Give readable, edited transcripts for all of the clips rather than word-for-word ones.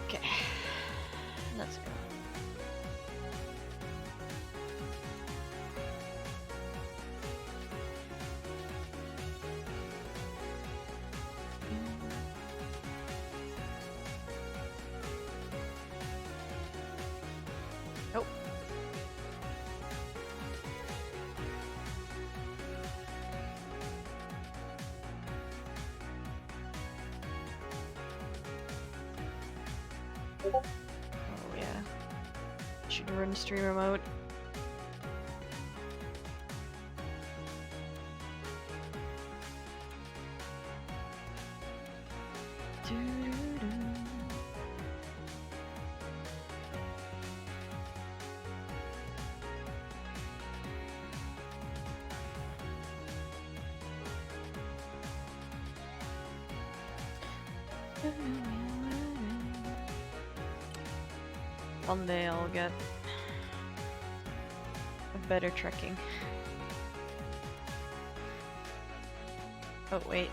Okay, let's go. Oh. Oh yeah. Should run streamer mode. One day I'll get a better tracking. Oh wait.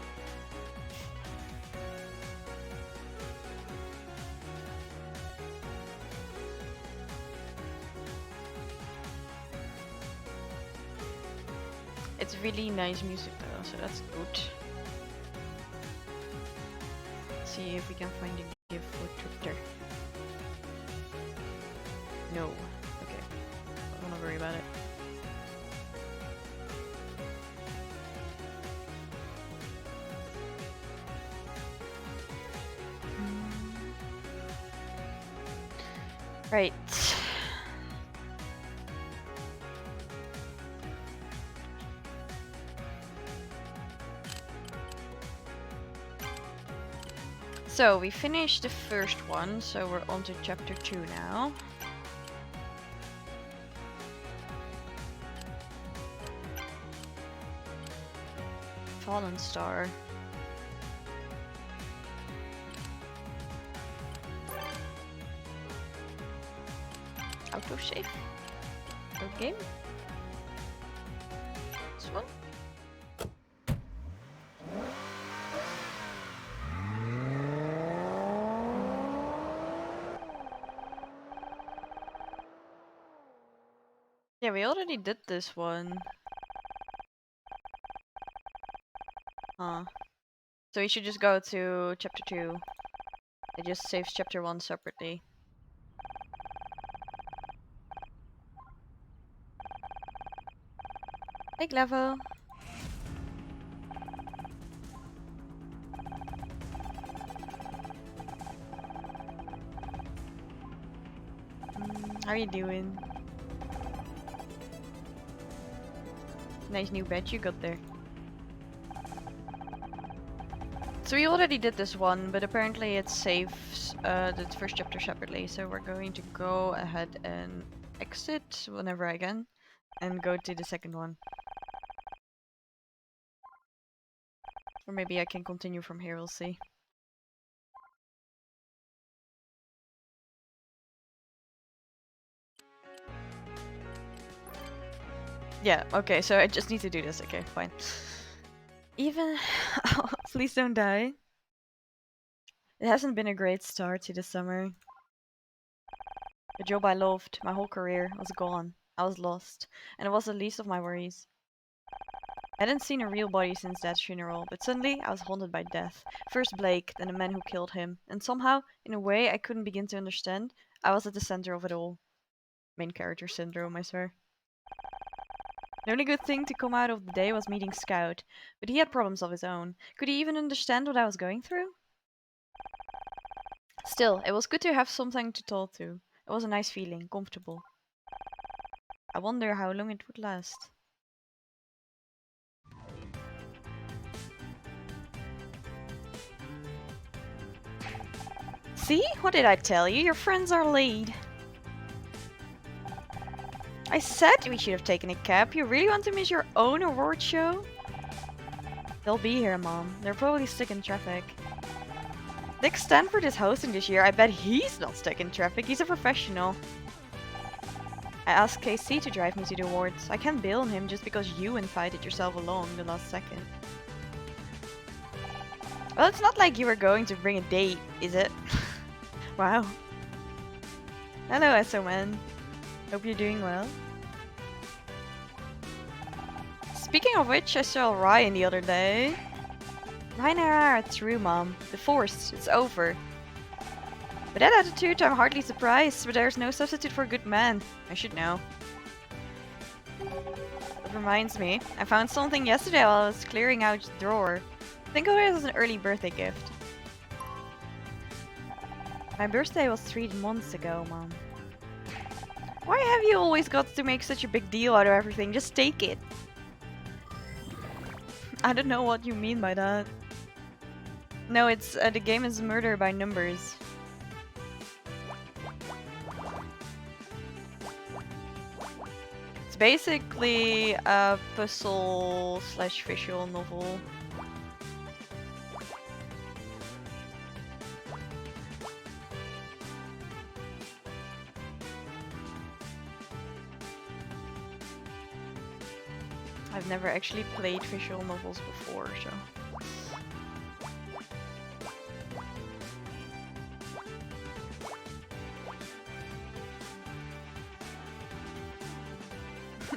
It's really nice music though, so that's good. Let's see if we can find a gift for Twitter. No. Okay. Don't wanna worry about it. Right. So we finished the first one, so we're on to chapter 2 now. Fallen Star. Autosave? Code game? This one? Yeah, we already did this one. Huh. So you should just go to chapter 2. It just saves chapter 1 separately. Hey, Glavo. How are you doing? Nice new bed you got there. So we already did this one, but apparently it saves the first chapter separately. So we're going to go ahead and exit whenever I can and go to the second one. Or maybe I can continue from here, we'll see. Yeah, okay, so I just need to do this. Okay, fine. Even... oh, please don't die. It hasn't been a great start to the summer. The job I loved, my whole career, was gone. I was lost, and it was the least of my worries. I hadn't seen a real body since Dad's funeral, but suddenly I was haunted by death. First Blake, then the man who killed him, and somehow, in a way I couldn't begin to understand, I was at the center of it all. Main character syndrome, I swear. The only good thing to come out of the day was meeting Scout, but he had problems of his own. Could he even understand what I was going through? Still, it was good to have something to talk to. It was a nice feeling, comfortable. I wonder how long it would last. See? What did I tell you? Your friends are late. I said we should have taken a cab. You really want to miss your own award show? They'll be here, Mom. They're probably stuck in traffic. Dick Stanford is hosting this year. I bet he's not stuck in traffic. He's a professional. I asked KC to drive me to the awards. I can't bail on him just because you invited yourself along the last second. Well, it's not like you were going to bring a date, is it? Wow. Hello, SOMan. Hope you're doing well. Speaking of which, I saw Ryan the other day. Ryan and I are through, Mom. The Force, it's over. With that attitude, I'm hardly surprised, but there's no substitute for a good man. I should know. That reminds me, I found something yesterday while I was clearing out the drawer. Think of it as an early birthday gift. My birthday was 3 months ago, Mom. Why have you always got to make such a big deal out of everything? Just take it. I don't know what you mean by that. No, it's the game is murder by numbers. It's basically a puzzle slash visual novel. I've never actually played visual novels before, so...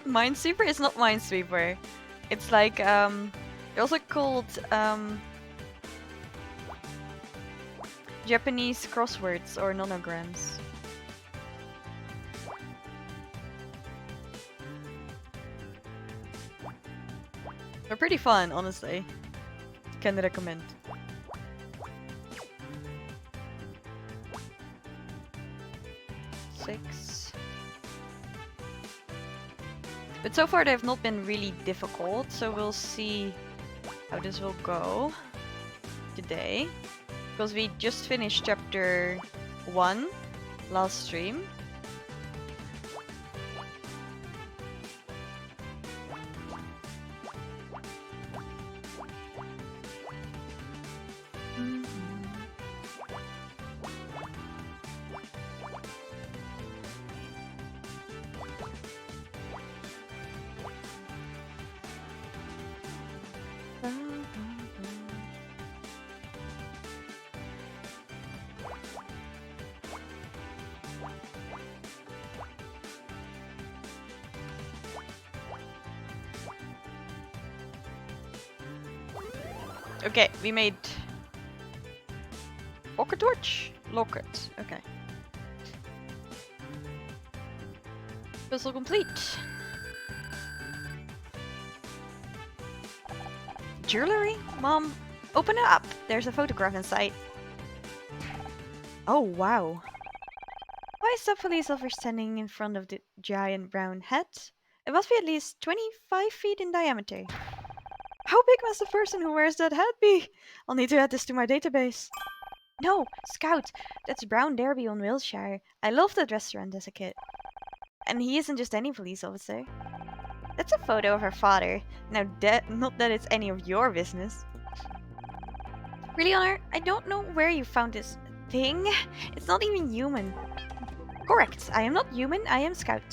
Minesweeper is not Minesweeper. It's like, they're also called, Japanese crosswords or nonograms. They're pretty fun, honestly. Can recommend. Six. But so far they've not been really difficult, so we'll see how this will go today. Because we just finished chapter 1 last stream. Okay, we made Pocket Watch? Locket, okay. Puzzle complete. Jewelry? Mom, open it up. There's a photograph inside. Oh, wow. Why is that police officer standing in front of the giant brown hat? It must be at least 25 feet in diameter. How big must the person who wears that hat be? I'll need to add this to my database. No, Scout. That's Brown Derby on Wilshire. I loved that restaurant as a kid. And he isn't just any police officer. That's a photo of her father. Now, not that it's any of your business. Really, Honor? I don't know where you found this thing. It's not even human. Correct. I am not human. I am Scout.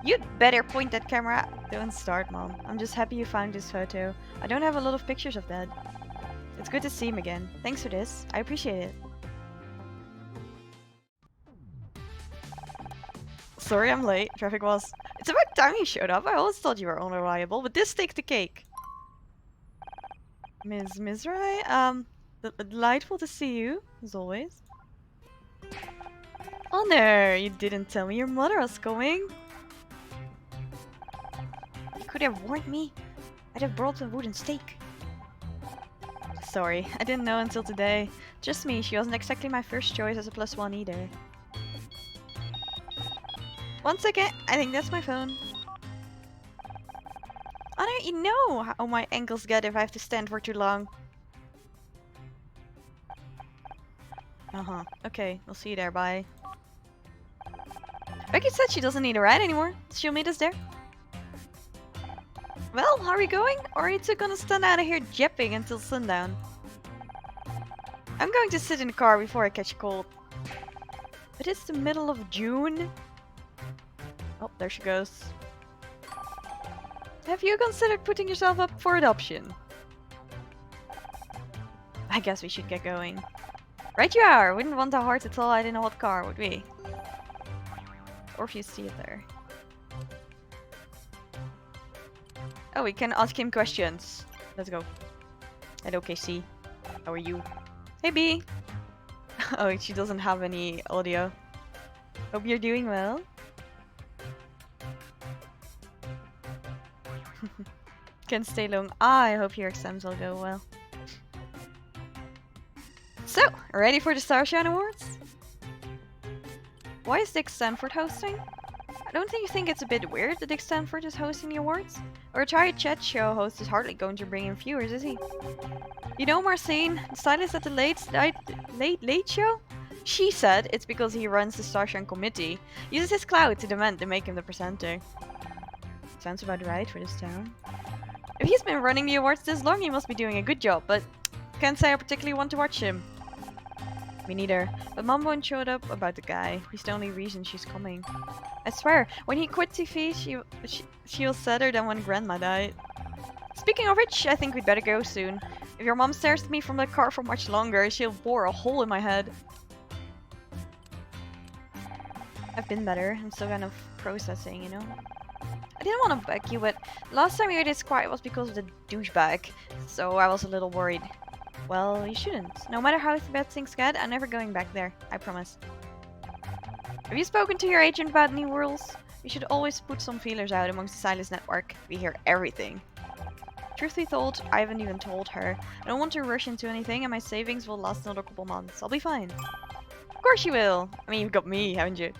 You'd better point that camera. Don't start, Mom. I'm just happy you found this photo. I don't have a lot of pictures of that. It's good to see him again. Thanks for this. I appreciate it. Sorry I'm late. Traffic was... It's about time you showed up. I always thought you were unreliable, but this takes the cake. Ms. Mizrai, delightful to see you, as always. Honor, you didn't tell me your mother was coming. You could have warned me. I'd have brought a wooden stake. Sorry, I didn't know until today. Just me, she wasn't exactly my first choice as a +1 either. 1 second, I think that's my phone. Honor, you know how my ankles get if I have to stand for too long. Okay, we'll see you there, bye. Becky said she doesn't need a ride anymore. She'll meet us there. Well, are we going? Or are you two gonna stand out of here jepping until sundown? I'm going to sit in the car before I catch a cold. But it's the middle of June. Oh, there she goes. Have you considered putting yourself up for adoption? I guess we should get going. Right you are! Wouldn't want a heart to thaw out in a hot car, would we? Or if you see it there. Oh, we can ask him questions. Let's go. Hello, KC. How are you? Hey, B! Oh, she doesn't have any audio. Hope you're doing well. Can stay long. I hope your exams will go well. So, ready for the Starshine Awards? Why is Dick Stanford hosting? Don't you think it's a bit weird that Dick Stanford is hosting the awards? A retired chat show host is hardly going to bring in viewers, is he? You know Marcine, the stylist at the late show? She said it's because he runs the Starshine committee. Uses his clout to demand they make him the presenter. Sounds about right for this town. If he's been running the awards this long, he must be doing a good job, but can't say I particularly want to watch him. Me neither, but Mom won't show up about the guy. He's the only reason she's coming. I swear, when he quit TV, she was sadder than when Grandma died. Speaking of which, I think we'd better go soon. If your mom stares at me from the car for much longer, she'll bore a hole in my head. I've been better. I'm still kind of processing, you know? I didn't want to bug you, but last time you were this quiet was because of the douchebag, so I was a little worried. Well, you shouldn't. No matter how bad things get, I'm never going back there. I promise. Have you spoken to your agent about new rules? We should always put some feelers out amongst the Silas network. We hear everything. Truth be told, I haven't even told her. I don't want to rush into anything and my savings will last another couple months. I'll be fine. Of course you will. I mean, you've got me, haven't you?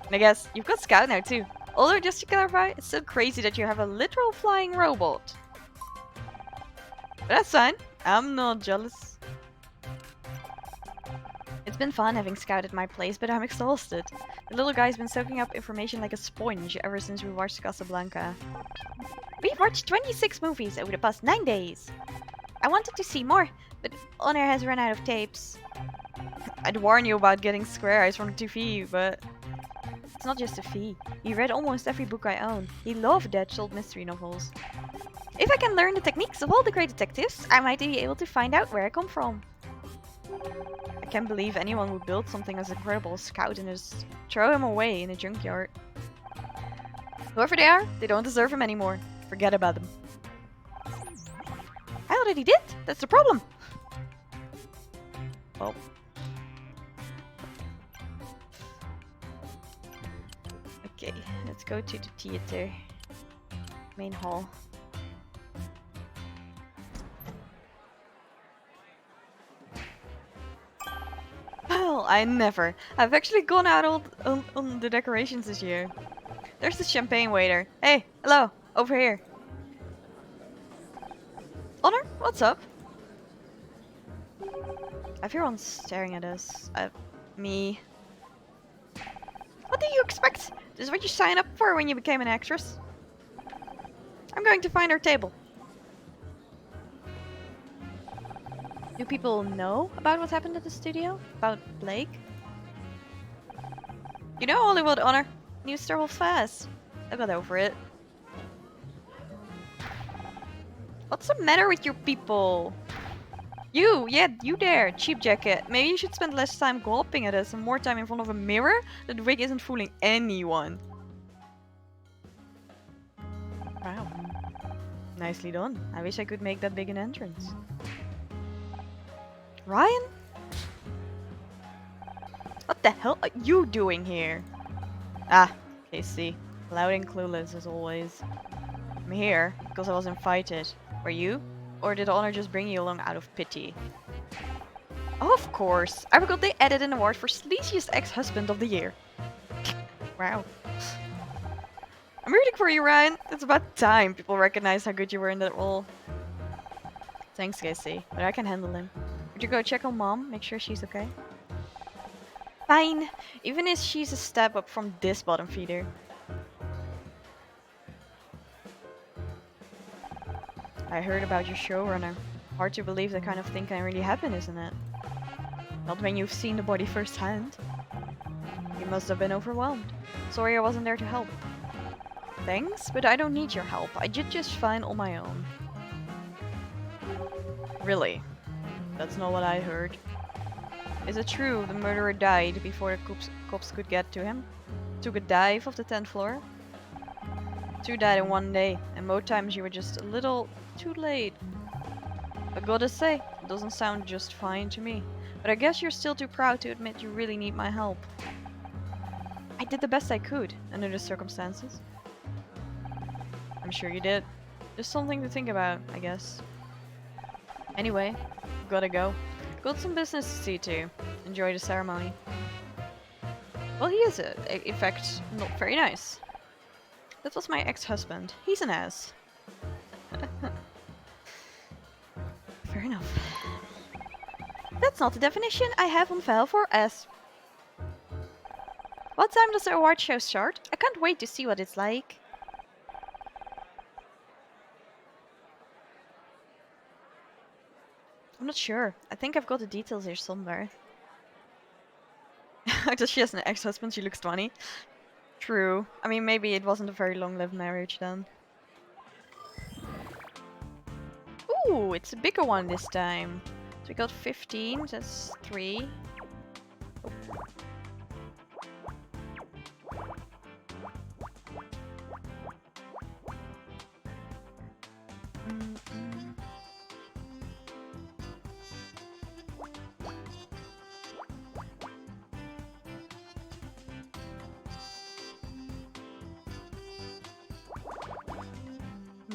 And I guess you've got Scout now too. Although, just to clarify, it's still crazy that you have a literal flying robot. But that's fine. I'm not jealous. It's been fun having Scout at my place, but I'm exhausted. The little guy's been soaking up information like a sponge ever since we watched Casablanca. We've watched 26 movies over the past 9 days. I wanted to see more, but Honor has run out of tapes. I'd warn you about getting Square Eyes from the TV, but it's not just a fee. He read almost every book I own. He loved Dutch old mystery novels. If I can learn the techniques of all the great detectives, I might be able to find out where I come from. I can't believe anyone would build something as incredible as Scout and just throw him away in a junkyard. Whoever they are, they don't deserve him anymore. Forget about them. I already did. That's the problem. Well. Okay, let's go to the theater. Main hall. Well, I never. I've actually gone out on the decorations this year. There's the champagne waiter. Hey, hello, over here. Honor, what's up? Everyone's staring at us. At me. What do you expect? This is what you sign up for when you became an actress. I'm going to find our table. Do people know about what happened at the studio? About Blake? You know Hollywood, Honor. News travels fast. I got over it. What's the matter with you people? You, yeah, you there, cheap jacket. Maybe you should spend less time gawping at us and more time in front of a mirror. That wig isn't fooling anyone. Wow. Nicely done. I wish I could make that big an entrance. Ryan? What the hell are you doing here? Ah, Casey. Loud and clueless as always. I'm here because I was invited. Were you? Or did Honor just bring you along out of pity? Oh, of course. I forgot they added an award for sleaziest ex-husband of the year. Wow. I'm rooting for you, Ryan. It's about time people recognize how good you were in that role. Thanks, Casey, but I can handle him. Would you go check on Mom? Make sure she's okay? Fine. Even if she's a step up from this bottom feeder. I heard about your showrunner. Hard to believe that kind of thing can really happen, isn't it? Not when you've seen the body firsthand. You must have been overwhelmed. Sorry I wasn't there to help. Thanks, but I don't need your help. I did just fine on my own. Really? That's not what I heard. Is it true the murderer died before the cops could get to him? Took a dive off the 10th floor? 2 died in 1 day, and most times you were just a little too late. I gotta say, it doesn't sound just fine to me. But I guess you're still too proud to admit you really need my help. I did the best I could, under the circumstances. I'm sure you did. Just something to think about, I guess. Anyway, gotta go. Got some business to see to. Enjoy the ceremony. Well, he is, in fact, not very nice. That was my ex-husband. He's an ass. Fair enough. That's not the definition I have on file for ass. What time does the award show start? I can't wait to see what it's like. I'm not sure. I think I've got the details here somewhere. Does she has an ex-husband? She looks 20. True. I mean, maybe it wasn't a very long-lived marriage then. Ooh, it's a bigger one this time. So we got 15, that's 3. Oh.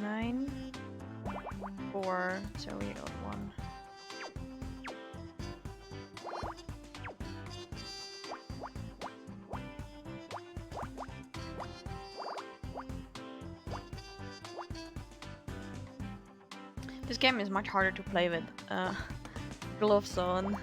Nine, 4, so we got 1. This game is much harder to play with gloves on.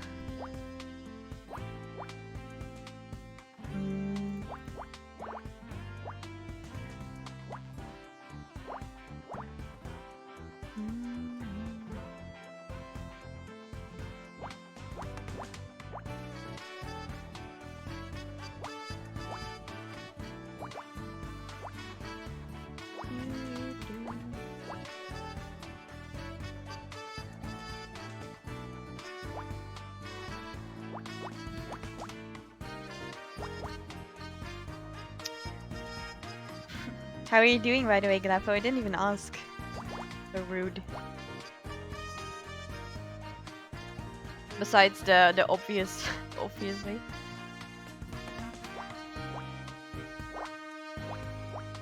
How are you doing, by the way, Glappo? I didn't even ask. So rude. Besides the obvious, obviously.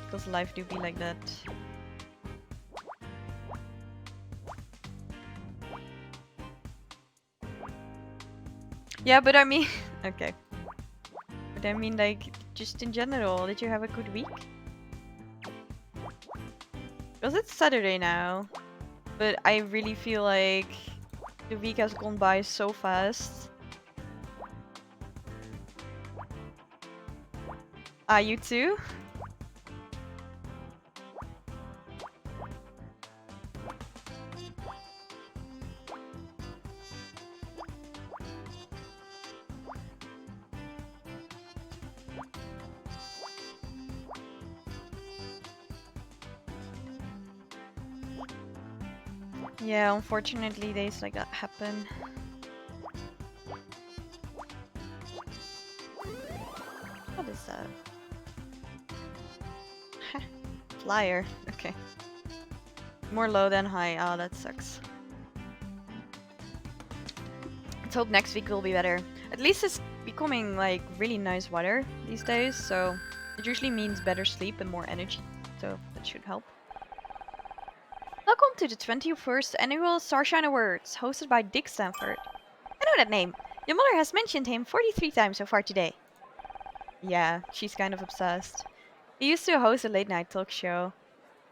Because life do be like that. Yeah, but I mean... okay. But I mean, like, just in general, did you have a good week? Because it's Saturday now, but I really feel like the week has gone by so fast. Ah, you too? Yeah, unfortunately days like that happen. What is that? Flyer. Okay. More low than high. Oh, that sucks. Let's hope next week will be better. At least it's becoming like really nice weather these days, so it usually means better sleep and more energy. So that should help. Welcome to the 21st Annual Starshine Awards, hosted by Dick Stanford. I know that name. Your mother has mentioned him 43 times so far today. Yeah, she's kind of obsessed. He used to host a late-night talk show,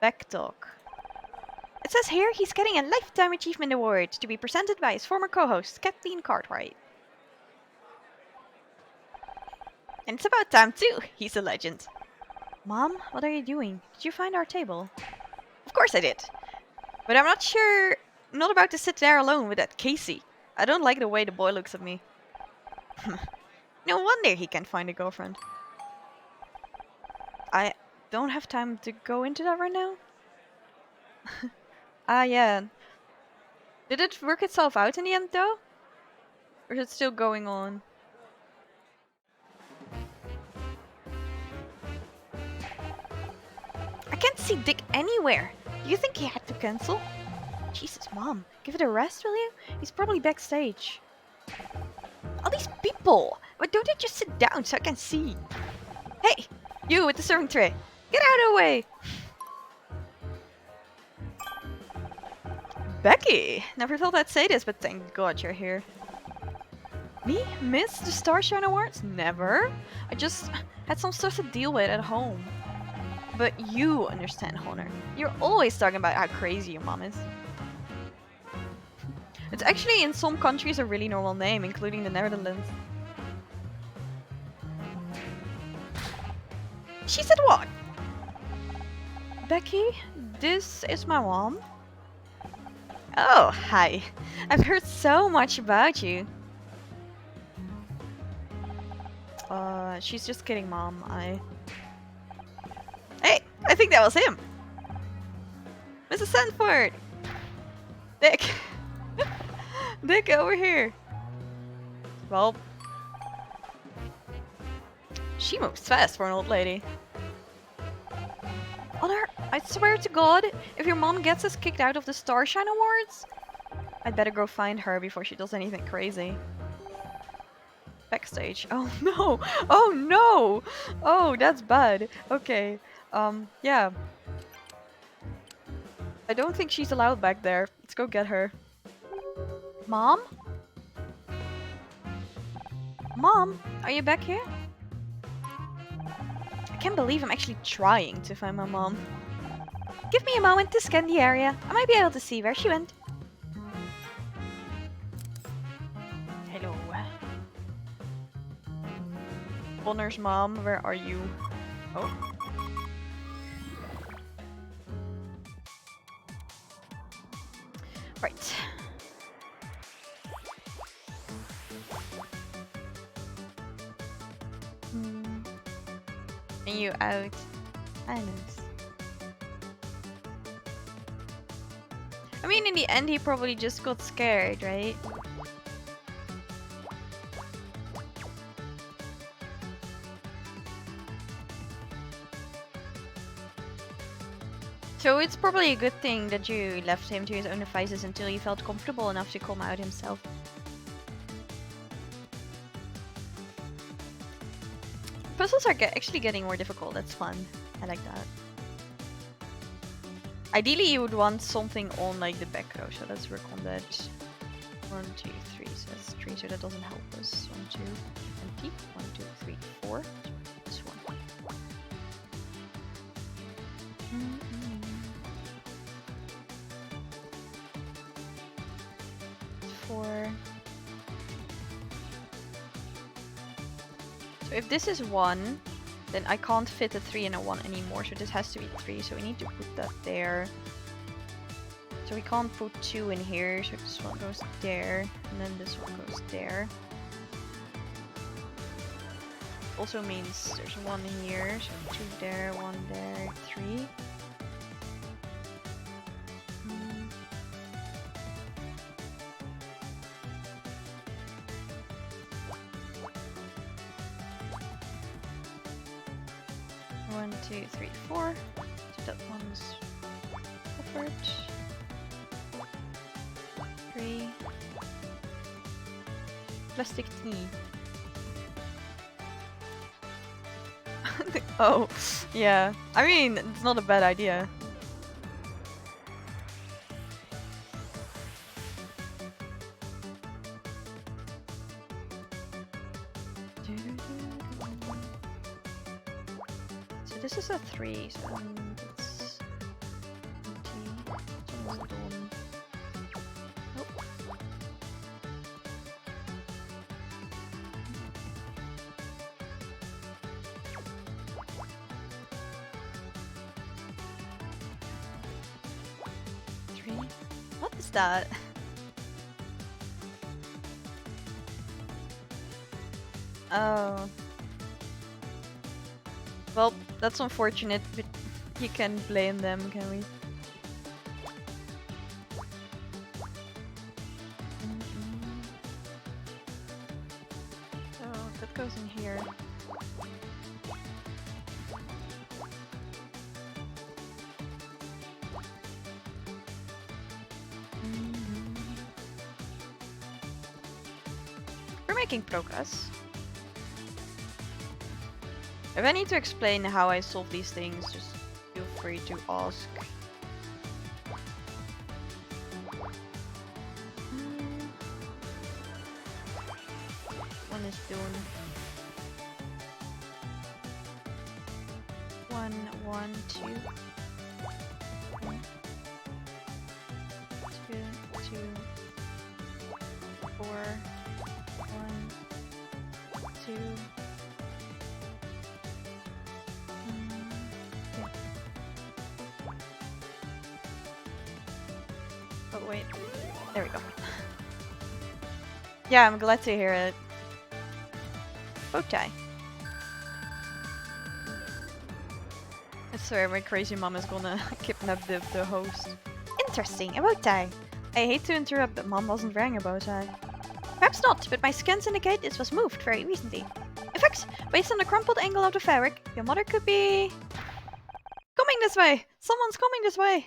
Back Talk. It says here he's getting a Lifetime Achievement Award to be presented by his former co-host, Kathleen Cartwright. And it's about time too, he's a legend. Mom, what are you doing? Did you find our table? Of course I did. But I'm not about to sit there alone with that Casey. I don't like the way the boy looks at me. No wonder he can't find a girlfriend. I don't have time to go into that right now. Ah, yeah. Did it work itself out in the end, though? Or is it still going on? I can't see Dick anywhere. Do you think he had to cancel? Jesus, Mom. Give it a rest, will you? He's probably backstage. All these people! Why don't they just sit down so I can see? Hey! You with the serving tray! Get out of the way! Becky! Never thought I'd say this, but thank God you're here. Me? Miss the Starshine Awards? Never. I just had some stuff to deal with at home. But you understand, Honor. You're always talking about how crazy your mom is. It's actually in some countries a really normal name, including the Netherlands. She said what? Becky, this is my mom. Oh, hi. I've heard so much about you. She's just kidding, Mom. Hey, I think that was him. Mrs. Sanford! Dick! Dick, over here! Well... She moves fast for an old lady. Honor, I swear to God, if your mom gets us kicked out of the Starshine Awards, I'd better go find her before she does anything crazy. Backstage. Oh no! Oh no! Oh, that's bad. Okay. Yeah. I don't think she's allowed back there. Let's go get her. Mom? Mom, are you back here? I can't believe I'm actually trying to find my mom. Give me a moment to scan the area. I might be able to see where she went. Hello. Honor's mom, where are you? Oh. Right. Are you out? I know. I mean, in the end, he probably just got scared, right? So it's probably a good thing that you left him to his own devices until he felt comfortable enough to come out himself. Puzzles are actually getting more difficult. That's fun. I like that. Ideally, you would want something on like the back row, so let's work on that. 1, 2, 3. So that's 3, so that doesn't help us. 1, 2, empty. 1, 2, 3, 4. This one. 4. So if this is 1, then I can't fit a 3 and a 1 anymore, so this has to be 3, so we need to put that there. So we can't put 2 in here, so this one goes there, and then this one goes there. Also means there's 1 here, so 2 there, 1 there, 3. One, 2, 3, 4. So that one's covered. 3. Plastic tea. Oh, yeah. I mean, it's not a bad idea. So this is a 3, so it's empty. This one's done. Nope. What is that? Oh. Well, That's unfortunate, but you can't blame them, can we? So that goes in here. We're making progress. If I need to explain how I solve these things, just feel free to ask. One is done. 1, 1, 2. 1, 2, 2, 4, 1, 2. Oh wait, there we go. Yeah, I'm glad to hear it. Bow tie. I swear my crazy mom is gonna kidnap the host. Interesting, a bow tie. I hate to interrupt, but mom wasn't wearing a bow tie. Perhaps not, but my scans indicate this was moved very recently. In fact, based on the crumpled angle of the fabric, your mother could be... coming this way! Someone's coming this way!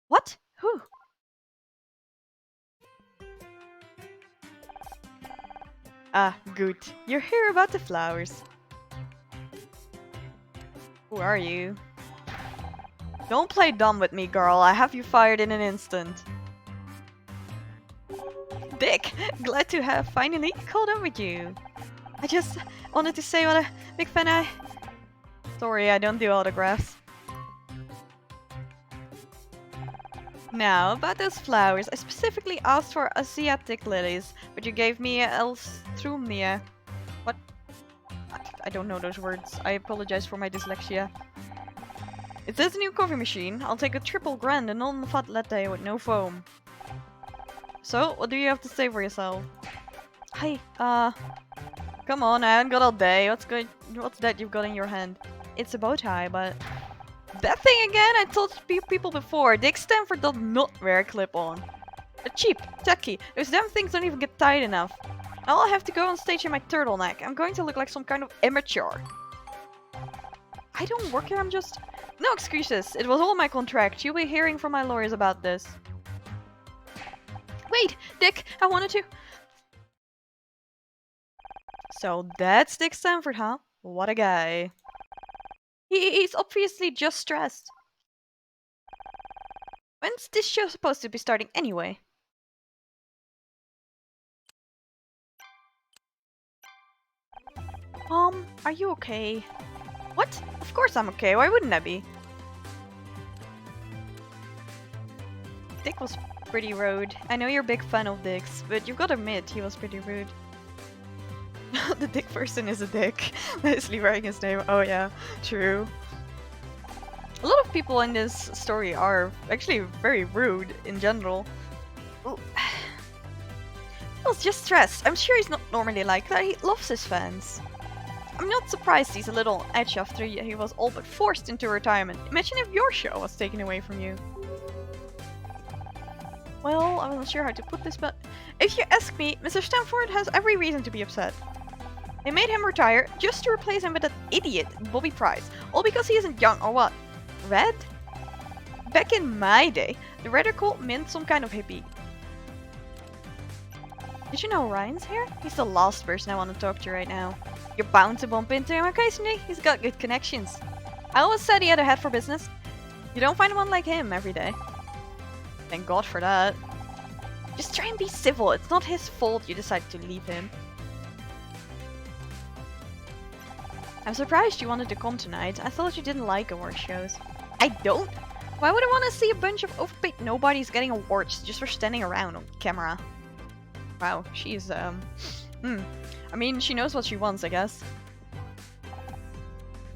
What? Who? Ah, good. You're here about the flowers. Who are you? Don't play dumb with me, girl. I have you fired in an instant. Dick, glad to have finally caught up with you. I just wanted to say what a big fan I... Sorry, I don't do autographs. Now, about those flowers, I specifically asked for Asiatic lilies, but you gave me Elstrumnia. What? I don't know those words. I apologize for my dyslexia. Is this a new coffee machine? I'll take a triple grand and non-fat latte with no foam. So, what do you have to say for yourself? Hi, come on, I haven't got all day. What's that you've got in your hand? It's a bow tie, but... That thing again? I told people before, Dick Stanford does not wear a clip-on. They're cheap, tacky, those damn things don't even get tight enough. Now I'll have to go on stage in my turtleneck. I'm going to look like some kind of immature. I don't work here, I'm just... No excuses, it was all my contract. You'll be hearing from my lawyers about this. Wait, Dick, I wanted to... So that's Dick Stanford, huh? What a guy. He's obviously just stressed. When's this show supposed to be starting anyway? Mom, are you okay? What? Of course I'm okay, why wouldn't I be? Dick was pretty rude. I know you're a big fan of Dick's, but you've got to admit he was pretty rude. The dick person is a dick. Leslie wearing his name. Oh yeah, true. A lot of people in this story are actually very rude in general. Ooh. He was just stressed. I'm sure he's not normally like that. He loves his fans. I'm not surprised he's a little edgy after he was all but forced into retirement. Imagine if your show was taken away from you. Well, I'm not sure how to put this, but if you ask me, Mr. Stanford has every reason to be upset. They made him retire just to replace him with that idiot, Bobby Price. All because he isn't young or what? Red? Back in my day, the redder cult meant some kind of hippie. Did you know Ryan's here? He's the last person I want to talk to right now. You're bound to bump into him occasionally. He's got good connections. I always said he had a head for business. You don't find one like him every day. Thank God for that. Just try and be civil. It's not his fault you decided to leave him. I'm surprised you wanted to come tonight. I thought you didn't like award shows. I don't? Why would I want to see a bunch of overpaid nobodies getting awards just for standing around on camera? Wow, she's, I mean, she knows what she wants, I guess.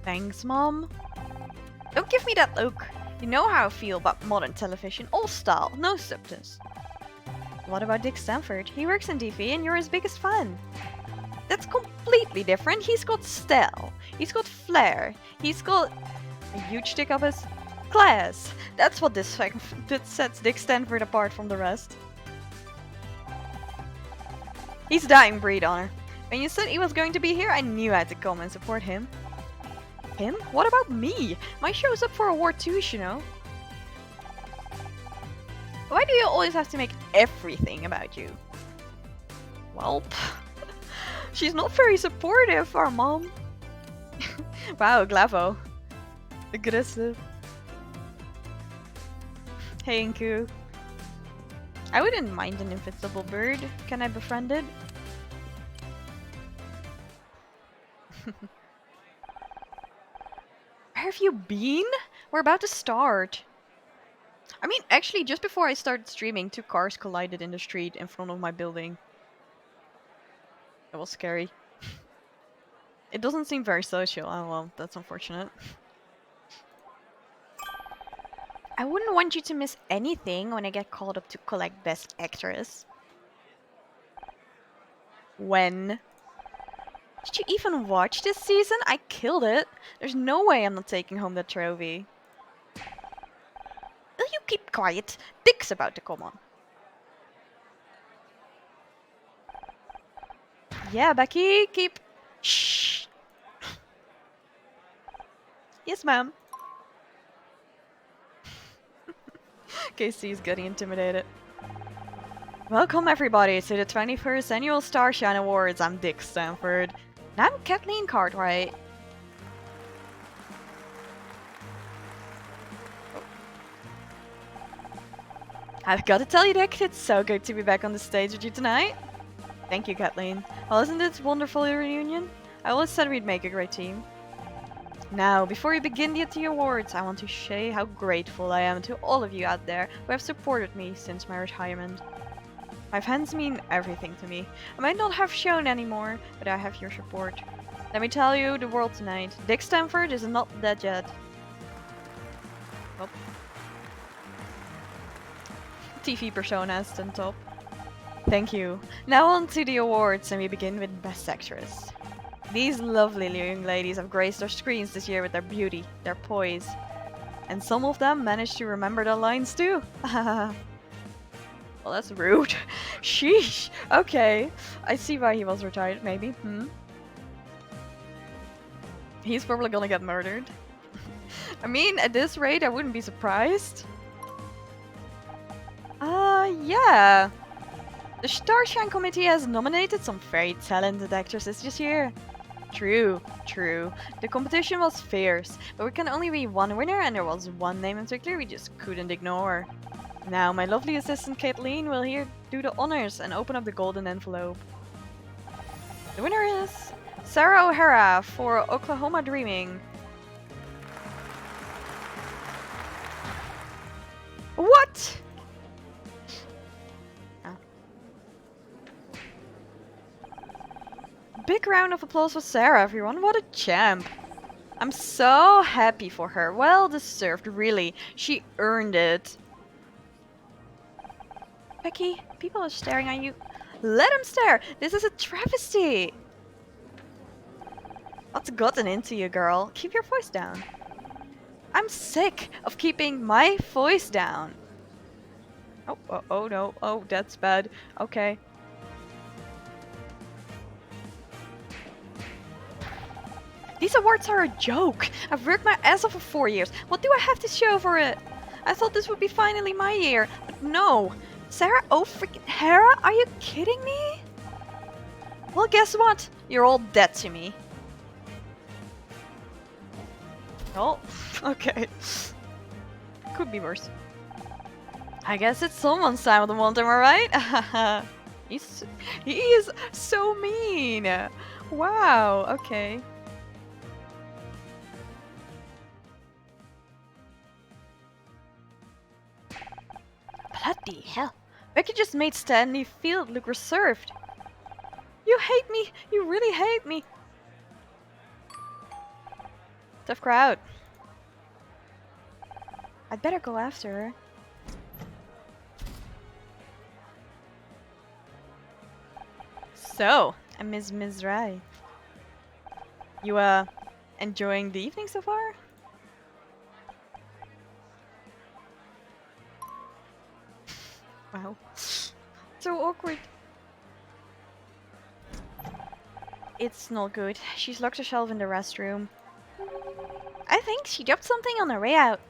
Thanks, Mom. Don't give me that look. You know how I feel about modern television. All style, no substance. What about Dick Stanford? He works in TV and you're his biggest fan. That's completely different. He's got style. He's got flair. He's got a huge stick up his class. That's what that sets Dick Stanford apart from the rest. He's dying breed honor. When you said he was going to be here, I knew I had to come and support him. Him? What about me? My show's up for award too, you know. Why do you always have to make everything about you? Welp. She's not very supportive, our mom. Wow, Glavo. Aggressive. Hey, Inku. I wouldn't mind an invisible bird. Can I befriend it? Where have you been? We're about to start. I mean, actually, just before I started streaming, 2 cars collided in the street in front of my building. It was scary. It doesn't seem very social. Oh well, that's unfortunate. I wouldn't want you to miss anything when I get called up to collect Best Actress. When? Did you even watch this season? I killed it. There's no way I'm not taking home that trophy. Will you keep quiet? Dick's about to come on. Yeah, Becky, keep... Shh. Yes, ma'am. KC's getting intimidated. Welcome everybody to the 21st Annual Starshine Awards. I'm Dick Stanford. And I'm Kathleen Cartwright. I've got to tell you, Dick, it's so good to be back on the stage with you tonight. Thank you, Kathleen. Well, isn't it a wonderful reunion? I always said we'd make a great team. Now, before we begin the awards, I want to say how grateful I am to all of you out there who have supported me since my retirement. My fans mean everything to me. I might not have shown anymore, but I have your support. Let me tell you the world tonight. Dick Stanford is not dead yet. Oh. TV personas on top. Thank you. Now on to the awards, and we begin with Best Actress. These lovely young ladies have graced our screens this year with their beauty, their poise. And some of them managed to remember their lines too. Well, that's rude. Sheesh. Okay. I see why he was retired, maybe. He's probably gonna get murdered. I mean, at this rate, I wouldn't be surprised. Yeah. The Starshine Committee has nominated some very talented actresses this year. True. The competition was fierce, but we can only be one winner and there was one name in particular we just couldn't ignore. Now, my lovely assistant Kathleen will here do the honors and open up the golden envelope. The winner is Sarah O'Hara for Oklahoma Dreaming. What? Big round of applause for Sarah, everyone. What a champ. I'm so happy for her. Well deserved, really. She earned it. Becky, people are staring at you. Let them stare. This is a travesty. What's gotten into you, girl? Keep your voice down. I'm sick of keeping my voice down. Oh no. Oh, that's bad. Okay. These awards are a joke. I've worked my ass off for 4 years. What do I have to show for it? I thought this would be finally my year, but no. Sarah freaking Hera? Are you kidding me? Well, guess what? You're all dead to me. Oh, okay. Could be worse. I guess it's someone's time of the month, am I right? He is so mean. Wow, okay. Bloody hell. Becky just made Stanley Field look reserved. You hate me. You really hate me. Tough crowd. I'd better go after her. So, I miss Ms. Rai. You enjoying the evening so far? Wow. So awkward. It's not good. She's locked herself in the restroom. I think she dropped something on her way out.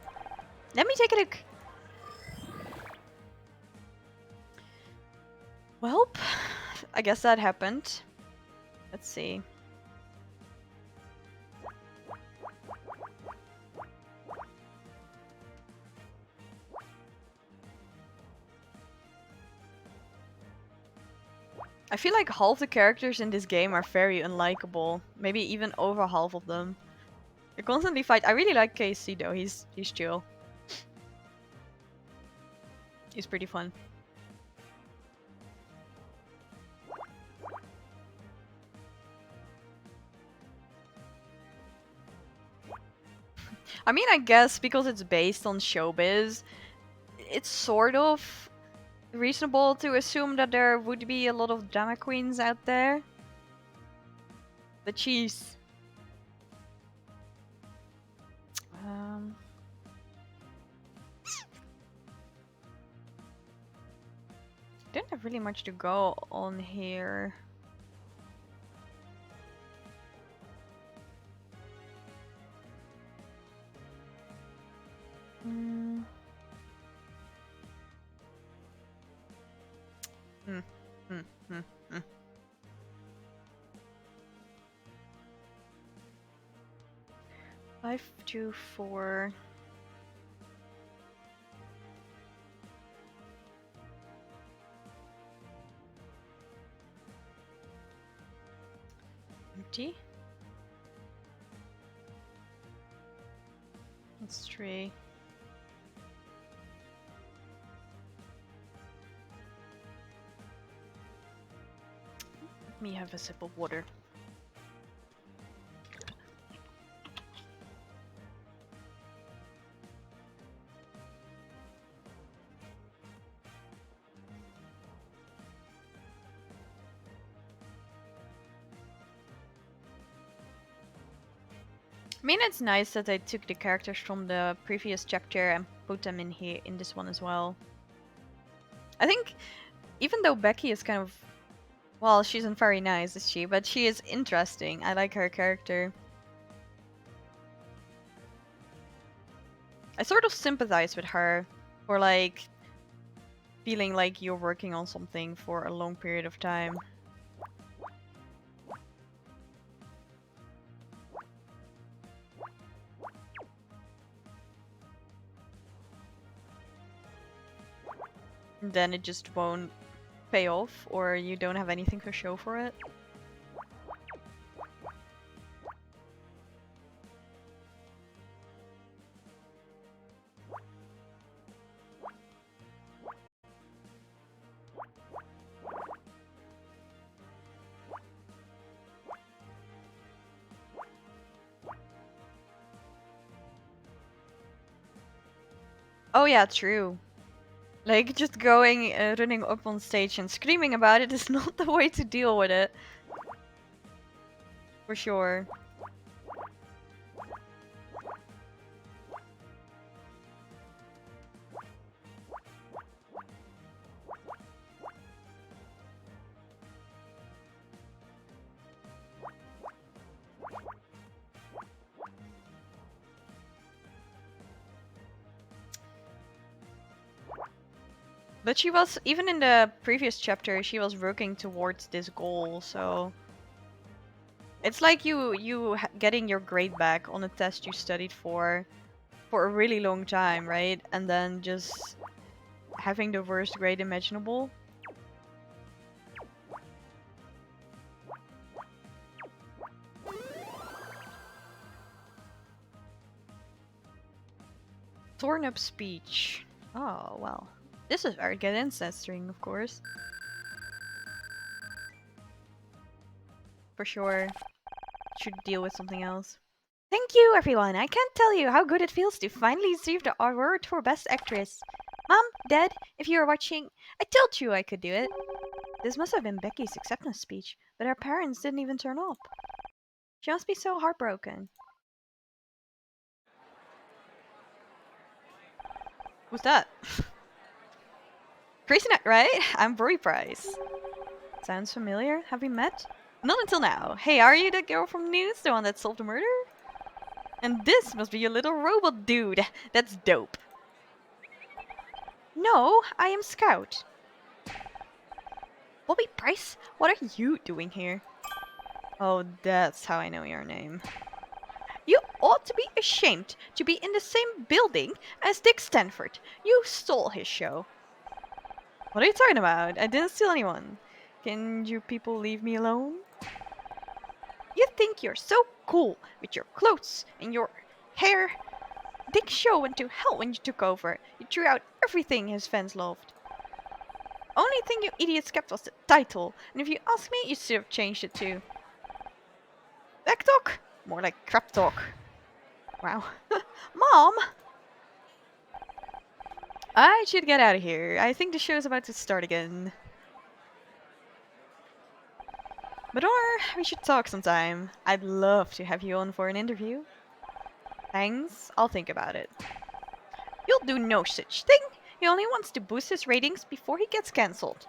Let me take a look. Welp, I guess that happened. Let's see. I feel like half the characters in this game are very unlikable. Maybe even over half of them. They constantly fight. I really like KC though. He's chill. He's pretty fun. I mean, I guess because it's based on showbiz, it's sort of reasonable to assume that there would be a lot of drama queens out there. The cheese. Um, Didn't have really much to go on here. Hmm. Hmm. Hmm. Hmm. Hmm. 5, 2, 4. Empty. That's 3. Let me have a sip of water. I mean, it's nice that they took the characters from the previous chapter and put them in here in this one as well. I think, even though Becky is kind of, well, she's not very nice, is she? But she is interesting. I like her character. I sort of sympathize with her for like feeling like you're working on something for a long period of time. And then it just won't pay off, or you don't have anything to show for it. Oh yeah, true. Like, just going, running up on stage and screaming about it is not the way to deal with it. For sure. But she was, even in the previous chapter, she was working towards this goal, so... It's like you getting your grade back on a test you studied for a really long time, right? And then just having the worst grade imaginable. Torn up speech. Oh, well. This is very good ancestring, of course. For sure. Should deal with something else. Thank you, everyone. I can't tell you how good it feels to finally receive the award for Best Actress. Mom, Dad, if you are watching, I told you I could do it. This must have been Becky's acceptance speech. but her parents didn't even turn up. She must be so heartbroken. Who's that? Crazy Night, right? I'm Brie Price. Sounds familiar. Have we met? Not until now. Hey, are you the girl from the news? The one that solved the murder? And this must be your little robot dude. That's dope. No, I am Scout. Bobby Price? What are you doing here? Oh, that's how I know your name. You ought to be ashamed to be in the same building as Dick Stanford. You stole his show. What are you talking about? I didn't steal anyone. Can you people leave me alone? You think you're so cool with your clothes and your hair. Dick's show went to hell when you took over. You threw out everything his fans loved. Only thing you idiots kept was the title, and if you ask me, you should have changed it too. Back talk? More like crap talk. Wow. Mom! I should get out of here. I think the show's about to start again. But we should talk sometime. I'd love to have you on for an interview. Thanks, I'll think about it. You'll do no such thing. He only wants to boost his ratings before he gets cancelled.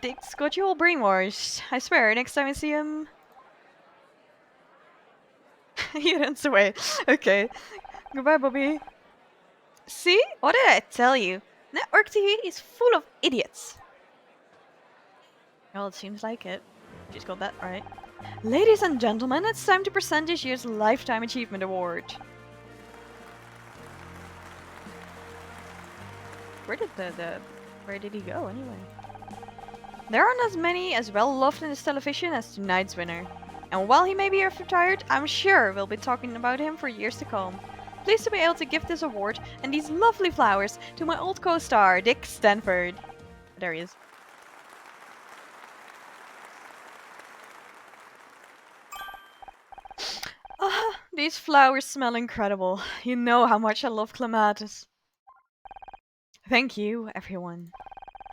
Dick's got you all brainwashed. I swear, next time I see him... He runs away. Okay. Goodbye, Bobby. See? What did I tell you? Network TV is full of idiots. Well, it seems like it. She's got that right. Ladies and gentlemen, it's time to present this year's Lifetime Achievement Award. Where did he go anyway? There aren't as many as well loved in this television as tonight's winner. And while he may be retired, I'm sure we'll be talking about him for years to come. Pleased to be able to give this award and these lovely flowers to my old co-star, Dick Stanford. There he is. These flowers smell incredible. You know how much I love clematis. Thank you, everyone.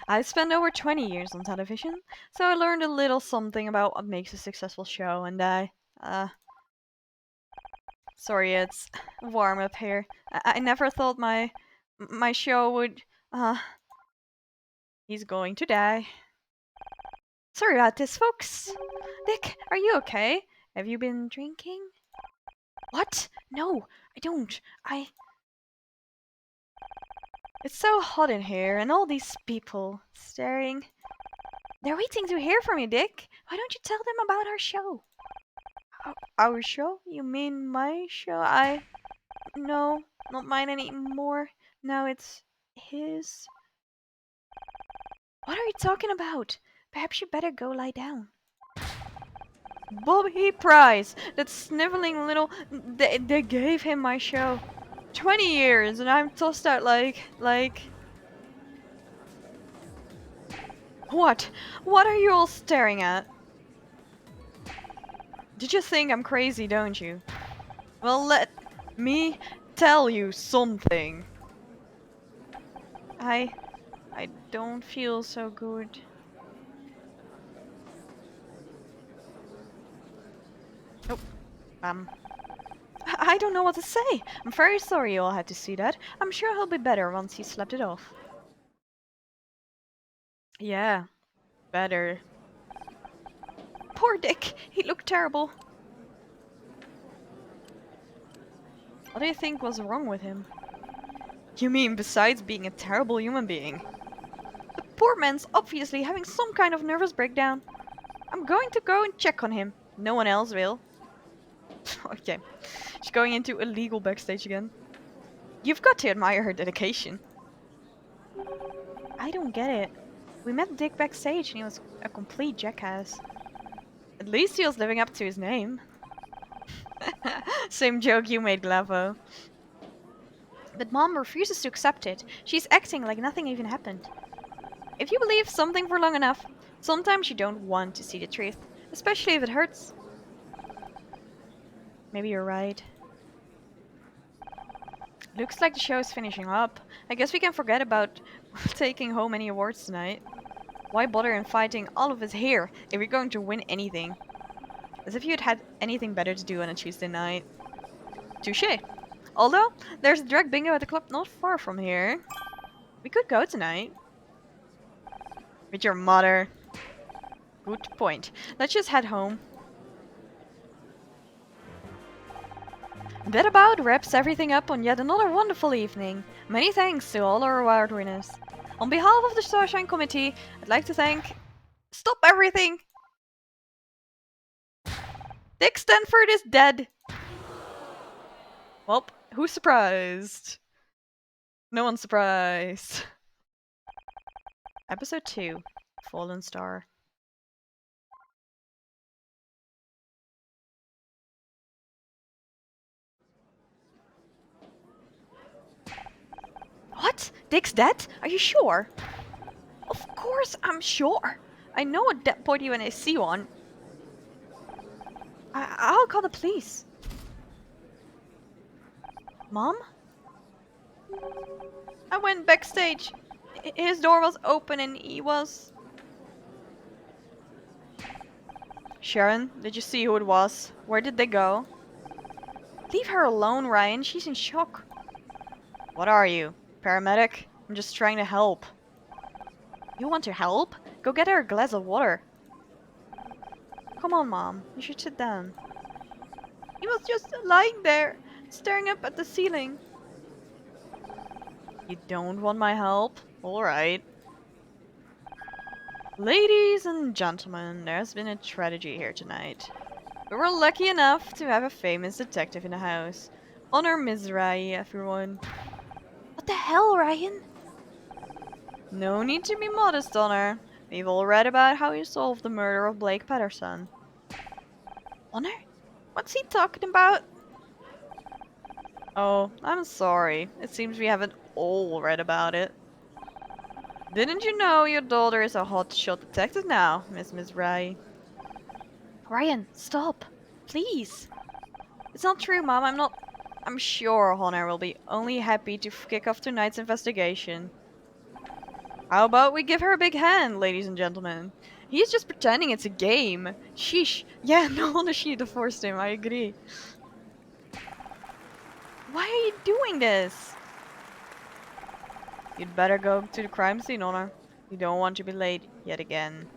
I spent over 20 years on television, so I learned a little something about what makes a successful show, and sorry, it's warm up here. I never thought my show would, he's going to die. Sorry about this, folks. Dick, are you okay? Have you been drinking? What? No, I don't. It's so hot in here, and all these people staring. They're waiting to hear from you, Dick. Why don't you tell them about our show? Our show? You mean my show? No, not mine anymore. Now it's his. What are you talking about? Perhaps you better go lie down. Bobby Price, that sniveling little... They gave him my show. 20 years, and I'm tossed out like... What? What are you all staring at? Did you think I'm crazy, don't you? Well, let me tell you something. I don't feel so good. Oh, I don't know what to say. I'm very sorry you all had to see that. I'm sure he'll be better once he slept it off. Yeah, better. Poor Dick, he looked terrible. What do you think was wrong with him? You mean besides being a terrible human being? The poor man's obviously having some kind of nervous breakdown. I'm going to go and check on him. No one else will. Okay, she's going into illegal backstage again. You've got to admire her dedication. I don't get it. We met Dick backstage and he was a complete jackass. At least he was living up to his name. Same joke you made, Glavo. But Mom refuses to accept it. She's acting like nothing even happened. If you believe something for long enough, sometimes you don't want to see the truth, especially if it hurts. Maybe you're right. Looks like the show is finishing up. I guess we can forget about taking home any awards tonight. Why bother in fighting all of us here if you're going to win anything? As if you'd had anything better to do on a Tuesday night. Touché. Although, there's a drag bingo at the club not far from here. We could go tonight. With your mother. Good point. Let's just head home. That about wraps everything up on yet another wonderful evening. Many thanks to all our award winners. On behalf of the Starshine Committee, I'd like to thank... Stop everything! Dick Stanford is dead! Well, who's surprised? No one's surprised. Episode 2, Fallen Star. What? Dick's dead? Are you sure? Of course I'm sure. I know a dead body when I see one. I'll call the police. Mom? I went backstage. His door was open and he was... Sharon, did you see who it was? Where did they go? Leave her alone, Ryan. She's in shock. What are you? Paramedic? I'm just trying to help. You want to help? Go get her a glass of water. Come on, Mom. You should sit down. He was just lying there, staring up at the ceiling. You don't want my help? Alright. Ladies and gentlemen, there's been a tragedy here tonight. We were lucky enough to have a famous detective in the house. Honor Ms. Rai, everyone. What the hell, Ryan? No need to be modest, Honor. We've all read about how you solved the murder of Blake Patterson. Honor? What's he talking about? Oh, I'm sorry. It seems we haven't all read about it. Didn't you know your daughter is a hotshot detective now, Miss Rai? Ryan, stop. Please. It's not true, Mom. I'm sure Honor will be only happy to kick off tonight's investigation. How about we give her a big hand, ladies and gentlemen? He's just pretending it's a game. Sheesh. Yeah, no wonder she divorced him. I agree. Why are you doing this? You'd better go to the crime scene, Honor. You don't want to be late yet again.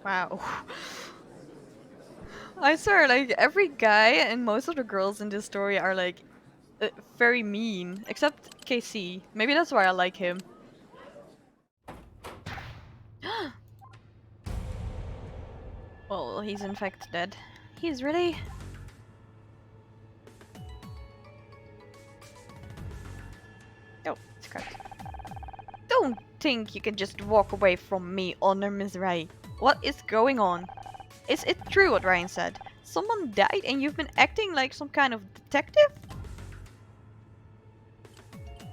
Wow. I swear, like, every guy and most of the girls in this story are, like, very mean. Except KC. Maybe that's why I like him. Well, he's in fact dead. He's really... Oh, it's cracked. Don't think you can just walk away from me, Honor Miss Rai. What is going on? Is it true what Ryan said? Someone died and you've been acting like some kind of detective?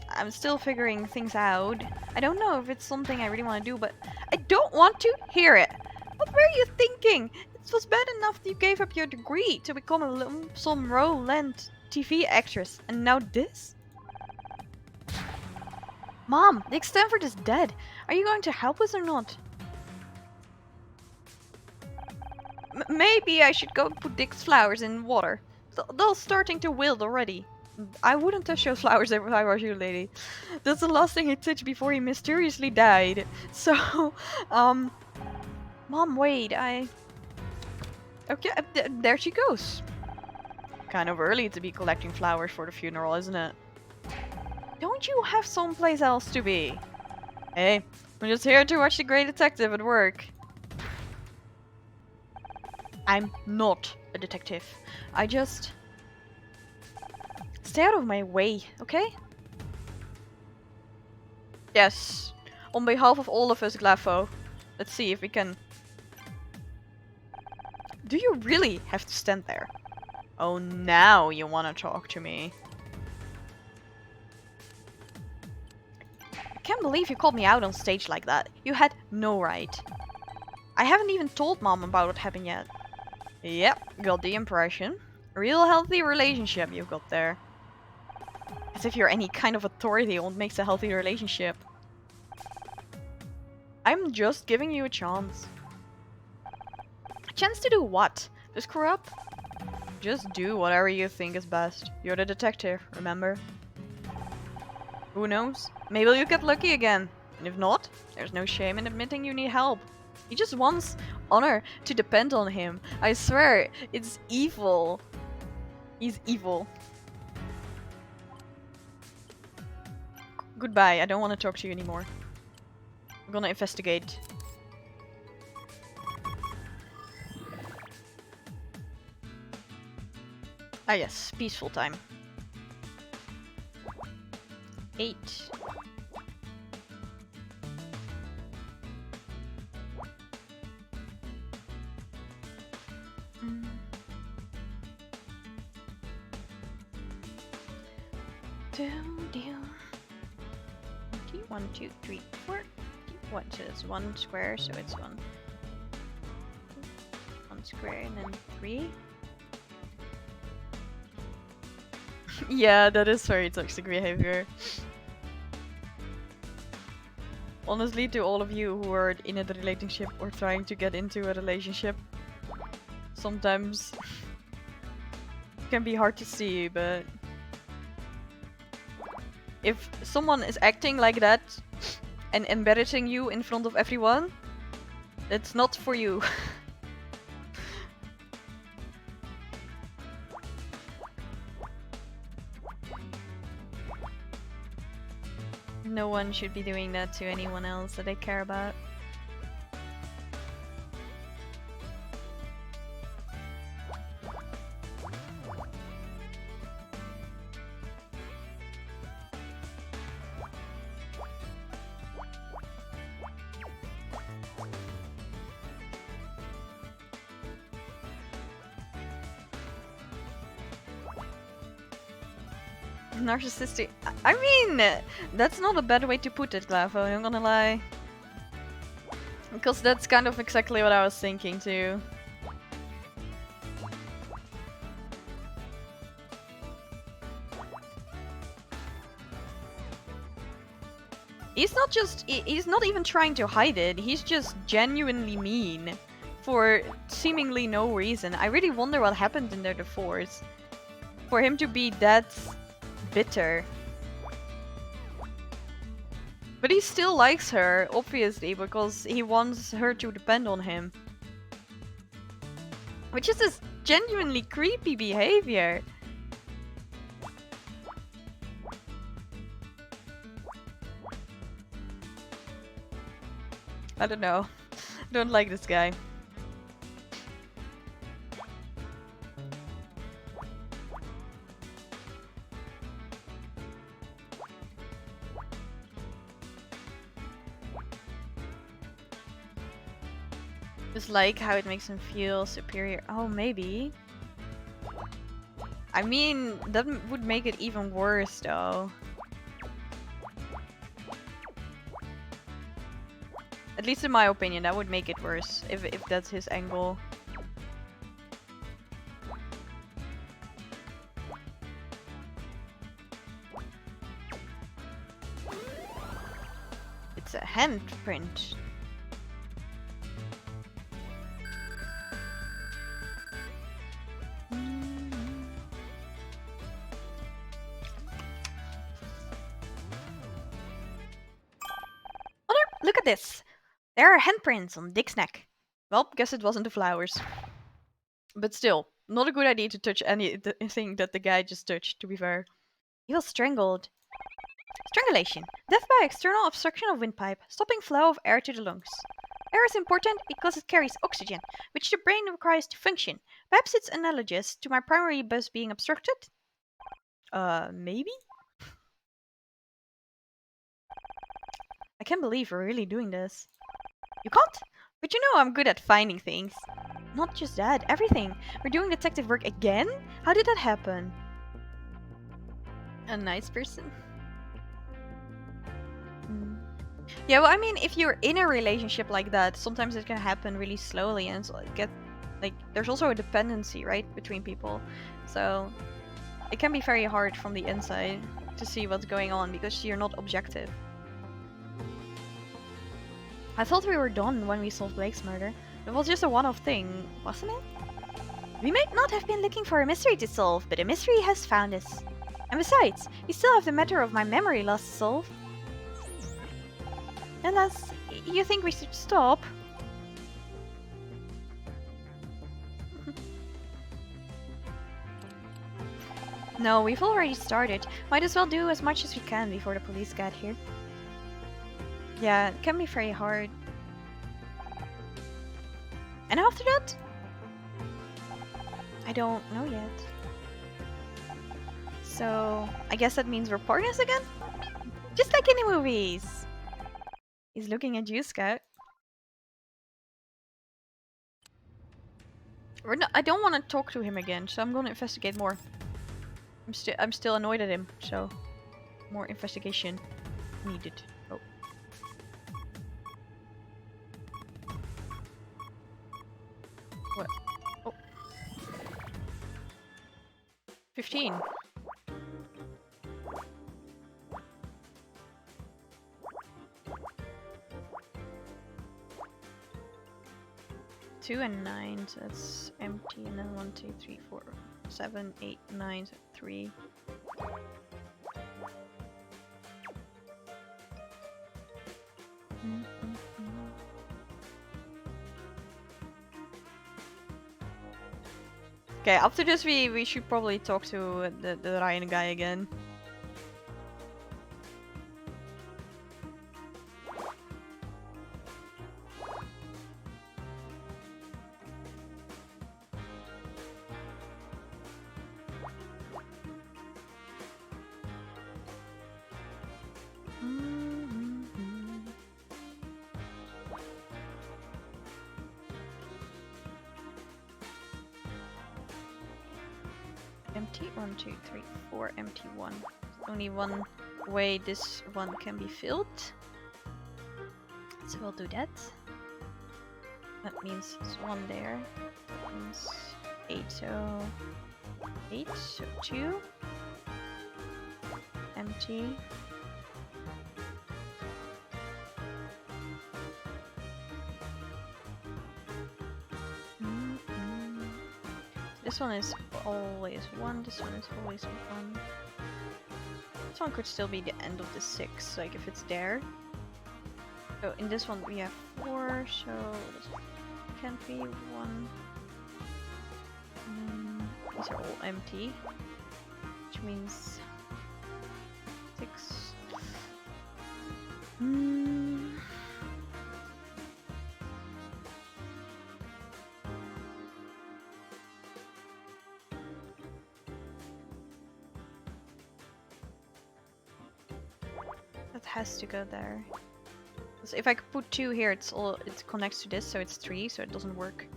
I'm still figuring things out. I don't know if it's something I really want to do, but I don't want to hear it. What were you thinking? It was bad enough that you gave up your degree to become a lump sum low-rent TV actress, and now this? Mom, Dick Stanford is dead. Are you going to help us or not? Maybe I should go put Dick's flowers in water. They're starting to wilt already. I wouldn't touch those flowers if I were you, lady. That's the last thing he touched before he mysteriously died. So, Mom, wait, Okay, there she goes. Kind of early to be collecting flowers for the funeral, isn't it? Don't you have someplace else to be? Hey, I'm just here to watch the great detective at work. I'm not a detective. I just... Stay out of my way, okay? Yes. On behalf of all of us, Glafo. Let's see if we can... Do you really have to stand there? Oh, now you wanna talk to me. I can't believe you called me out on stage like that. You had no right. I haven't even told Mom about what happened yet. Yep, got the impression. Real healthy relationship you've got there. As if you're any kind of authority on what makes a healthy relationship. I'm just giving you a chance. A chance to do what? To screw up? Just do whatever you think is best. You're the detective, remember? Who knows? Maybe you'll get lucky again. And if not, there's no shame in admitting you need help. He just wants honor to depend on him. I swear, it's evil. He's evil. Goodbye, I don't want to talk to you anymore. I'm gonna investigate. Ah yes, peaceful time. 8. Okay, 1, 2, 3, 4. What? So it's 1 square, so it's 1 square and then 3. Yeah, that is very toxic behavior. Honestly, to all of you who are in a relationship or trying to get into a relationship, sometimes it can be hard to see, but if someone is acting like that and embarrassing you in front of everyone, it's not for you. No one should be doing that to anyone else that they care about. Narcissistic. I mean, that's not a bad way to put it, Glavo, I'm gonna lie. Because that's kind of exactly what I was thinking too. He's not even trying to hide it, he's just genuinely mean. For seemingly no reason. I really wonder what happened in their divorce. For him to be that bitter. But he still likes her, obviously, because he wants her to depend on him. Which is this genuinely creepy behavior. I don't know. I don't like this guy. Just like how it makes him feel superior. Oh, maybe. I mean, that would make it even worse, though. At least in my opinion, that would make it worse, if that's his angle. It's a handprint. Look at this! There are handprints on Dick's neck. Well, guess it wasn't the flowers. But still, not a good idea to touch anything that the guy just touched, to be fair. He was strangled. Strangulation. Death by external obstruction of windpipe, stopping flow of air to the lungs. Air is important because it carries oxygen, which the brain requires to function. Perhaps it's analogous to my primary bus being obstructed? Maybe? I can't believe we're really doing this. You can't? But you know I'm good at finding things. Not just that, everything. We're doing detective work again? How did that happen? A nice person? Yeah, well, I mean, if you're in a relationship like that, sometimes it can happen really slowly and there's also a dependency, right, between people. So it can be very hard from the inside. to see what's going on because you're not objective. I thought we were done when we solved Blake's murder. It was just a one-off thing, wasn't it? We might not have been looking for a mystery to solve, but a mystery has found us. And besides, we still have the matter of my memory loss to solve. Unless you think we should stop? No, we've already started. Might as well do as much as we can before the police get here. Yeah, it can be very hard. And after that? I don't know yet. So, I guess that means we're partners again? Just like in the movies! He's looking at you, Scout. I don't want to talk to him again, so I'm gonna investigate more. I'm still annoyed at him, so more investigation needed. Oh. What? Oh. 15. Two and 9, so that's empty, and then 1, 2, 3, 4, 7, 8, 9, so 3. Okay, after this we should probably talk to the Ryan guy again. Empty 1, 2, 3, 4, empty 1. Only one way this one can be filled. So we'll do that. That means it's 1 there. That means 8, so 8, so 2. Empty. This one is always 1, this one is always 1. This one could still be the end of the 6, like if it's there. So in this one we have 4, so this can't be 1. These are all empty, which means 6. That has to go there. So if I could put 2 here, it connects to this, so it's 3, so it doesn't work.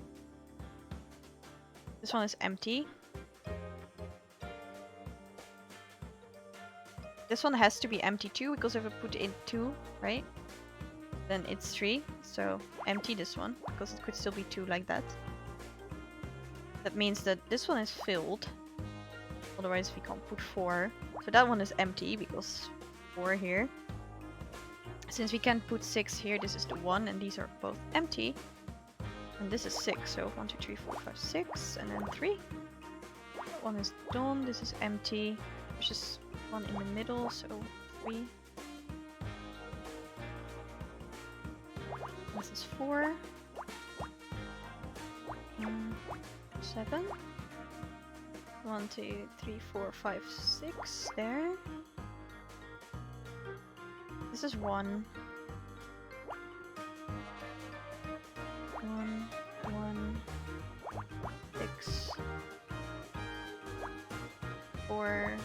This one is empty. This one has to be empty too, because if I put in 2, right? Then it's 3, so empty this one, because it could still be 2 like that. That means that this one is filled. Otherwise we can't put 4. So that one is empty, because 4 here. Since we can't put 6 here, this is the 1, and these are both empty. And this is 6, so 1, 2, 3, 4, 5, 6, and then 3. That one is done, this is empty. There's just 1 in the middle, so 3. This is 4. 7. 1, 2, 3, 4, 5, 6, there. This is 1. 1, 1, 6, 4,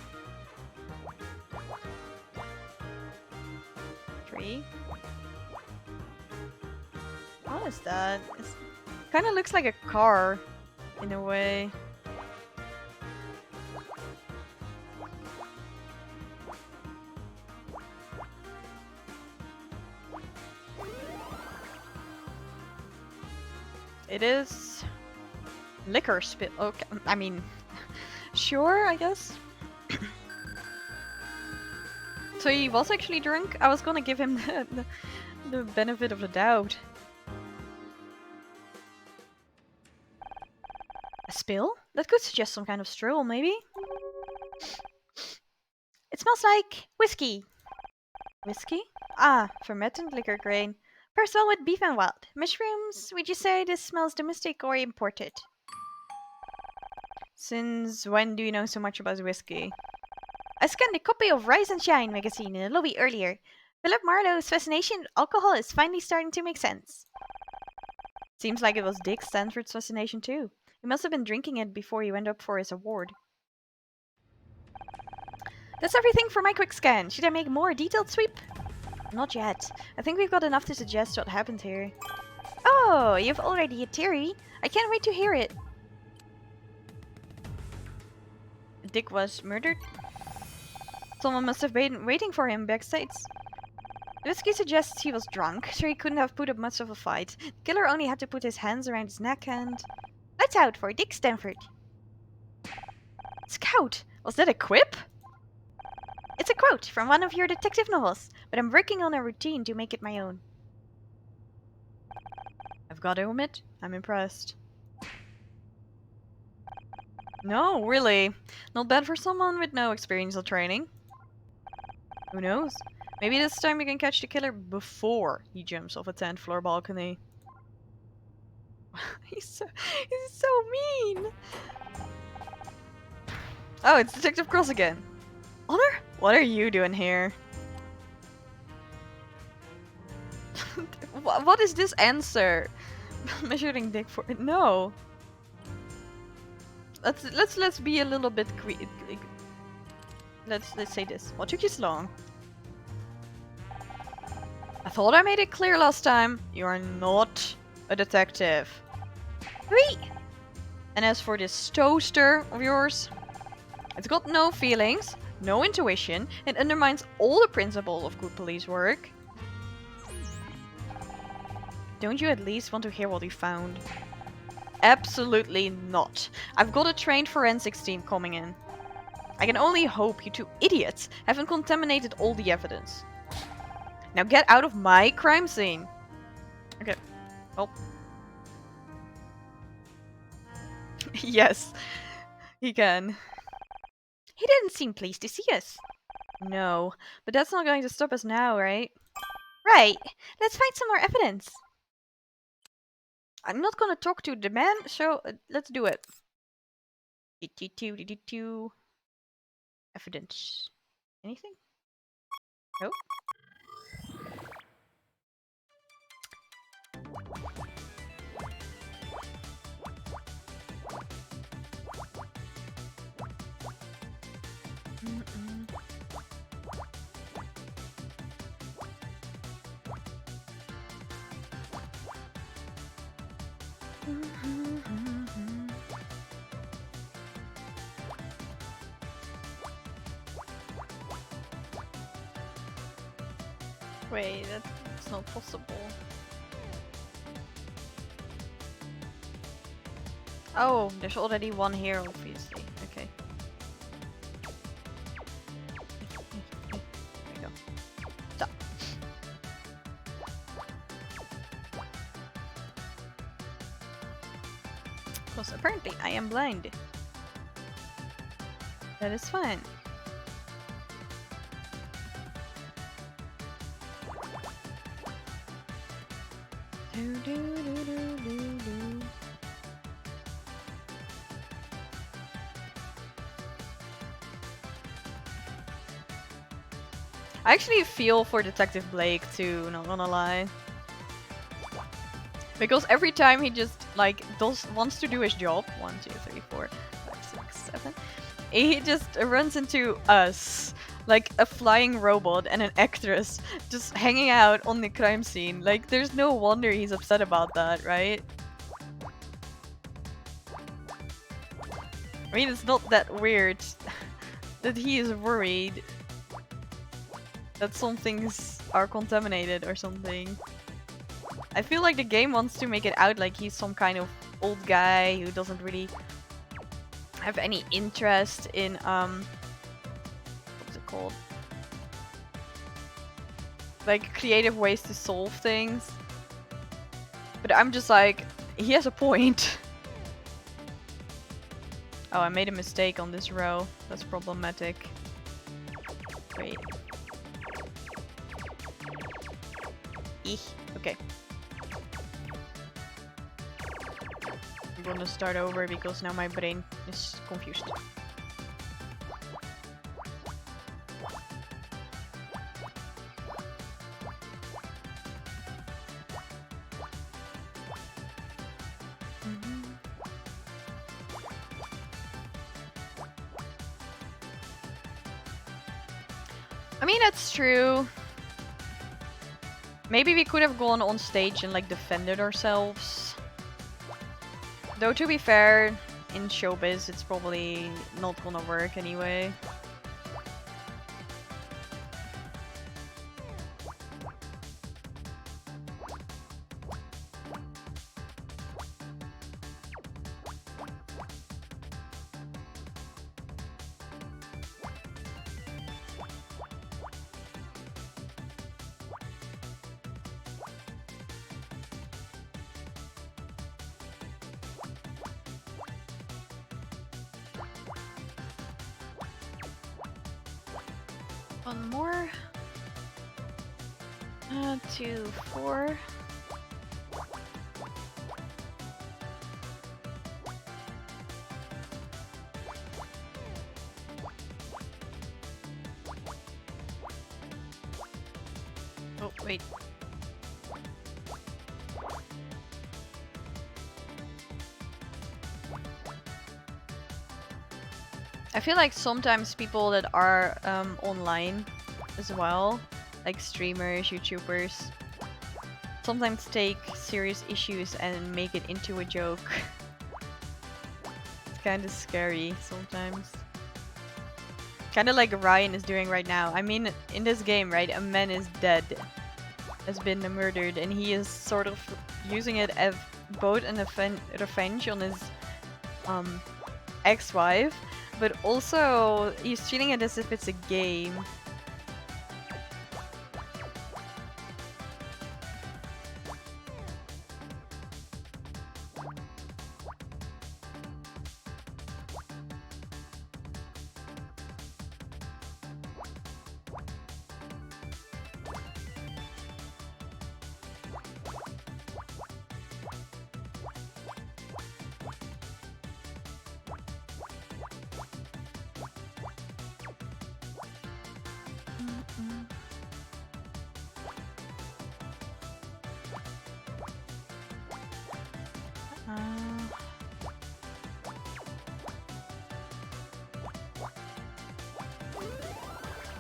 3. What is that? It kind of looks like a car, in a way. It is liquor spill. Okay, I mean, sure, I guess. So he was actually drunk? I was gonna give him the benefit of the doubt. A spill? That could suggest some kind of stroll, maybe? It smells like whiskey. Whiskey? Ah, fermented liquor grain. Pairs well with beef and wild. Mushrooms, would you say this smells domestic or imported? Since when do you know so much about whiskey? I scanned a copy of Rise and Shine magazine in the lobby earlier. Philip Marlowe's fascination with alcohol is finally starting to make sense. Seems like it was Dick Stanford's fascination too. He must have been drinking it before he went up for his award. That's everything for my quick scan. Should I make a more detailed sweep? Not yet. I think we've got enough to suggest what happened here. Oh, you've already a theory. I can't wait to hear it. Dick was murdered? Someone must have been waiting for him backstage. Whiskey suggests he was drunk, so he couldn't have put up much of a fight. The killer only had to put his hands around his neck and... Lights out for Dick Stanford. Scout! Was that a quip? It's a quote from one of your detective novels, but I'm working on a routine to make it my own. I've got to admit, I'm impressed. No, really. Not bad for someone with no experience or training. Who knows? Maybe this time we can catch the killer before he jumps off a 10th floor balcony. he's so mean! Oh, it's Detective Cross again. Honor? What are you doing here? What is this answer? Measuring dick for it? No. Let's be a little bit let's say this. What took you so long? I thought I made it clear last time. You are not a detective. Wait. And as for this toaster of yours, it's got no feelings, no intuition, and undermines all the principles of good police work. Don't you at least want to hear what you found? Absolutely not. I've got a trained forensics team coming in. I can only hope you two idiots haven't contaminated all the evidence. Now get out of my crime scene. Okay. Well. Yes, he can. He didn't seem pleased to see us. No, but that's not going to stop us now, right? Right. Let's find some more evidence. I'm not gonna talk to the man, so let's do it. Evidence. Anything? Nope. Wait, that's not possible. Oh, there's already one here, obviously. Okay. There we go. Stop. Because apparently I am blind. That is fine. I actually feel for Detective Blake too, not gonna lie. Because every time he just like wants to do his job, 1, 2, 3, 4, 5, 6, 7, he just runs into us, like a flying robot and an actress just hanging out on the crime scene. Like, there's no wonder he's upset about that, right? I mean, it's not that weird that he is worried that some things are contaminated or something. I feel like the game wants to make it out like he's some kind of old guy who doesn't really have any interest in what's it called? like creative ways to solve things. But I'm just like, he has a point. Oh, I made a mistake on this row. That's problematic. Wait. Eek. Okay. I'm gonna start over because now my brain is confused. I mean, that's true. Maybe we could have gone on stage and like defended ourselves. Though to be fair, in showbiz it's probably not gonna work anyway. One more. 2, 4. Oh, wait. I feel like sometimes people that are online as well, like streamers, YouTubers, sometimes take serious issues and make it into a joke. It's kind of scary sometimes. Kind of like Ryan is doing right now. I mean, in this game, right, a man is dead, has been murdered, and he is sort of using it as both an revenge on his ex-wife, but also he's treating it as if it's a game.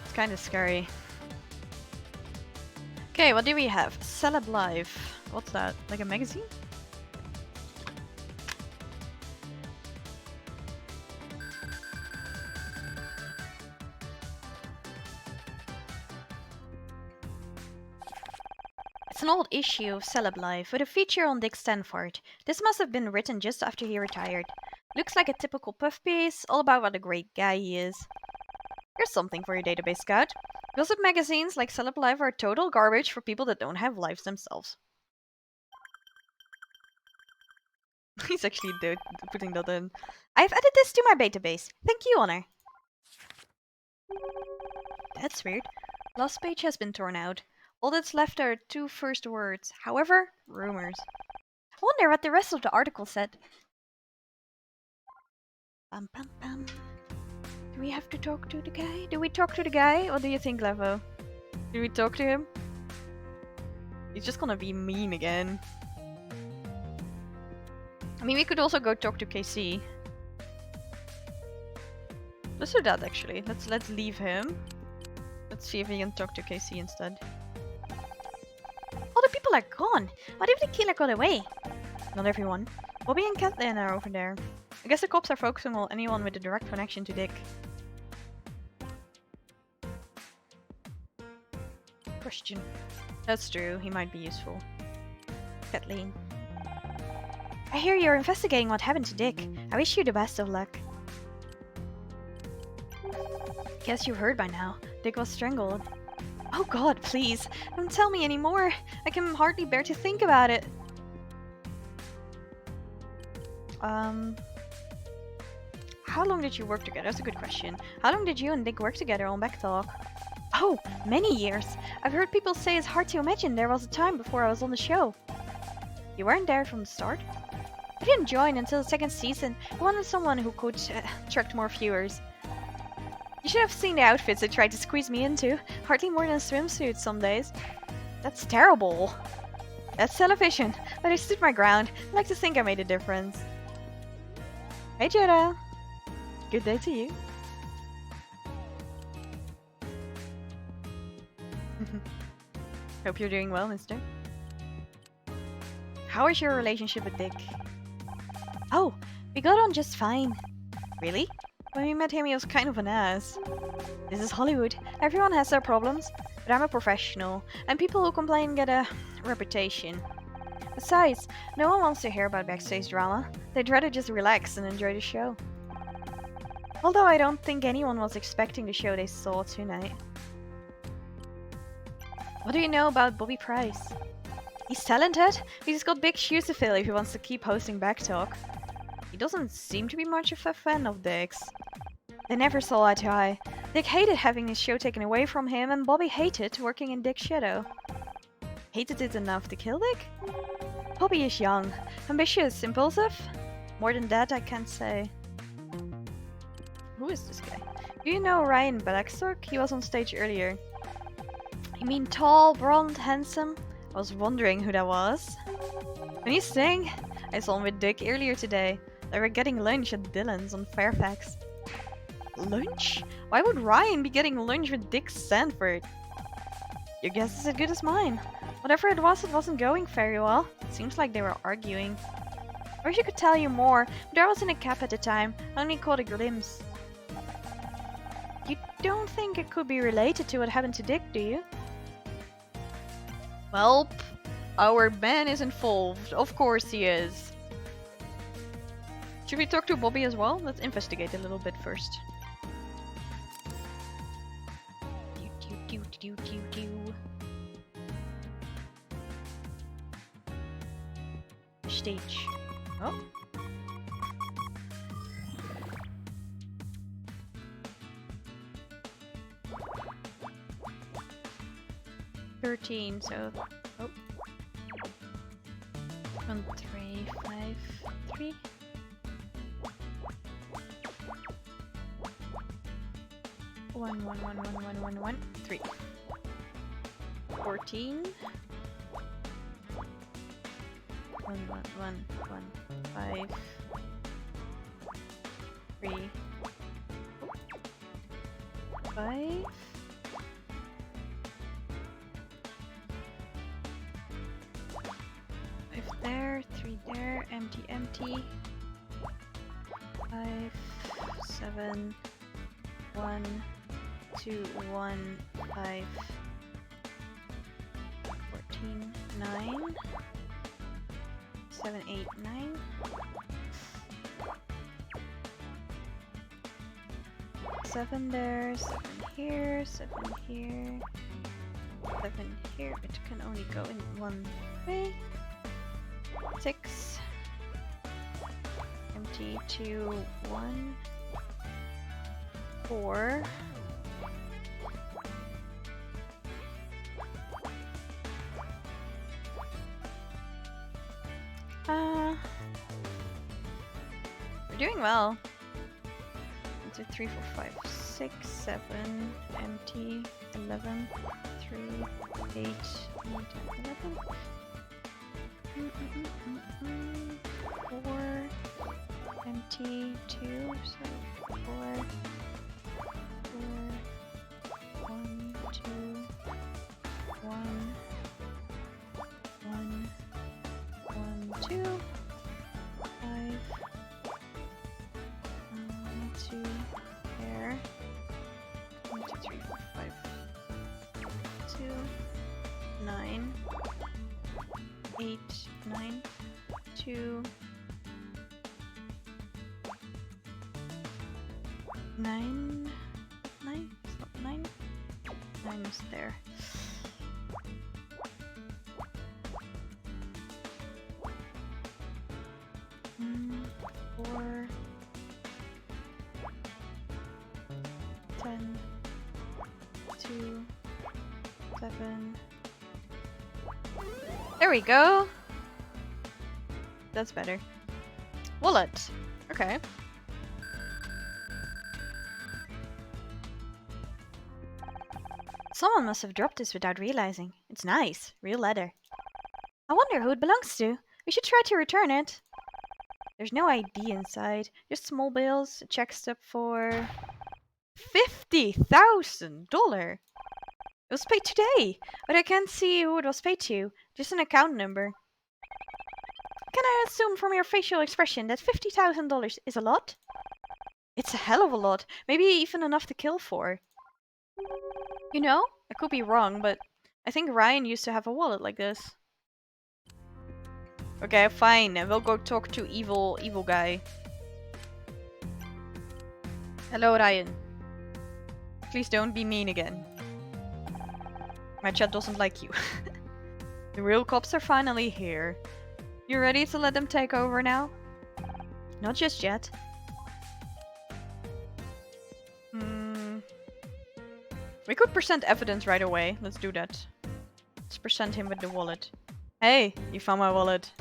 It's kind of scary. Okay, what do we have? Celeb Life. What's that? Like a magazine? It's an old issue of Celeb Life with a feature on Dick Stanford. This must have been written just after he retired. Looks like a typical puff piece, all about what a great guy he is. Here's something for your database, Scout. Gossip magazines like Celeb Life are total garbage for people that don't have lives themselves. He's actually putting that in. I've added this to my database. Thank you, Honor. That's weird. Last page has been torn out. All that's left are 2 first words. However, rumors. I wonder what the rest of the article said. Bum, bum, bum. Do we have to talk to the guy? Do we talk to the guy? What do you think, Levo? Do we talk to him? He's just gonna be mean again. I mean, we could also go talk to KC. Let's do that, actually. Let's leave him. Let's see if we can talk to KC instead. All the people are gone. What if the killer got away? Not everyone. Bobby and Kathleen are over there. I guess the cops are focusing on anyone with a direct connection to Dick. Question. That's true, he might be useful. Kathleen. I hear you're investigating what happened to Dick. I wish you the best of luck. Guess you've heard by now. Dick was strangled. Oh god, please, don't tell me anymore. I can hardly bear to think about it. How long did you work together? That's a good question. How long did you and Dick work together on Backtalk? Oh, many years. I've heard people say it's hard to imagine there was a time before I was on the show. You weren't there from the start? I didn't join until the second season. I wanted someone who could attract more viewers. You should have seen the outfits they tried to squeeze me into. Hardly more than a swimsuit some days. That's terrible. That's television, but I stood my ground. I like to think I made a difference. Hey Jada. Good day to you. Hope you're doing well, mister. How is your relationship with Dick? Oh, we got on just fine. Really? When we met him, he was kind of an ass. This is Hollywood. Everyone has their problems, but I'm a professional, and people who complain get a reputation. Besides, no one wants to hear about backstage drama. They'd rather just relax and enjoy the show. Although I don't think anyone was expecting the show they saw tonight. What do you know about Bobby Price? He's talented, but he's got big shoes to fill if he wants to keep hosting Backtalk. He doesn't seem to be much of a fan of Dick's. They never saw eye to eye. Dick hated having his show taken away from him, and Bobby hated working in Dick's shadow. Hated it enough to kill Dick? Bobby is young, ambitious, impulsive. More than that, I can't say. Who is this guy? Do you know Ryan Blackstock? He was on stage earlier. You mean tall, blonde, handsome? I was wondering who that was. Can you sing? I saw him with Dick earlier today. They were getting lunch at Dylan's on Fairfax. Lunch? Why would Ryan be getting lunch with Dick Sanford? Your guess is as good as mine. Whatever it wasn't going very well. It seems like they were arguing. I wish I could tell you more, but I was in a cab at the time. I only caught a glimpse. You don't think it could be related to what happened to Dick, do you? Welp, our man is involved. Of course he is. Should we talk to Bobby as well? Let's investigate a little bit first. Stage. Oh. So, oh. 1, 3, 5, 3. 1, 1, 1, 1, 1, 1, 1, 3. 14. 1, 1, 1, 1, 5. 3. 5. 5 there, 3 there, empty, empty. 5, 7, 1, 2, 1, 5, 14, 9, 7, 8, 9. 7 there, 7 here, 7 here, 7 here. It can only go in one way. 6. Empty, 2, 1. 4. We're doing well. 1, 2, 3, 4, 5, 6, 7, empty, 11, 3, 8, 9, 10, 11. 4, empty, 2, so 4, 1, 2, 1, 1, 1, 2, 5, 2, there, 1, 2, 3, 4, 5, 2, 9, 8, 9, 2, 9, 9, it's not 9, 9, times there. Mm, 4, 10, 2, 7. There we go. That's better. Wallet. Okay. Someone must have dropped this without realizing. It's nice. Real leather. I wonder who it belongs to. We should try to return it. There's no ID inside. Just small bills. A check stub for $50,000. It was paid today, but I can't see who it was paid to. Just an account number. Can I assume from your facial expression that $50,000 is a lot? It's a hell of a lot. Maybe even enough to kill for. You know, I could be wrong, but I think Ryan used to have a wallet like this. Okay, fine. We'll go talk to evil guy. Hello, Ryan. Please don't be mean again. My chat doesn't like you. The real cops are finally here. You ready to let them take over now? Not just yet. We could present evidence right away. Let's do that. Let's present him with the wallet. Hey, you found my wallet.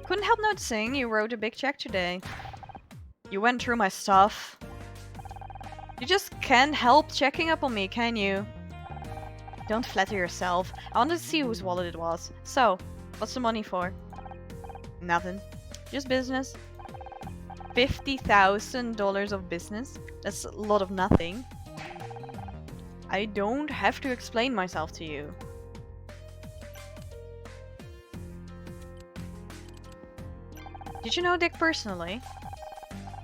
Couldn't help noticing you wrote a big check today. You went through my stuff. You just can't help checking up on me, can you? Don't flatter yourself. I wanted to see whose wallet it was. So, what's the money for? Nothing. Just business. $50,000 of business. That's a lot of nothing. I don't have to explain myself to you. Did you know Dick personally?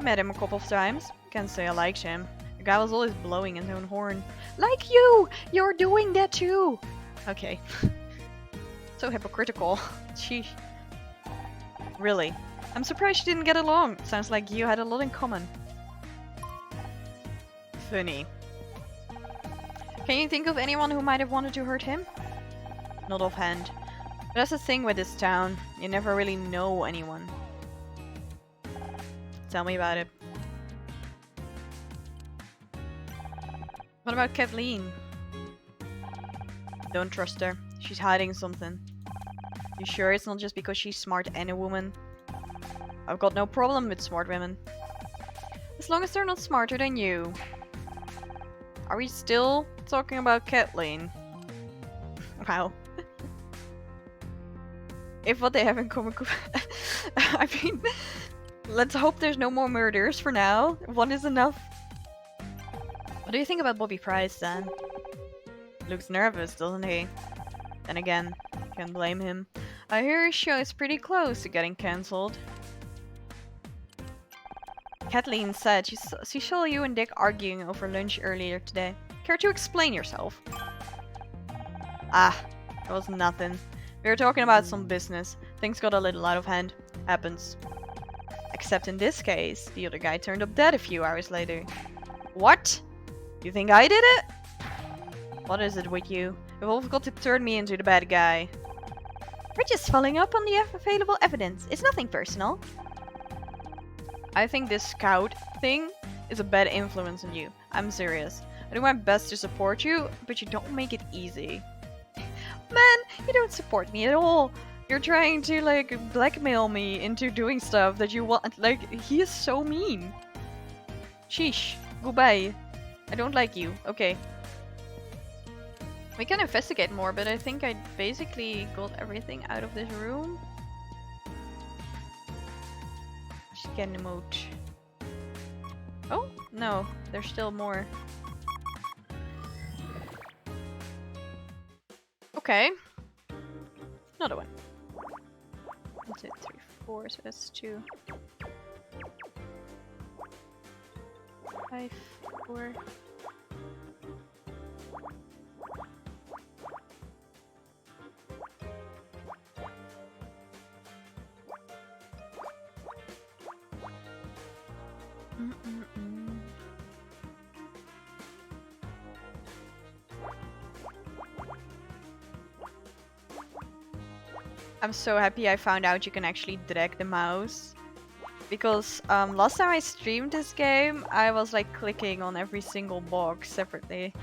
Met him a couple of times. Can't say I liked him. The guy was always blowing his own horn. Like you! You're doing that too! Okay. So hypocritical. Sheesh. Really. I'm surprised you didn't get along. Sounds like you had a lot in common. Funny. Can you think of anyone who might have wanted to hurt him? Not offhand. But that's the thing with this town. You never really know anyone. Tell me about it. What about Kathleen? Don't trust her. She's hiding something. You sure it's not just because she's smart and a woman? I've got no problem with smart women. As long as they're not smarter than you. Are we still talking about Kathleen? Wow. If what they have in common... I mean... Let's hope there's no more murders for now. One is enough. What do you think about Bobby Price, then? Looks nervous, doesn't he? Then again, can't blame him. I hear his show is pretty close to getting cancelled. Kathleen said she saw you and Dick arguing over lunch earlier today. Care to explain yourself? Ah, it was nothing. We were talking about some business. Things got a little out of hand. Happens. Except in this case, the other guy turned up dead a few hours later. What? You think I did it? What is it with you? You've always got to turn me into the bad guy. We're just following up on the available evidence. It's nothing personal. I think this scout thing is a bad influence on you. I'm serious. I do my best to support you, but you don't make it easy. Man, you don't support me at all. You're trying to, like, blackmail me into doing stuff that you want. Like, he is so mean. Sheesh. Goodbye. I don't like you. Okay. We can investigate more, but I think I basically got everything out of this room. Scan emote. Oh, no. There's still more. Okay. Another one. 1, 2, 3, 4, so that's 2. 5, 4. I'm so happy I found out you can actually drag the mouse. Because last time I streamed this game, I was like clicking on every single box separately.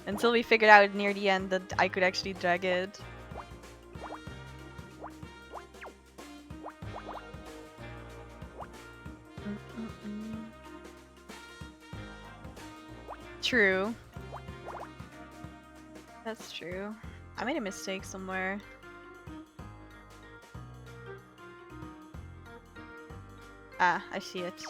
Until we figured out near the end that I could actually drag it. True. That's true. I made a mistake somewhere. Ah, I see it.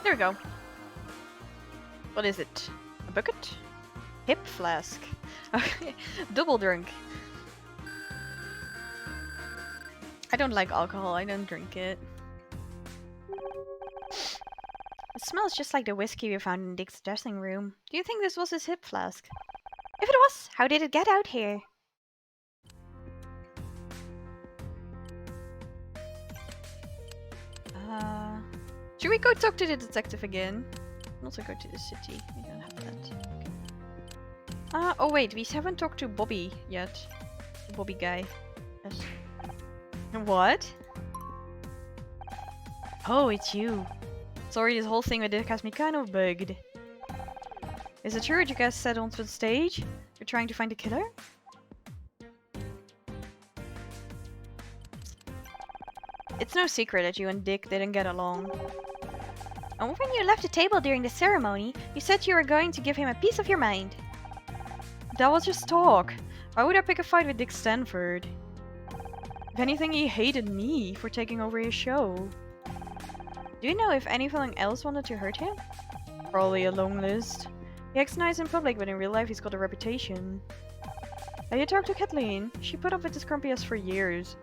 There we go. What is it? A bucket? Hip flask. Okay, double drink. I don't like alcohol, I don't drink it. It smells just like the whiskey we found in Dick's dressing room. Do you think this was his hip flask? If it was, how did it get out here? Should we go talk to the detective again? Also go to the city. We don't have that. Okay. Oh wait, we haven't talked to Bobby yet. The Bobby guy. Yes. What? Oh, it's you. Sorry, this whole thing with Dick has me kind of bugged. Is it true what you guys said onto the stage? You're trying to find the killer? It's no secret that you and Dick didn't get along. And when you left the table during the ceremony, you said you were going to give him a piece of your mind. That was just talk. Why would I pick a fight with Dick Stanford? If anything, he hated me for taking over his show. Do you know if anyone else wanted to hurt him? Probably a long list. He acts nice in public, but in real life he's got a reputation. Have you talked to Kathleen? She put up with this grumpy ass for years.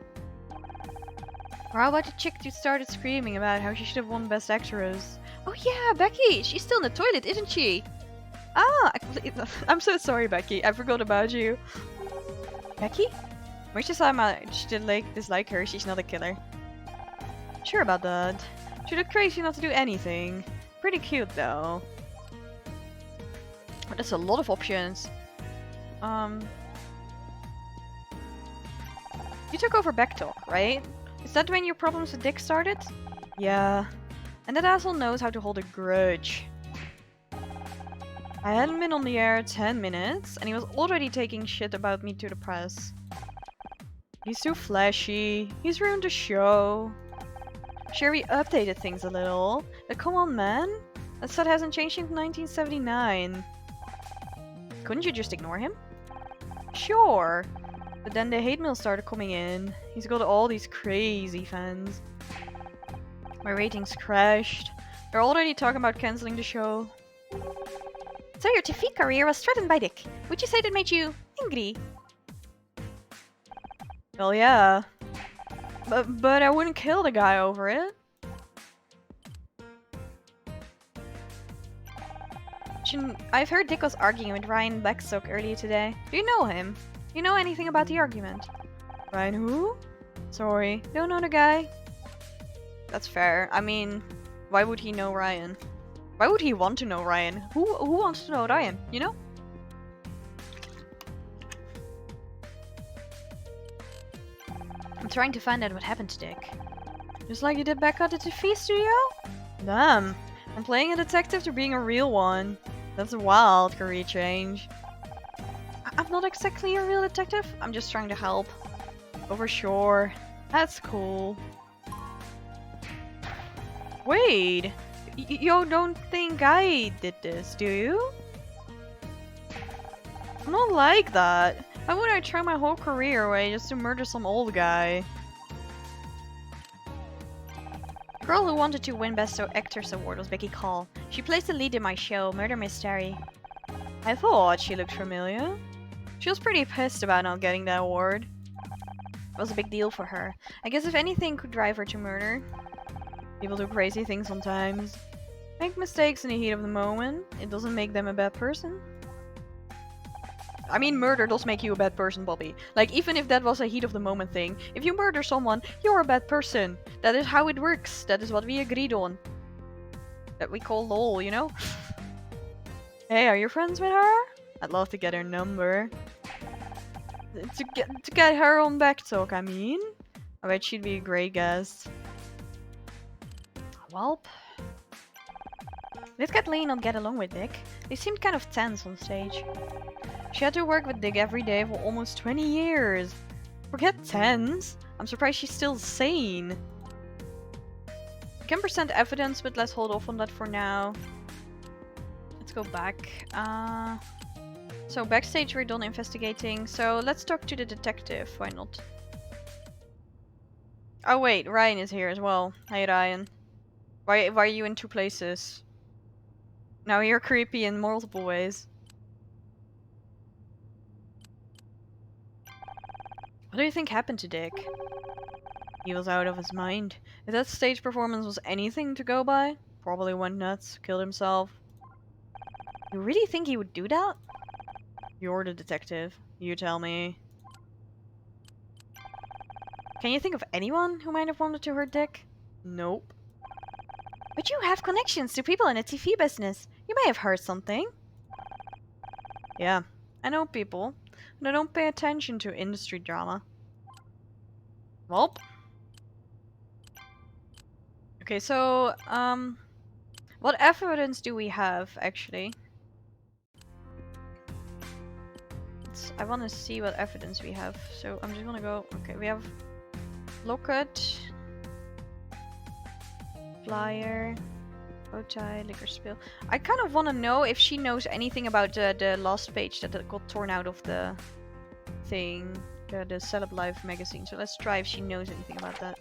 Or how about the chick who started screaming about how she should have won Best Actress? Oh yeah, Becky! She's still in the toilet, isn't she? Ah, I'm so sorry, Becky. I forgot about you. Becky? Much as I might dislike her, she's not a killer. Sure about that. She looked crazy not to do anything. Pretty cute though. But that's a lot of options. You took over Backtalk, right? Is that when your problems with Dick started? Yeah. And that asshole knows how to hold a grudge. I hadn't been on the air 10 minutes, and he was already taking shit about me to the press. He's too flashy. He's ruined the show. Sure, we updated things a little, but come on, man. That set hasn't changed since 1979. Couldn't you just ignore him? Sure. But then the hate mail started coming in. He's got all these crazy fans. My ratings crashed. They're already talking about cancelling the show. So your TV career was threatened by Dick. Would you say that made you angry? Well, yeah. But I wouldn't kill the guy over it. I've heard Dick was arguing with Ryan Blackstock earlier today. Do you know him? Do you know anything about the argument? Ryan who? Sorry, don't know the guy. That's fair. I mean, why would he know Ryan? Why would he want to know Ryan? Who wants to know Ryan, you know? I'm trying to find out what happened to Dick. Just like you did back at the TV studio? Damn. From playing a detective to being a real one. That's a wild career change. I'm not exactly a real detective. I'm just trying to help. Over sure. That's cool. Wait. You don't think I did this, do you? I'm not like that. Why would I try my whole career away just to murder some old guy? The girl who wanted to win Best Actress Award was Becky Call. She plays the lead in my show, Murder Mystery. I thought she looked familiar. She was pretty pissed about not getting that award. It was a big deal for her. I guess if anything could drive her to murder. People do crazy things sometimes. Make mistakes in the heat of the moment. It doesn't make them a bad person. I mean, murder does make you a bad person, Bobby. Like, even if that was a heat of the moment thing, if you murder someone, you're a bad person. That is how it works. That is what we agreed on. That we call LOL, you know? Hey, are you friends with her? I'd love to get her number. To get her on Backtalk, I mean. I bet she'd be a great guest. Welp. Did Kathleen not get along with Dick? They seemed kind of tense on stage. She had to work with Dick every day for almost 20 years. Forget tense. I'm surprised she's still sane. You can present evidence, but let's hold off on that for now. Let's go back. So backstage we're done investigating. So let's talk to the detective. Why not? Oh wait, Ryan is here as well. Hey Ryan. Why are you in two places? Now you're creepy in multiple ways. What do you think happened to Dick? He was out of his mind. If that stage performance was anything to go by, probably went nuts, killed himself. You really think he would do that? You're the detective. You tell me. Can you think of anyone who might have wanted to hurt Dick? Nope. But you have connections to people in the TV business. You may have heard something. Yeah, I know people, but I don't pay attention to industry drama. Welp. Okay, so, what evidence do we have, actually? I want to see what evidence we have, so I'm just gonna go... Okay, we have... Locket... Flyer... bow tie, liquor spill. I kind of want to know if she knows anything about the last page that got torn out of the thing, the Celeb Life magazine. So let's try if she knows anything about that.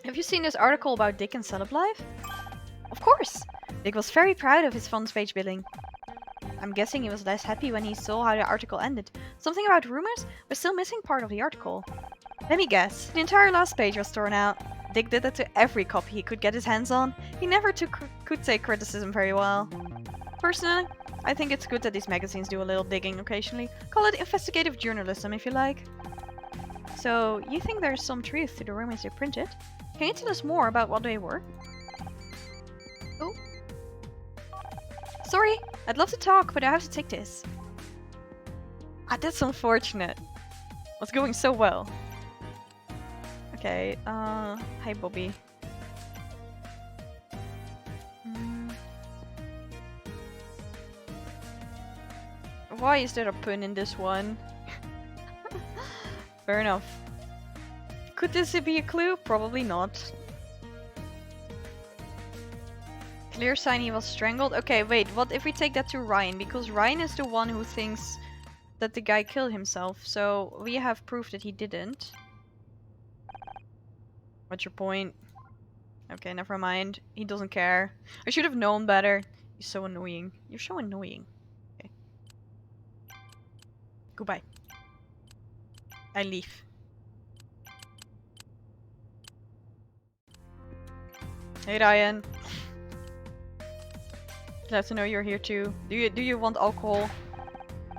Have you seen this article about Dick and Celeb Life? Of course! Dick was very proud of his front page billing. I'm guessing he was less happy when he saw how the article ended. Something about rumors was still missing part of the article. Let me guess, the entire last page was torn out. Dick did that to every copy he could get his hands on. He never could take criticism very well. Personally, I think it's good that these magazines do a little digging occasionally. Call it investigative journalism if you like. So, you think there's some truth to the rumors they printed? Can you tell us more about what they were? Oh. Sorry, I'd love to talk, but I have to take this. Ah, that's unfortunate. What's going so well? Okay, hi Bobby. Why is there a pun in this one? Fair enough. Could this be a clue? Probably not. Clear sign he was strangled. Okay, wait, what if we take that to Ryan? Because Ryan is the one who thinks that the guy killed himself. So we have proof that he didn't. What's your point? Okay, never mind. He doesn't care. I should have known better. He's so annoying. You're so annoying. Okay. Goodbye. I leave. Hey Ryan. Glad to know you're here too. Do you want alcohol?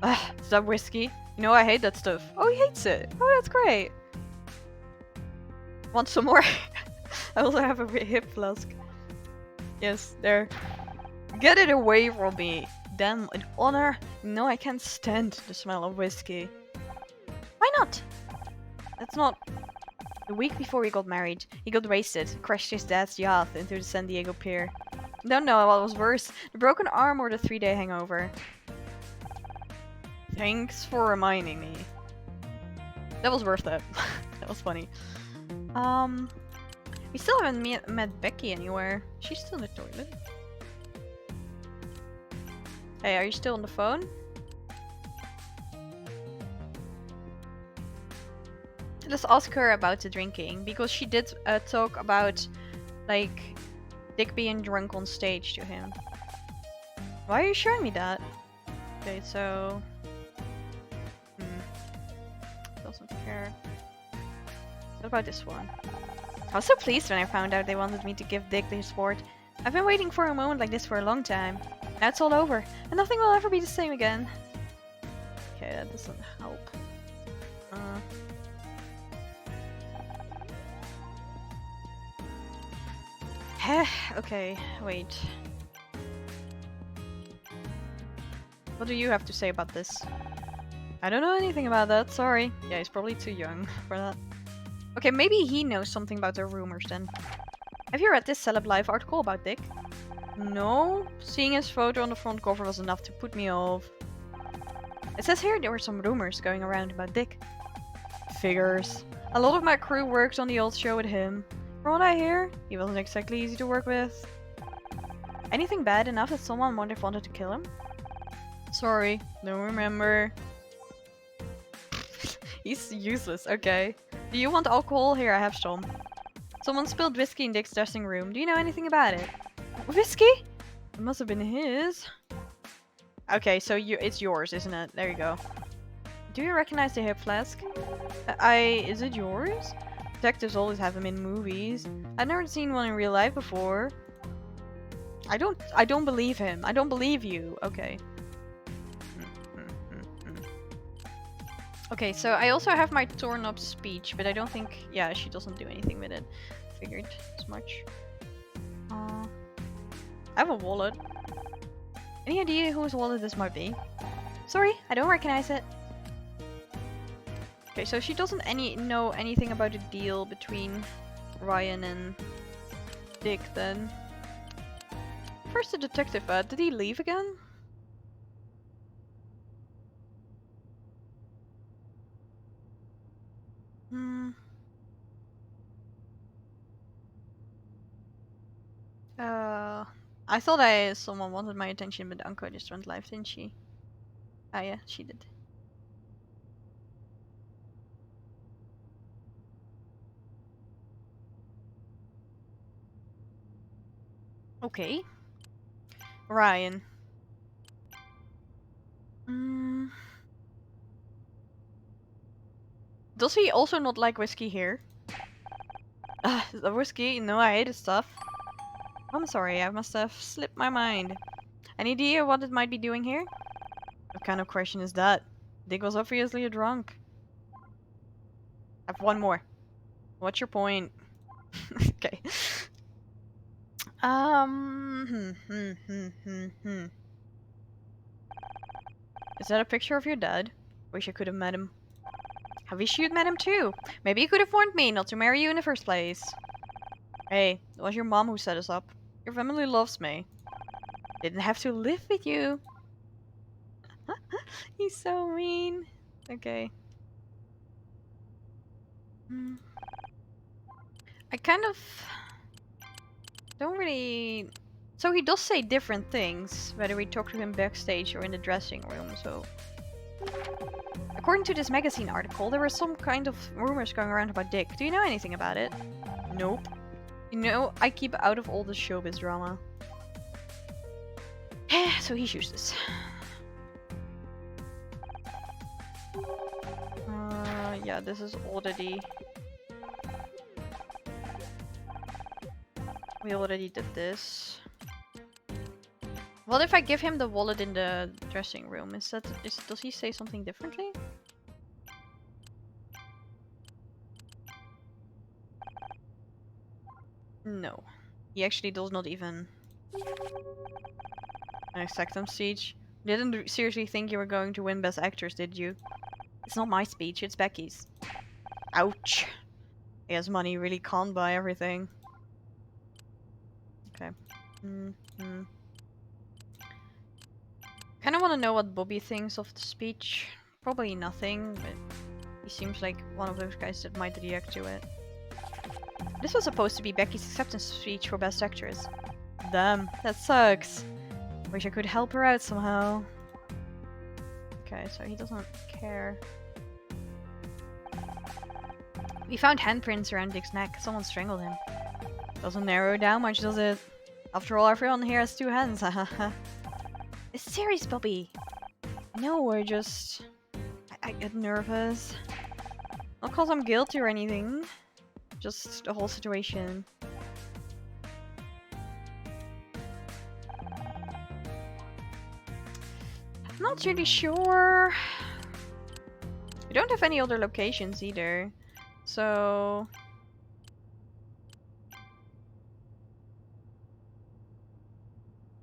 Is that whiskey? You know I hate that stuff. Oh, he hates it. Oh, that's great. Want some more? I also have a hip flask. Yes, there. Get it away from me. Damn, an honor. No, I can't stand the smell of whiskey. Why not? That's not... The week before we got married, he got wasted, crashed his dad's yacht into the San Diego pier. Don't know what was worse, the broken arm or the 3-day hangover. Thanks for reminding me. That was worth it. That was funny. We still haven't met Becky anywhere. She's still in the toilet. Hey, are you still on the phone? Let's ask her about the drinking, because she did talk about, like, Dick being drunk on stage to him. Why are you showing me that? Okay, so... Doesn't care. What about this one? I was so pleased when I found out they wanted me to give Dick the sport. I've been waiting for a moment like this for a long time. Now it's all over, and nothing will ever be the same again. Okay, that doesn't help. Okay, wait. What do you have to say about this? I don't know anything about that, sorry. Yeah, he's probably too young for that. Okay, maybe he knows something about the rumors then. Have you read this Celeb Life article about Dick? No? Seeing his photo on the front cover was enough to put me off. It says here there were some rumors going around about Dick. Figures. A lot of my crew works on the old show with him. From what I hear, he wasn't exactly easy to work with. Anything bad enough that someone wanted to kill him? Sorry, don't remember. He's useless, okay. Do you want alcohol? Here, I have some. Someone spilled whiskey in Dick's dressing room. Do you know anything about it? Whiskey? It must have been his. Okay, so it's yours, isn't it? There you go. Do you recognize the hip flask? Is it yours? Detectives always have them in movies. I've never seen one in real life before. I don't believe him. I don't believe you. Okay. Okay, so I also have my torn up speech, but I don't think... Yeah, she doesn't do anything with it. Figured as much. I have a wallet. Any idea whose wallet this might be? Sorry, I don't recognize it. Okay, so she doesn't know anything about the deal between Ryan and Dick then. First the detective, did he leave again? I thought someone wanted my attention, but Anko just went live, didn't she? Ah yeah, she did. Okay. Ryan. Does he also not like whiskey here? The whiskey? No, I hate his stuff. I'm sorry, I must have slipped my mind. Any idea what it might be doing here? What kind of question is that? Dick was obviously a drunk. I have one more. What's your point? Okay. Is that a picture of your dad? Wish I could have met him. I wish you'd met him too. Maybe you could have warned me not to marry you in the first place. Hey, it was your mom who set us up. Your family loves me. Didn't have to live with you. He's so mean. Okay. I kind of don't really... So he does say different things, whether we talk to him backstage or in the dressing room, so... According to this magazine article, there were some kind of rumors going around about Dick. Do you know anything about it? Nope. You know, I keep out of all the showbiz drama. So he's useless. Yeah, this is already... We already did this. What if I give him the wallet in the dressing room? Does he say something differently? No. He actually does not even... An acceptance speech. Didn't seriously think you were going to win Best Actress, did you? It's not my speech, it's Becky's. Ouch. I guess money really can't buy everything. Okay. Kinda wanna know what Bobby thinks of the speech. Probably nothing, but he seems like one of those guys that might react to it. This was supposed to be Becky's acceptance speech for Best Actress. Damn, that sucks. Wish I could help her out somehow. Okay, so he doesn't care. We found handprints around Dick's neck. Someone strangled him. Doesn't narrow down much, does it? After all, everyone here has two hands, haha. It's serious, Bobby. No, I get nervous. Not because I'm guilty or anything. Just the whole situation. I'm not really sure. We don't have any other locations either. So...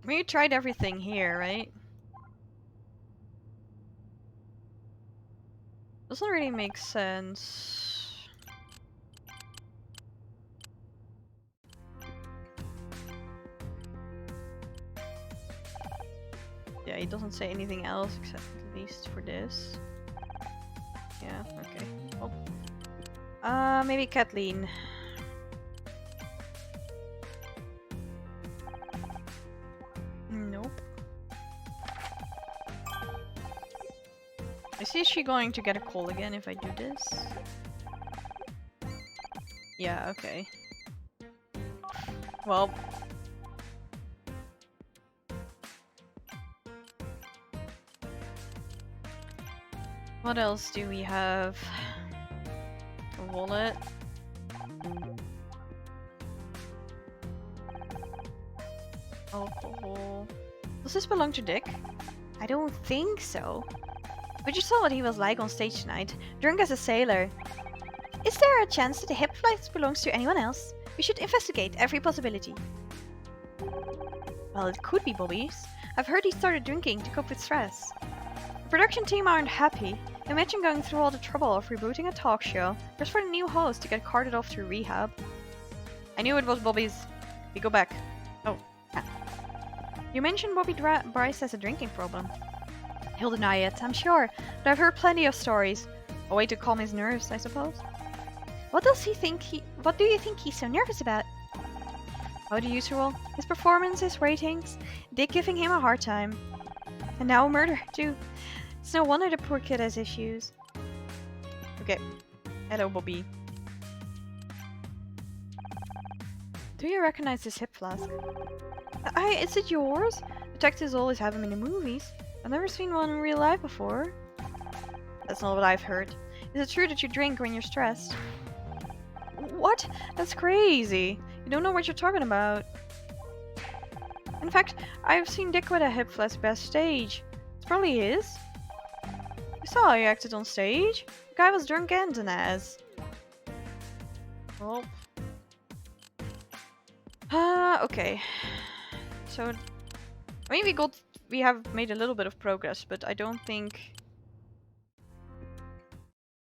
we tried everything here, right? Doesn't really make sense. Yeah, he doesn't say anything else except at least for this. Yeah, okay. Well, maybe Kathleen. Nope. Is she going to get a call again if I do this? Yeah, okay. Well. What else do we have? A wallet. Alcohol. Does this belong to Dick? I don't think so. But you saw what he was like on stage tonight, drunk as a sailor. Is there a chance that the hip flight belongs to anyone else? We should investigate every possibility. Well, it could be Bobby's. I've heard he started drinking to cope with stress. The production team aren't happy. Imagine going through all the trouble of rebooting a talk show just for the new host to get carted off to rehab. I knew it was Bobby's. We go back. Oh, yeah. You mentioned Bobby Bryce has a drinking problem. He'll deny it, I'm sure, but I've heard plenty of stories. A way to calm his nerves, I suppose. What do you think he's so nervous about? How the usual. His performances, ratings, Dick giving him a hard time. And now a murder, too. It's no wonder the poor kid has issues. Okay. Hello, Bobby. Do you recognize this hip flask? Is it yours? Detectives always have them in the movies. I've never seen one in real life before. That's not what I've heard. Is it true that you drink when you're stressed? What? That's crazy. You don't know what you're talking about. In fact, I've seen Dick with a hip flask backstage. It's probably his. You saw how he acted on stage. The guy was drunk and an ass. Well. Okay. So, I mean, we have made a little bit of progress, but I don't think...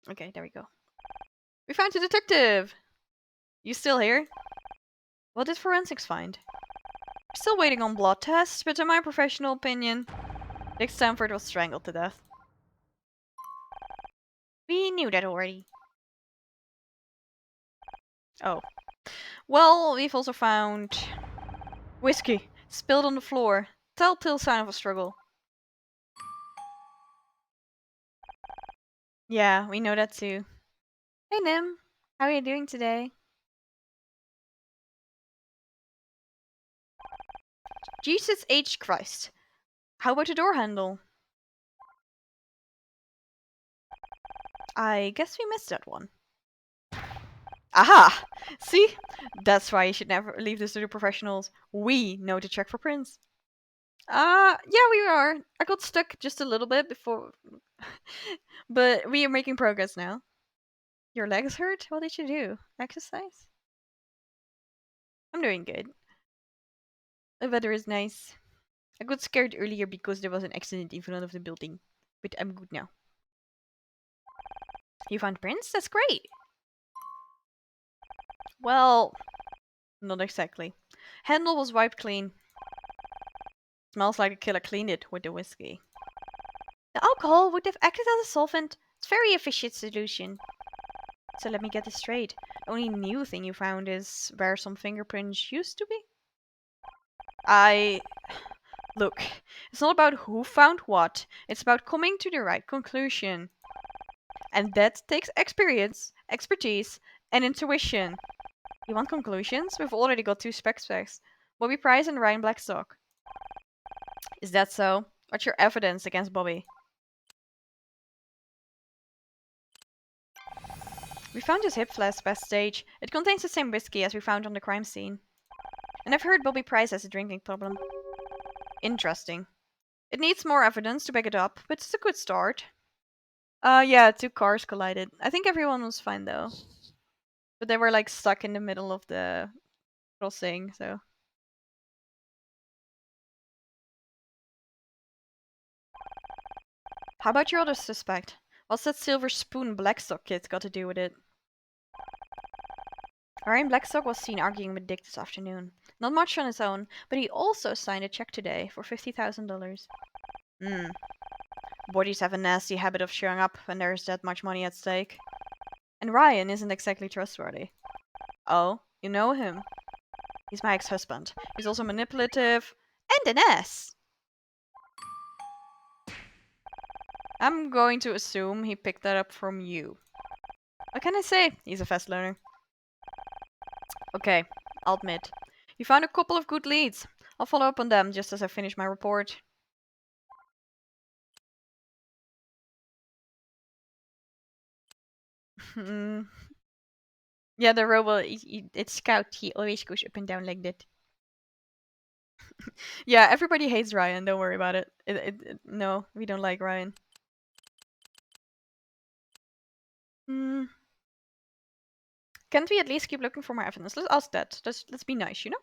Okay, there we go. We found a detective! You still here? What did forensics find? We're still waiting on blood tests, but in my professional opinion, Dick Stanford was strangled to death. We knew that already. Oh. Well, we've also found... whiskey, spilled on the floor. Telltale sign of a struggle. Yeah, we know that too. Hey Nim, how are you doing today? Jesus H. Christ. How about the door handle? I guess we missed that one. Aha! See? That's why you should never leave this to the professionals. We know to check for prints. Yeah, we are. I got stuck just a little bit before... but we are making progress now. Your legs hurt? What did you do? Exercise? I'm doing good. The weather is nice. I got scared earlier because there was an accident in front of the building. But I'm good now. You found prints? That's great! Well, not exactly. Handle was wiped clean. Smells like the killer cleaned it with the whiskey. The alcohol would have acted as a solvent. It's a very efficient solution. So let me get this straight. The only new thing you found is where some fingerprints used to be? Look, it's not about who found what. It's about coming to the right conclusion. And that takes experience, expertise, and intuition. You want conclusions? We've already got 2 suspects. Bobby Price and Ryan Blackstock. Is that so? What's your evidence against Bobby? We found his hip flask backstage. It contains the same whiskey as we found on the crime scene. And I've heard Bobby Price has a drinking problem. Interesting. It needs more evidence to back it up, but it's a good start. Yeah, two cars collided. I think everyone was fine though. But they were like stuck in the middle of the crossing, so. How about your other suspect? What's that silver spoon Blackstock kid got to do with it? Ryan Blackstock was seen arguing with Dick this afternoon. Not much on his own, but he also signed a check today for $50,000. Bodies have a nasty habit of showing up when there's that much money at stake. And Ryan isn't exactly trustworthy. Oh, you know him? He's my ex-husband. He's also manipulative and an ass. I'm going to assume he picked that up from you. What can I say? He's a fast learner. Okay, I'll admit. You found a couple of good leads. I'll follow up on them just as I finish my report. Yeah, the robot, it's Scout. He always goes up and down like that. Yeah, everybody hates Ryan. Don't worry about it. No, we don't like Ryan. Can't we at least keep looking for more evidence? Let's ask that. Let's be nice, you know?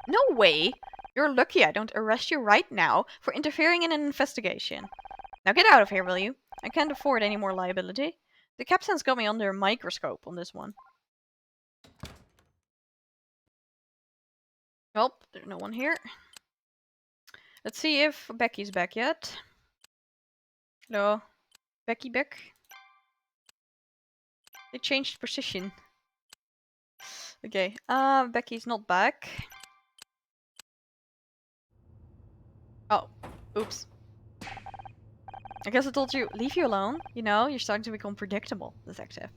No way! You're lucky I don't arrest you right now for interfering in an investigation. Now get out of here, will you? I can't afford any more liability. The captain's got me under a microscope on this one. Well, there's no one here. Let's see if Becky's back yet. Hello. Becky back? They changed position. Okay, Becky's not back. Oh, oops. I guess I told you, leave you alone. You know, you're starting to become predictable, detective.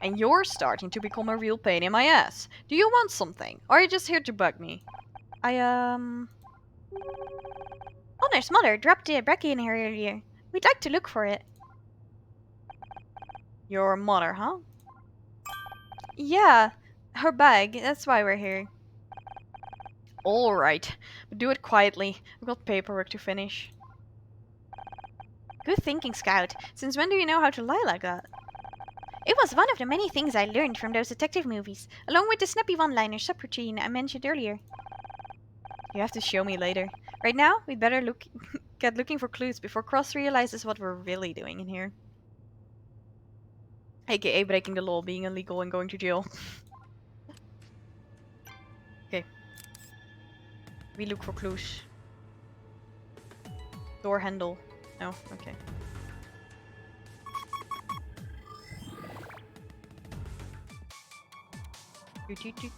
And you're starting to become a real pain in my ass. Do you want something? Or are you just here to bug me? Honor's mother dropped a Becky in here earlier. We'd like to look for it. Your mother, huh? Yeah, her bag. That's why we're here. Alright, but do it quietly. We've got paperwork to finish. Good thinking, Scout. Since when do you know how to lie like that? It was one of the many things I learned from those detective movies, along with the snappy one-liner subroutine I mentioned earlier. You have to show me later. Right now, we'd better get looking for clues before Cross realizes what we're really doing in here. AKA breaking the law, being illegal, and going to jail. Okay. We look for clues. Door handle. No, okay.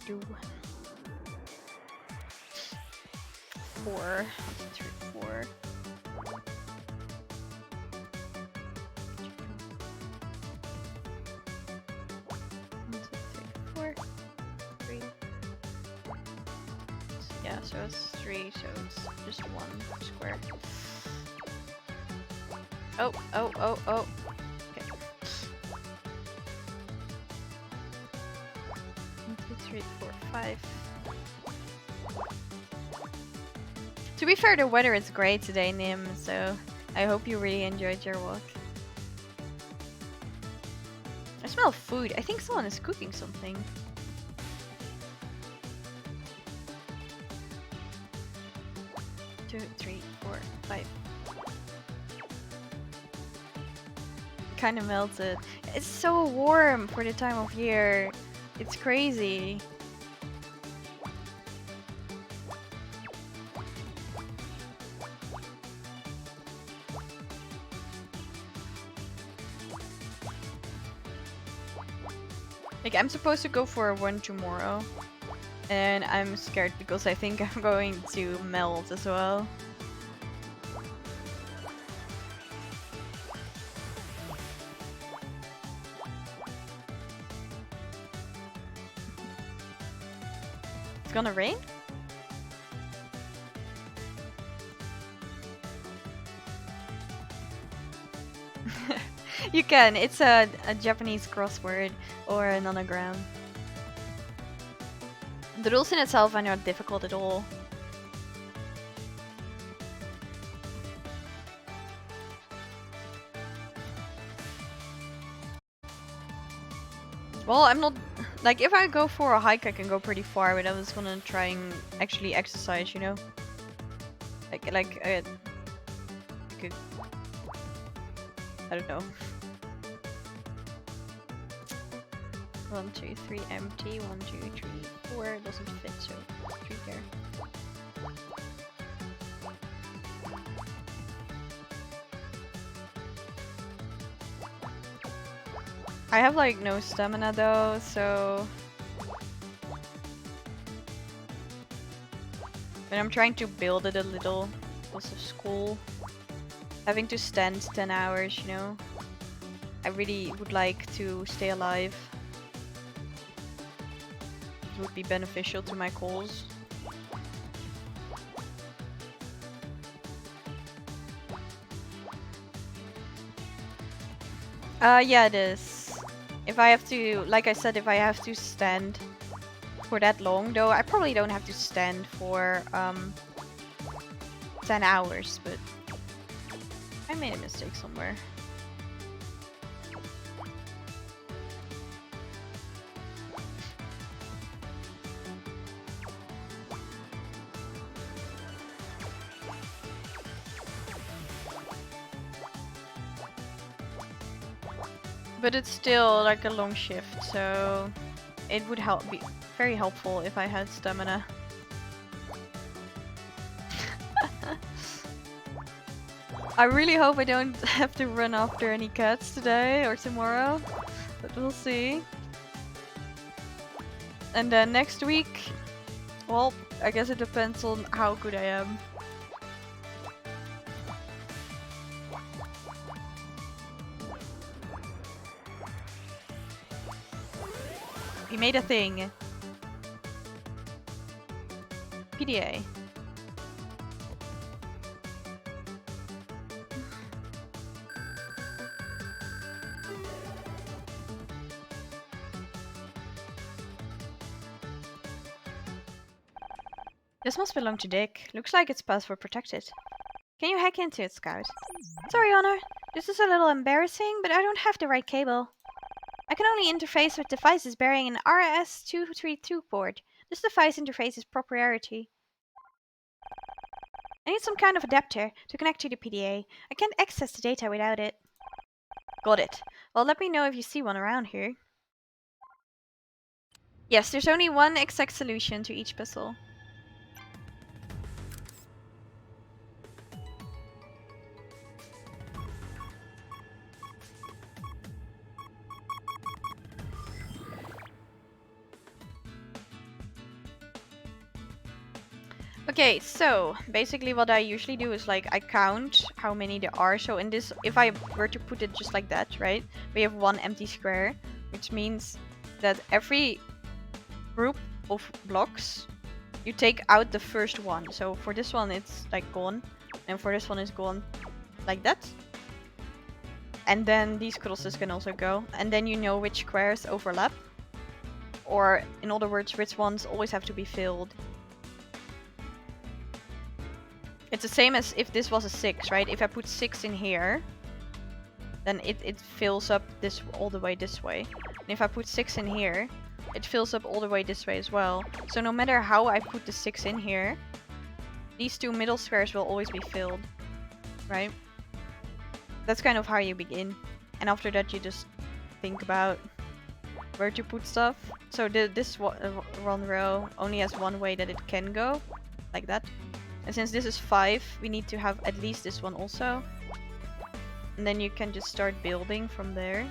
Do. 4. 1, 2, 3, 4. 4. 3. Yeah, so it's 3, so it's just 1 square. Oh. Okay. 1, 2, 3, 4, 5. To be fair, the weather is great today, Nim, so I hope you really enjoyed your walk. I smell food. I think someone is cooking something. Two, 3, 4, 5. Kind of melted. It's so warm for the time of year. It's crazy. Like, I'm supposed to go for a run tomorrow, and I'm scared because I think I'm going to melt as well. It's gonna rain? You can. It's a Japanese crossword or an anagram. The rules in itself are not difficult at all. Well, I'm not... Like, if I go for a hike, I can go pretty far, but I was gonna try and actually exercise, you know? Like I don't know. 1, 2, 3 empty. 1, 2, 3, 4 doesn't fit, so 3 there. I have like no stamina though, so... But I'm trying to build it a little because of school. Having to stand 10 hours, you know? I really would like to stay alive. It would be beneficial to my cause. Yeah, it is. If I have to, like I said, if I have to stand for that long, though, I probably don't have to stand for 10 hours, but I made a mistake somewhere. But it's still like a long shift, so it would be very helpful if I had stamina. I really hope I don't have to run after any cats today or tomorrow, but we'll see. And then next week, well, I guess it depends on how good I am. We made a thing. PDA. This must belong to Dick. Looks like it's password protected. Can you hack into it, Scout? Sorry, Honor. This is a little embarrassing, but I don't have the right cable. I can only interface with devices bearing an RS-232 port. This device interface is proprietary. I need some kind of adapter to connect to the PDA. I can't access the data without it. Got it. Well, let me know if you see one around here. Yes, there's only one exact solution to each puzzle. Okay, so basically what I usually do is like I count how many there are. So in this, if I were to put it just like that, right? We have one empty square, which means that every group of blocks, you take out the first one. So for this one, it's like gone. And for this one, it's gone like that. And then these crosses can also go. And then you know which squares overlap. Or in other words, which ones always have to be filled. It's the same as if this was a 6, right? If I put 6 in here, then it fills up this all the way this way. And if I put 6 in here, it fills up all the way this way as well. So no matter how I put the 6 in here, these two middle squares will always be filled, right? That's kind of how you begin. And after that, you just think about where to put stuff. So this one row only has one way that it can go, like that. And since this is 5, we need to have at least this one also. And then you can just start building from there.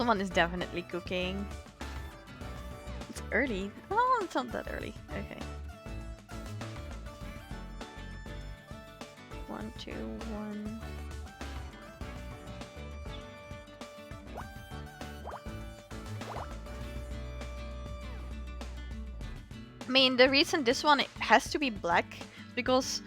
Someone is definitely cooking. It's early. Oh, it's not that early. Okay. 1, 2, 1. I mean, the reason this one has to be black is because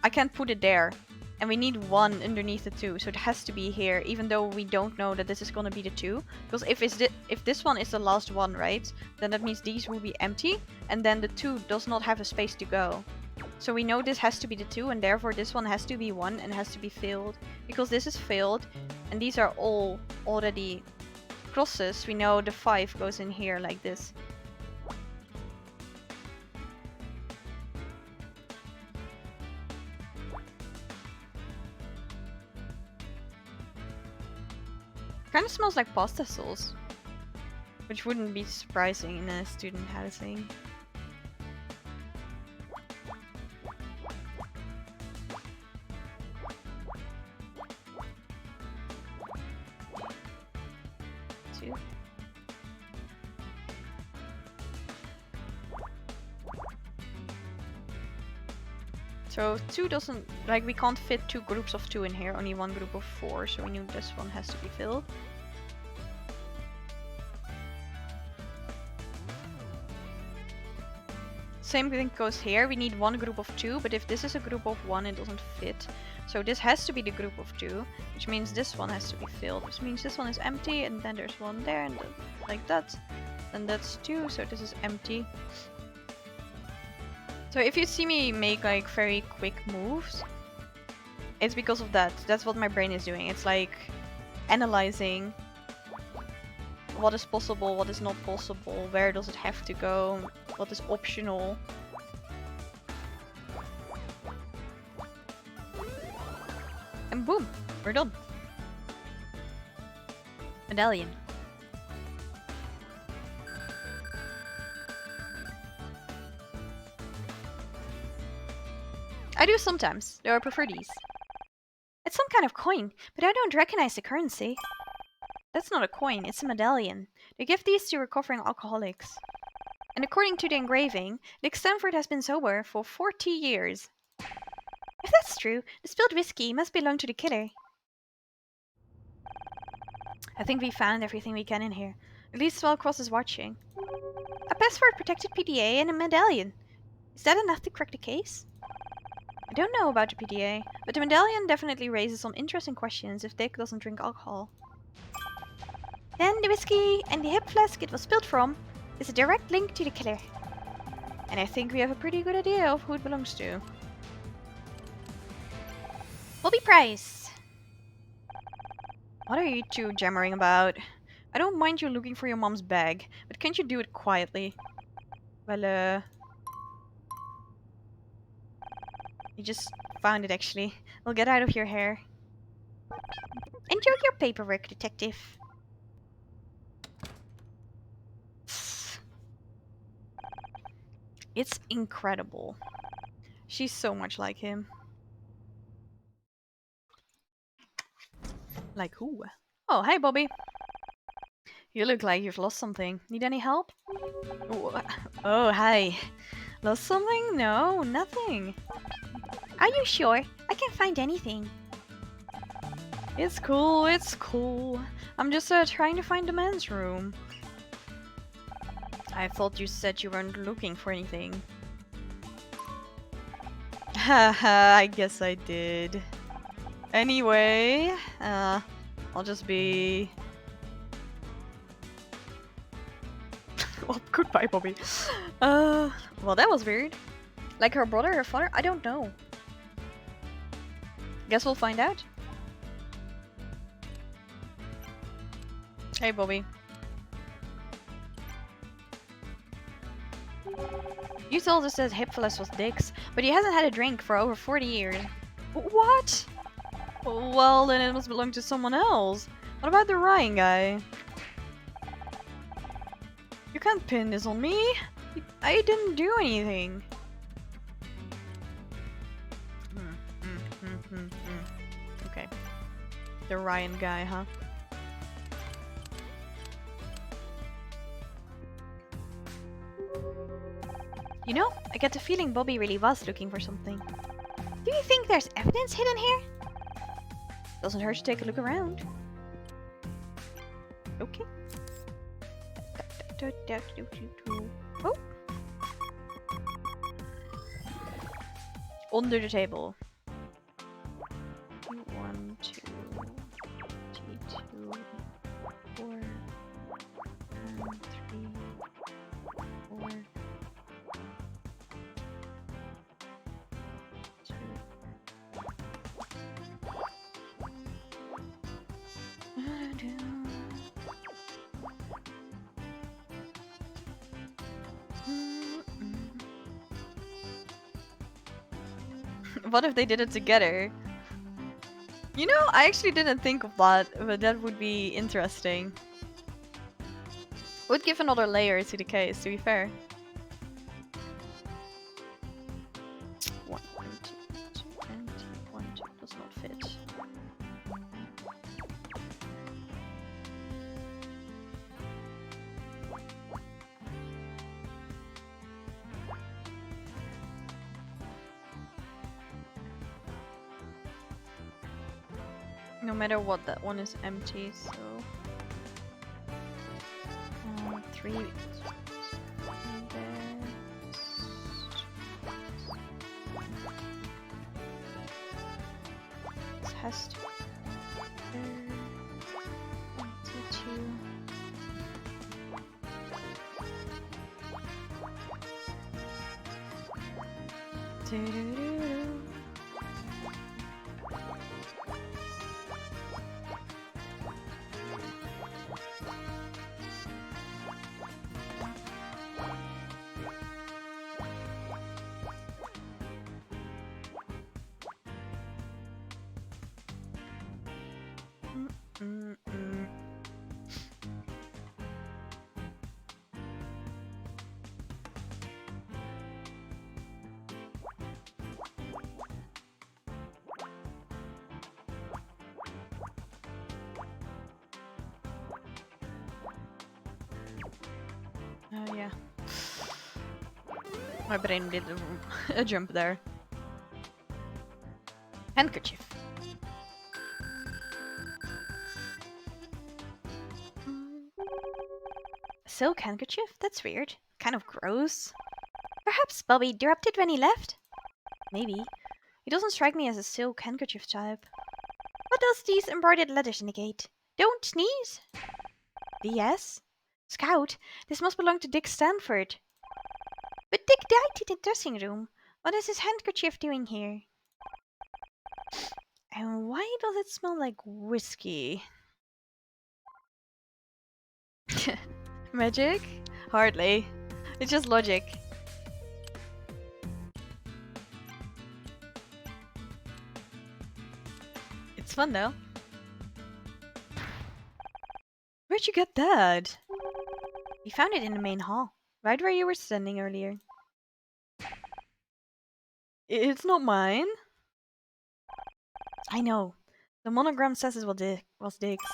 I can't put it there. And we need 1 underneath the 2, so it has to be here, even though we don't know that this is gonna be the 2. Because if this one is the last one, right, then that means these will be empty, and then the 2 does not have a space to go. So we know this has to be the 2, and therefore this one has to be 1 and has to be filled. Because this is filled, and these are all already crosses, we know the 5 goes in here like this. Kind of smells like pasta sauce, which wouldn't be surprising in a student housing. Two. So 2 doesn't, like, we can't fit 2 groups of 2 in here, only 1 group of 4, so we knew this one has to be filled. Same thing goes here, we need 1 group of 2, but if this is a group of 1 it doesn't fit. So this has to be the group of 2, which means this one has to be filled, which means this one is empty, and then there's 1 there, and like that. And that's 2, so this is empty. So if you see me make like very quick moves, it's because of that. That's what my brain is doing. It's like analyzing what is possible, what is not possible, where does it have to go, what is optional. And boom, we're done. Medallion. I do sometimes, though I prefer these. It's some kind of coin, but I don't recognize the currency. That's not a coin, it's a medallion. They give these to recovering alcoholics. And according to the engraving, Nick Stanford has been sober for 40 years. If that's true, the spilled whiskey must belong to the killer. I think we found everything we can in here. At least while Cross is watching. A password-protected PDA and a medallion. Is that enough to crack the case? I don't know about the PDA, but the medallion definitely raises some interesting questions if Dick doesn't drink alcohol. Then the whiskey and the hip flask it was spilled from is a direct link to the killer. And I think we have a pretty good idea of who it belongs to. Bobby Price! What are you two jammering about? I don't mind you looking for your mom's bag, but can't you do it quietly? Well, you just found it actually. Well, get out of your hair. Enjoy your paperwork, detective. It's incredible. She's so much like him. Like who? Oh, hey Bobby. You look like you've lost something. Need any help? Oh, hi. Lost something? No, nothing. Are you sure? I can't find anything. It's cool, it's cool. I'm just trying to find the men's room. I thought you said you weren't looking for anything. Haha, I guess I did. Anyway, I'll just be... Oh, goodbye, Bobby. Well, that was weird. Like her brother, her father? I don't know. Guess we'll find out. Hey, Bobby. You told us that Hippolytus was Dick's, but he hasn't had a drink for over 40 years. What? Well, then it must belong to someone else. What about the Ryan guy? You can't pin this on me. I didn't do anything. Okay. The Ryan guy, huh? You know, I get the feeling Bobby really was looking for something. Do you think there's evidence hidden here? Doesn't hurt to take a look around. Okay. Oh! Under the table. 1, 2, T2, 4, and 3, 4, 2. What if they did it together? You know, I actually didn't think of that, but that would be interesting. Would give another layer to the case, to be fair. 1, 2, 2, and 1, 2 does not fit. No matter what, that one is empty, so... 3... and then... This has to... 22... Do-do-do-do. Oh yeah. My brain did a jump there. Handkerchief. Silk handkerchief? That's weird. Kind of gross. Perhaps Bobby dropped it when he left? Maybe. He doesn't strike me as a silk handkerchief type. What does these embroidered letters indicate? Don't sneeze! DS? Scout, this must belong to Dick Stanford. But Dick died in the dressing room. What is his handkerchief doing here? And why does it smell like whiskey? Magic? Hardly. It's just logic. It's fun though. Where'd you get that? We found it in the main hall, right where you were standing earlier. It's not mine. I know. The monogram says it was Dick's.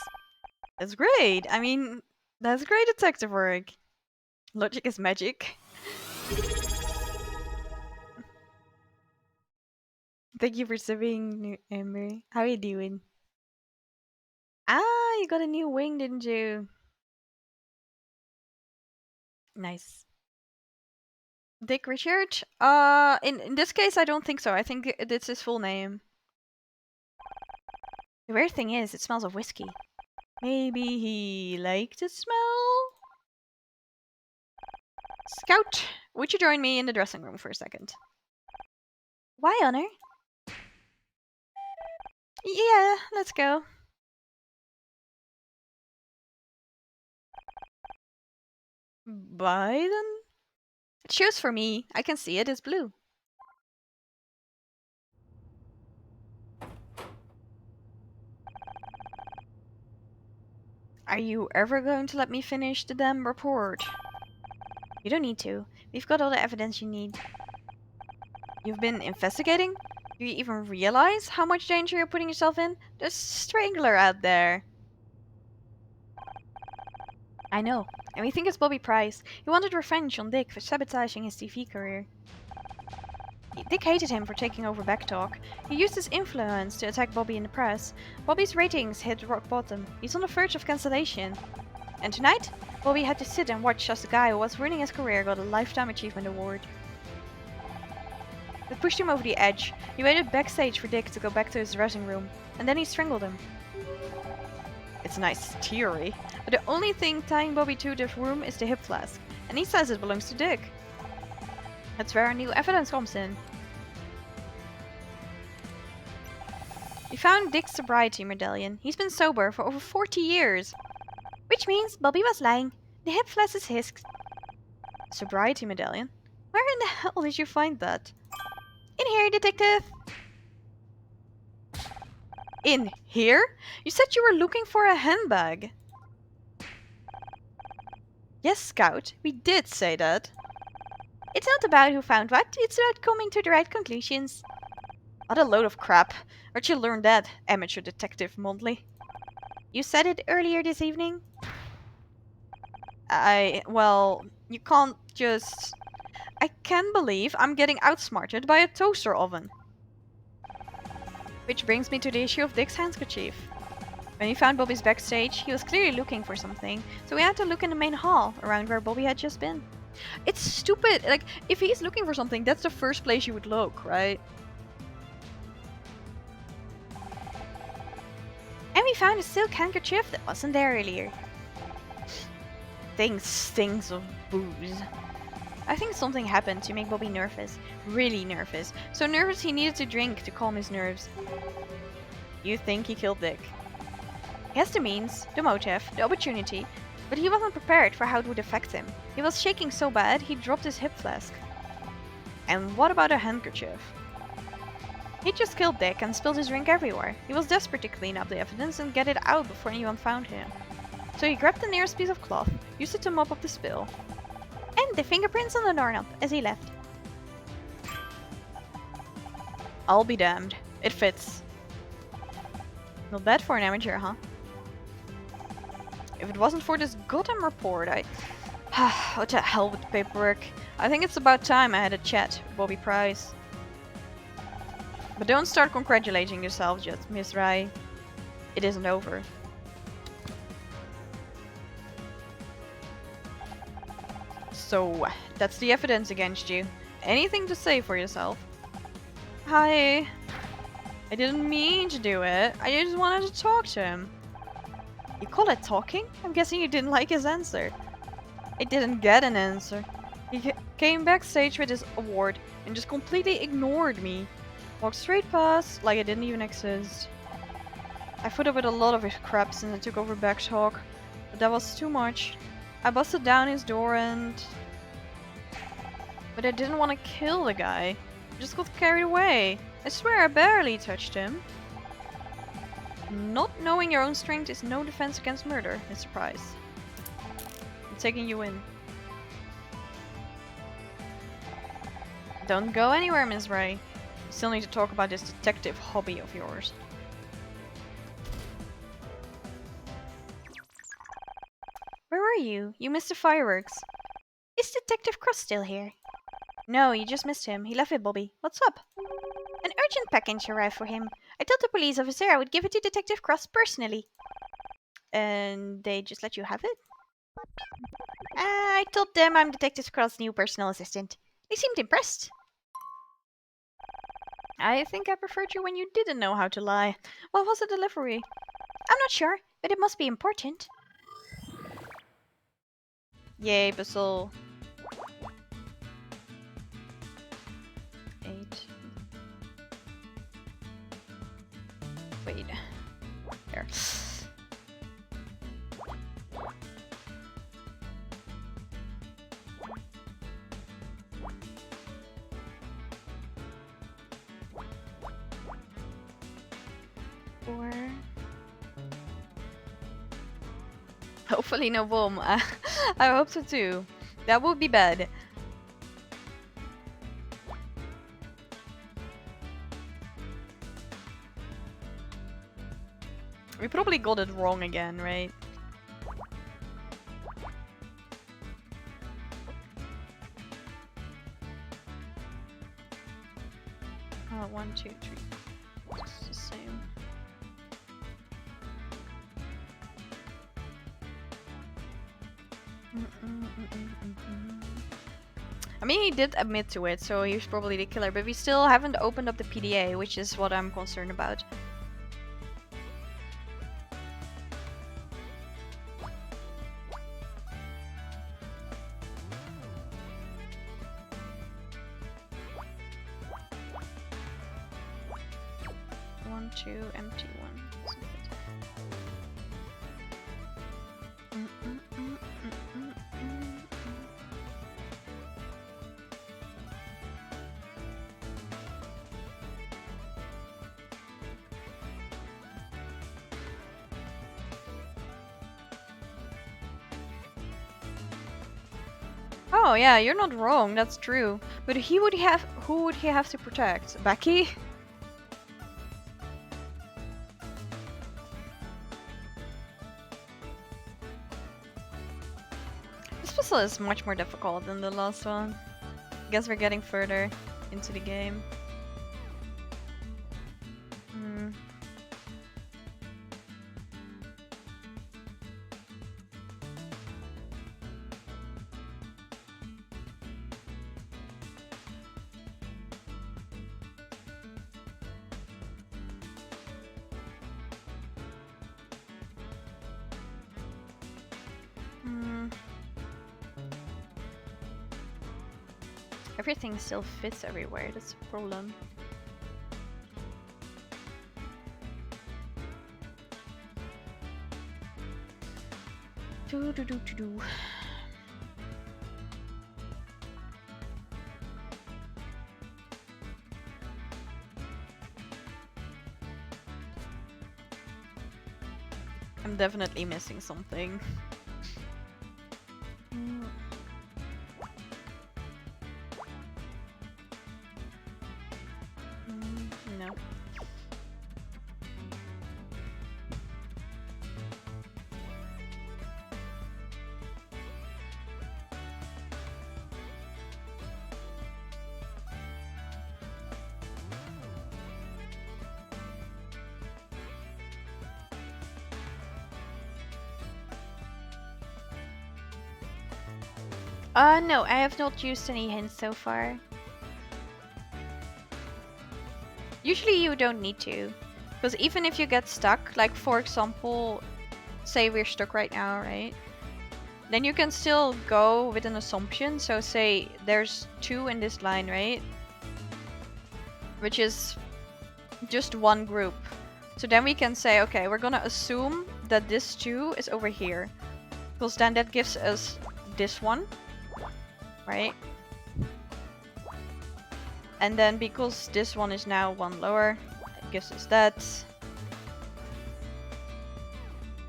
That's great. I mean, that's great detective work. Logic is magic. Thank you for subbing, New Amber. How are you doing? Ah, you got a new wing, didn't you? Nice. Dick Richard? In this case, I don't think so. I think it's his full name. The weird thing is, it smells of whiskey. Maybe he liked the smell? Scout, would you join me in the dressing room for a second? Why, Honor? Yeah, let's go. Biden? It shows for me. I can see it is blue. Are you ever going to let me finish the damn report? You don't need to. We've got all the evidence you need. You've been investigating? Do you even realize how much danger you're putting yourself in? There's a strangler out there. I know, and we think it's Bobby Price. He wanted revenge on Dick for sabotaging his TV career. Dick hated him for taking over Backtalk. He used his influence to attack Bobby in the press. Bobby's ratings hit rock bottom. He's on the verge of cancellation. And tonight, Bobby had to sit and watch as the guy who was ruining his career got a Lifetime Achievement Award. It pushed him over the edge. He waited backstage for Dick to go back to his dressing room, and then he strangled him. It's a nice theory, but the only thing tying Bobby to this room is the hip flask, and he says it belongs to Dick. That's where our new evidence comes in. We found Dick's sobriety medallion. He's been sober for over 40 years. Which means Bobby was lying. The hip flask is his. Sobriety medallion? Where in the hell did you find that? In here, detective! In here? You said you were looking for a handbag. Yes, Scout, we did say that. It's not about who found what, it's about coming to the right conclusions. What a load of crap. Where'd you learn that, amateur detective Mondley? You said it earlier this evening? Well, you can't just... I can't believe I'm getting outsmarted by a toaster oven. Which brings me to the issue of Dick's handkerchief. When we found Bobby's backstage, he was clearly looking for something, so we had to look in the main hall, around where Bobby had just been. It's stupid, like, if he's looking for something, that's the first place you would look, right? And we found a silk handkerchief that wasn't there earlier. Thing stinks of booze. I think something happened to make Bobby nervous. Really nervous. So nervous he needed to drink to calm his nerves. You think he killed Dick? He has the means, the motive, the opportunity, but he wasn't prepared for how it would affect him. He was shaking so bad he dropped his hip flask. And what about a handkerchief? He just killed Dick and spilled his drink everywhere. He was desperate to clean up the evidence and get it out before anyone found him. So he grabbed the nearest piece of cloth, used it to mop up the spill. And the fingerprints on the doorknob as he left. I'll be damned. It fits. Not bad for an amateur, huh? If it wasn't for this goddamn report, what the hell with the paperwork? I think it's about time I had a chat with Bobby Price. But don't start congratulating yourself yet, Miss Rai. It isn't over. So, that's the evidence against you. Anything to say for yourself? I didn't mean to do it. I just wanted to talk to him. You call it talking? I'm guessing you didn't like his answer. I didn't get an answer. He came backstage with his award and just completely ignored me. Walked straight past, like I didn't even exist. I put up with a lot of his crap since I took over Backtalk, but that was too much. I busted down his door and... But I didn't want to kill the guy. I just got carried away. I swear I barely touched him. Not knowing your own strength is no defense against murder, Mr. Price. I'm taking you in. Don't go anywhere, Ms. Ray. We still need to talk about this detective hobby of yours. Where were you? You missed the fireworks. Is Detective Cross still here? No, you just missed him. He left with Bobby. What's up? An urgent package arrived for him. I told the police officer I would give it to Detective Cross personally. And they just let you have it? I told them I'm Detective Cross' new personal assistant. They seemed impressed. I think I preferred you when you didn't know how to lie. What was the delivery? I'm not sure, but it must be important. Yay, Basil. 8. Wait. There. Four. Hopefully no bomb. I hope so too. That would be bad. We probably got it wrong again, right? 1, 2, 3. It's the same. I mean, he did admit to it, so he's probably the killer, but we still haven't opened up the PDA, which is what I'm concerned about. One, two, empty one. Oh yeah, you're not wrong. That's true. But who would he have to protect? Becky? This puzzle is much more difficult than the last one. I guess we're getting further into the game. Everything still fits everywhere, that's a problem. Do. I'm definitely missing something. No. No, I have not used any hints so far. Usually you don't need to, because even if you get stuck, like for example, say we're stuck right now, right? Then you can still go with an assumption. So say there's 2 in this line, right? Which is just one group. So then we can say, okay, we're gonna assume that this 2 is over here, because then that gives us this one, right? And then because this one is now 1 lower, it gives us that.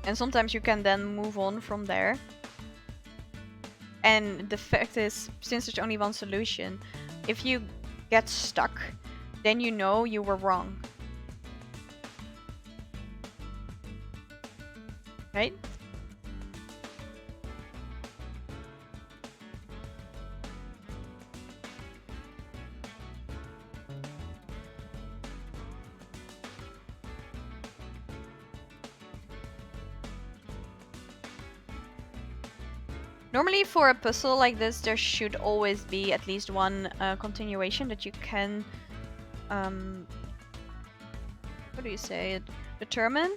And sometimes you can then move on from there. And the fact is, since there's only one solution, if you get stuck, then you know you were wrong. Right? Normally for a puzzle like this, there should always be at least one continuation that you can, what do you say it, determine?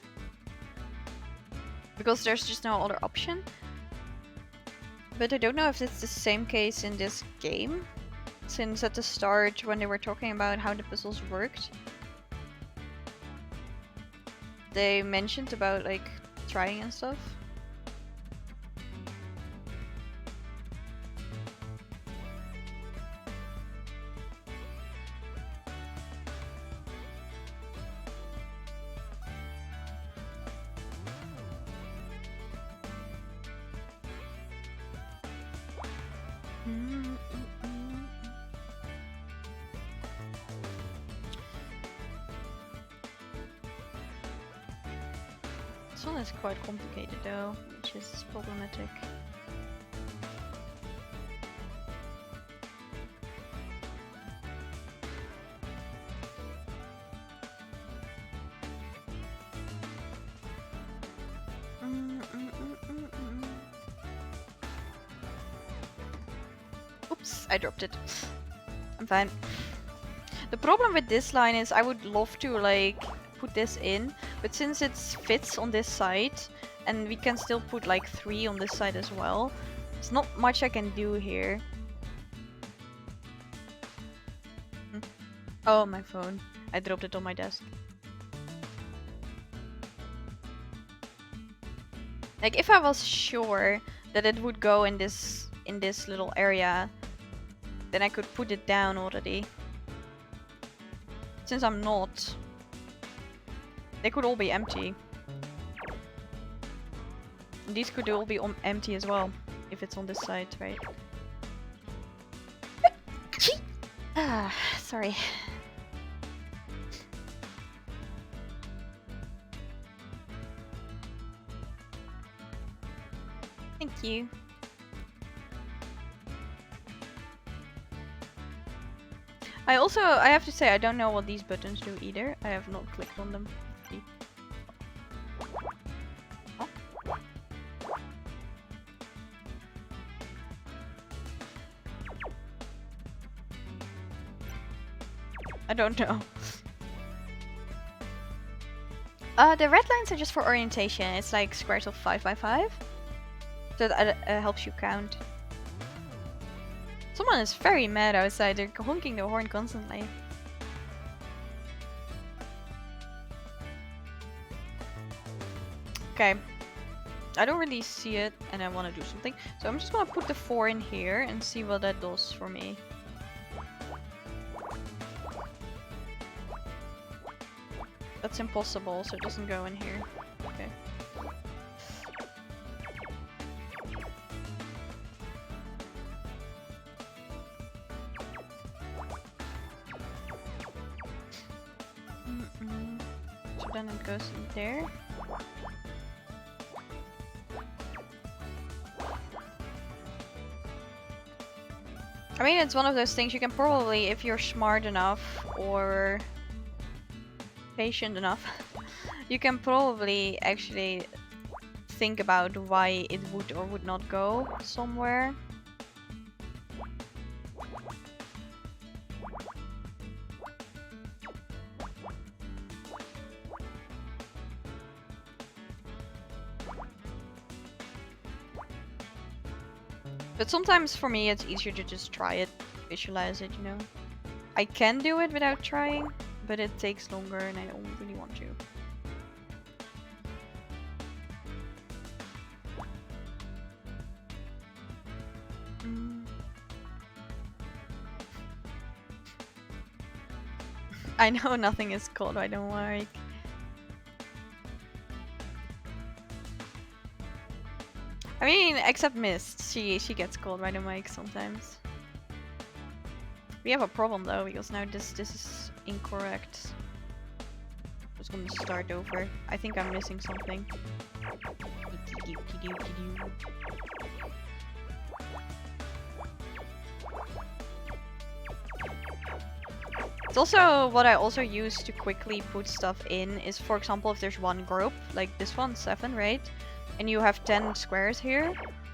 Because there's just no other option. But I don't know if it's the same case in this game, since at the start when they were talking about how the puzzles worked, they mentioned about like trying and stuff. This one is quite complicated though, which is problematic. Oops, I dropped it. I'm fine. The problem with this line is I would love to like put this in, but since it fits on this side, and we can still put like 3 on this side as well, there's not much I can do here. Oh, my phone. I dropped it on my desk. Like if I was sure that it would go in this little area, then I could put it down already. Since I'm not, they could all be empty. And these could all be empty as well, if it's on this side, right? Ah, sorry. Thank you. I have to say, I don't know what these buttons do either. I have not clicked on them. Oh. I don't know. The red lines are just for orientation. It's like squares of 5 by 5. So that helps you count. Someone is very mad outside. They're honking the horn constantly. Okay. I don't really see it and I want to do something. So I'm just going to put the 4 in here and see what that does for me. That's impossible, so it doesn't go in here. Okay. So then it goes in there. I mean, it's one of those things you can probably, if you're smart enough or patient enough, you can probably actually think about why it would or would not go somewhere. But sometimes for me it's easier to just try it, visualize it, you know. I can do it without trying, but it takes longer and I don't really want to. I know nothing is cold, I don't worry. I mean, except Mist. She gets cold by the mic sometimes. We have a problem though, because now this is incorrect. I'm just gonna start over. I think I'm missing something. It's also what I also use to quickly put stuff in is, for example, if there's one group, like this one, 7, right? And you have 10 squares here,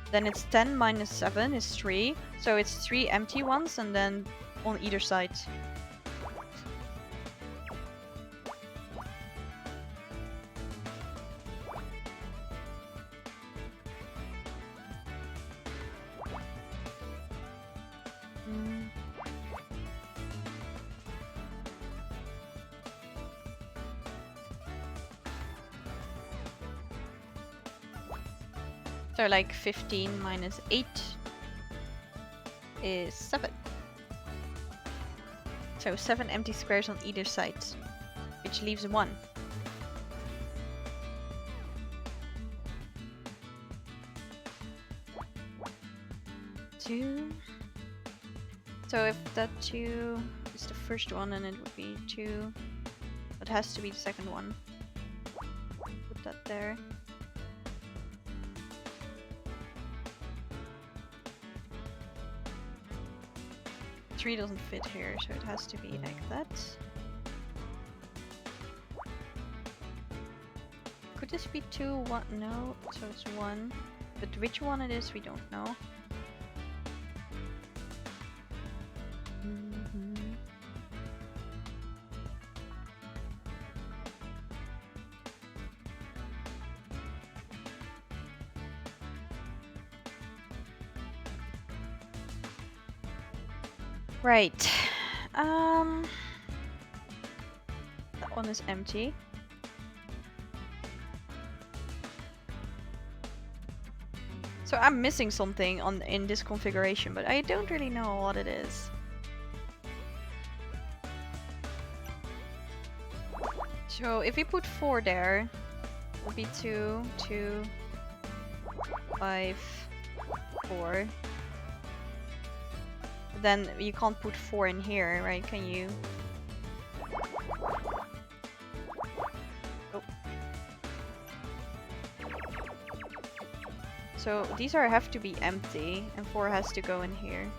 then it's 10 minus 7 is 3. So it's 3 empty ones and then on either side. So like 15 minus 8 is 7. So 7 empty squares on either side, which leaves 1. Two. So if that 2 is the first one, then it would be 2. It has to be the second one. Put that there. Three doesn't fit here, so it has to be like that. Could this be 2, 1? No, so it's 1. But which one it is, we don't know. Right. That one is empty. So I'm missing something in this configuration, but I don't really know what it is. So if we put 4 there, it will be 2, 2, 5, 4. Then you can't put 4 in here, right? Can you? Oh. So these have to be empty, and 4 has to go in here.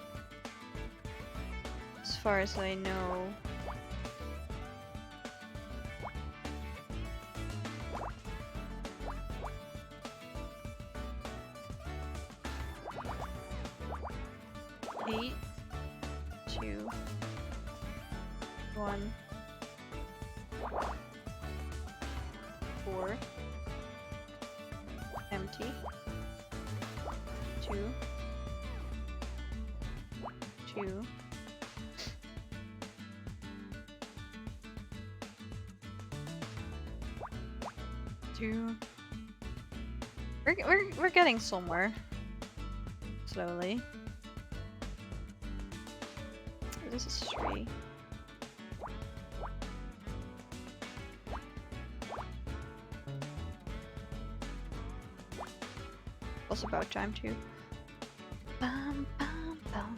As far as I know. Eight, 2, 1, 4, empty, 2, 2, 2. We're getting somewhere slowly. This is 3. Also about time too. Bum, bum, bum.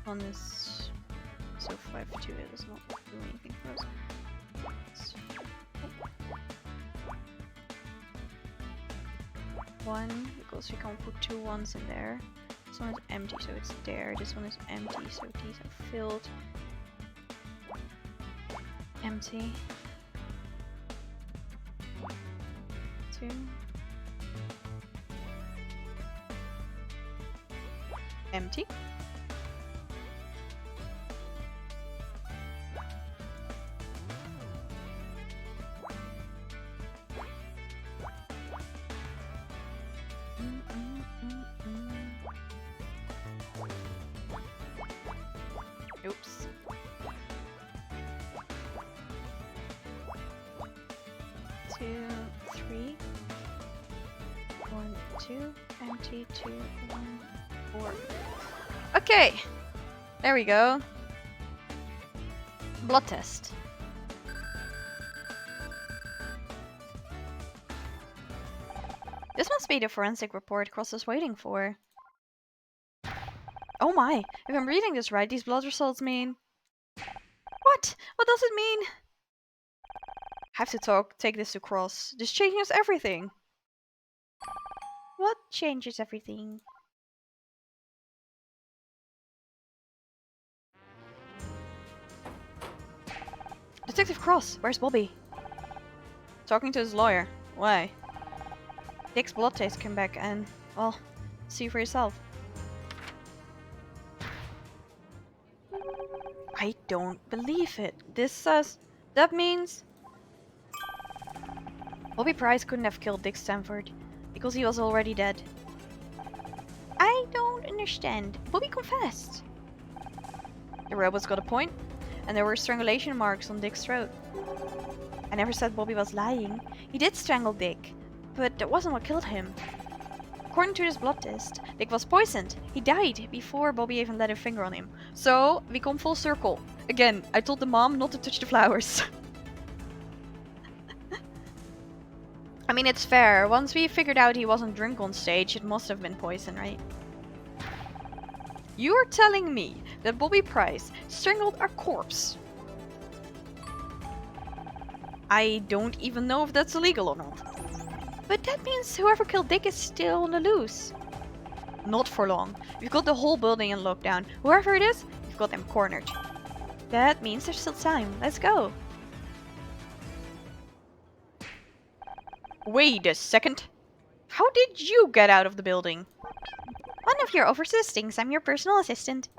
On this, so 5, 2 does not do anything for us. One, because we can't put 2 ones in there. This one is empty, so it's there. This one is empty, so these are filled. Empty. 2. Empty. Oops. 2, 3. 1, 2. Empty. 2, 1, 4. Okay. There we go. Blood test. This must be the forensic report Cross is waiting for. Oh my, if I'm reading this right, these blood results mean... What? What does it mean? Have to take this to Cross. This changes everything. What changes everything? Detective Cross, where's Bobby? Talking to his lawyer. Why? Dick's blood test came back and, well, see for yourself. I don't believe it. This says... That means... Bobby Price couldn't have killed Dick Stanford, because he was already dead. I don't understand. Bobby confessed. The robots got a point, and there were strangulation marks on Dick's throat. I never said Bobby was lying. He did strangle Dick, but that wasn't what killed him. According to this blood test, Dick was poisoned. He died before Bobby even laid a finger on him. So, we come full circle. Again, I told the mom not to touch the flowers. I mean, it's fair. Once we figured out he wasn't drunk on stage, it must have been poison, right? You're telling me that Bobby Price strangled a corpse? I don't even know if that's illegal or not. But that means whoever killed Dick is still on the loose. Not for long. We've got the whole building in lockdown. Whoever it is, we've got them cornered. That means there's still time. Let's go. Wait a second. How did you get out of the building? One of your officers thinks I'm your personal assistant.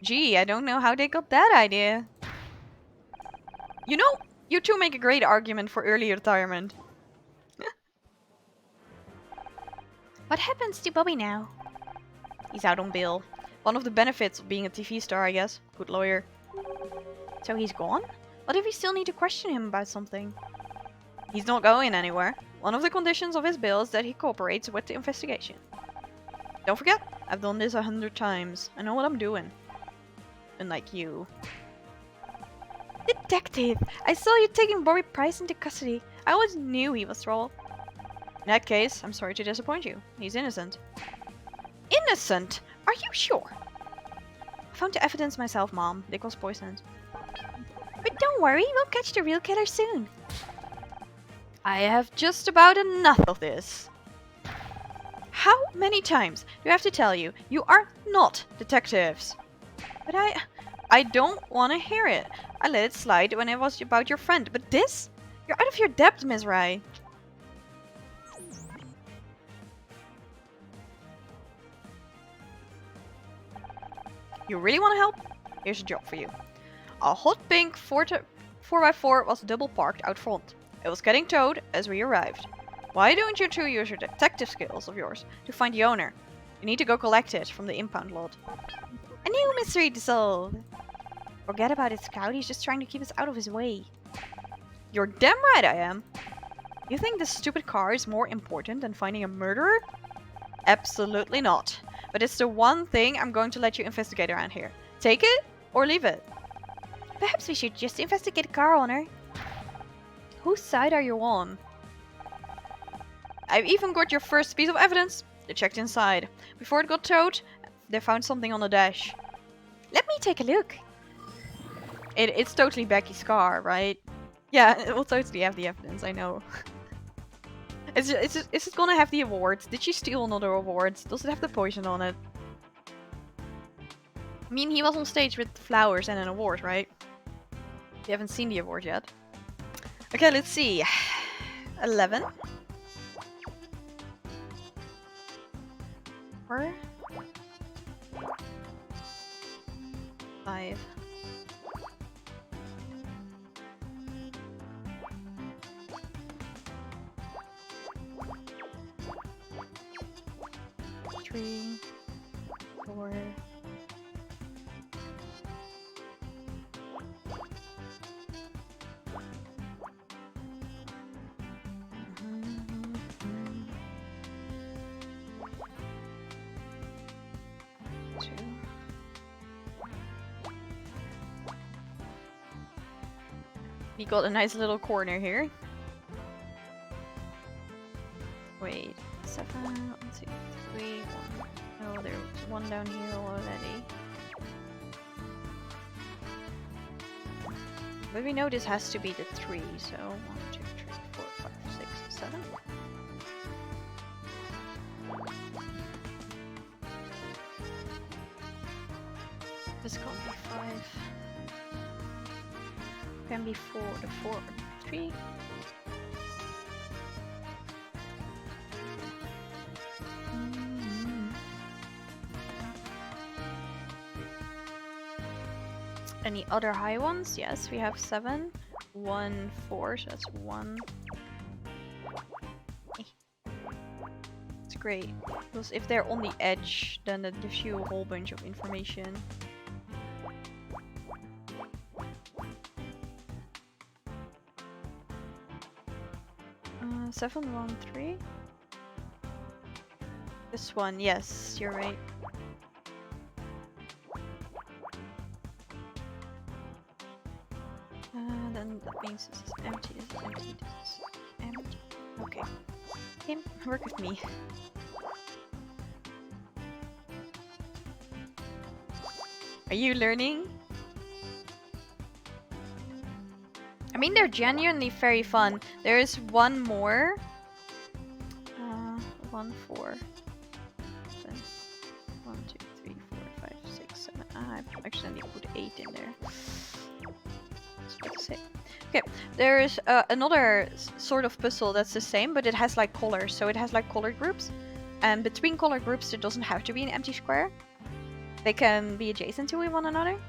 Gee, I don't know how they got that idea. You know, you two make a great argument for early retirement. What happens to Bobby now? He's out on bail. One of the benefits of being a TV star, I guess. Good lawyer. So he's gone? What if we still need to question him about something? He's not going anywhere. One of the conditions of his bail is that he cooperates with the investigation. Don't forget, I've done this 100 times. I know what I'm doing. Unlike you. Detective! I saw you taking Bobby Price into custody. I always knew he was trouble. In that case, I'm sorry to disappoint you. He's innocent. Innocent? Are you sure? I found the evidence myself, Mom. Dick was poisoned. But don't worry, we'll catch the real killer soon. I have just about enough of this. How many times do I have to tell you, you are not detectives? But I don't want to hear it. I let it slide when it was about your friend, but this? You're out of your depth, Miss Rai. You really want to help? Here's a job for you. A hot pink 4x4 was double parked out front. It was getting towed as we arrived. Why don't you two use your detective skills of yours to find the owner? You need to go collect it from the impound lot. A new mystery to solve. Forget about it, Scout. He's just trying to keep us out of his way. You're damn right I am. You think this stupid car is more important than finding a murderer? Absolutely not. But it's the one thing I'm going to let you investigate around here. Take it or leave it. Perhaps we should just investigate the car owner. Whose side are you on? I've even got your first piece of evidence. They checked inside. Before it got towed, they found something on the dash. Let me take a look. It's totally Becky's car, right? Yeah, it will totally have the evidence, I know. Is it gonna have the awards? Did she steal another awards? Does it have the poison on it? I mean, he was on stage with flowers and an award, right? You haven't seen the award yet. Okay, let's see. 11. 4. 5. 3. 4. We got a nice little corner here. Wait, 7, 1, 2, 3, 1. Oh, there's one down here already. But we know this has to be the 3, so 1, 2, 3, 4, 5, 6, 7. This can't be 5. Can be 4, the 4, 3. Any other high ones? Yes, we have 7, 1, 4, so that's 1. It's great, because if they're on the edge, then that gives you a whole bunch of information. 713. This one, yes, you're right. Then that means this is empty, this is empty, this is empty. Okay. Tim, work with me. Are you learning? I mean, they're genuinely very fun. There is one more. 1, 4, 7, 1, 2, 3, 4, 5, 6, 7. I accidentally put 8 in there. I was about to say. Okay, there is another sort of puzzle that's the same, but it has like colors. So it has like color groups. And between color groups, there doesn't have to be an empty square. They can be adjacent to one another.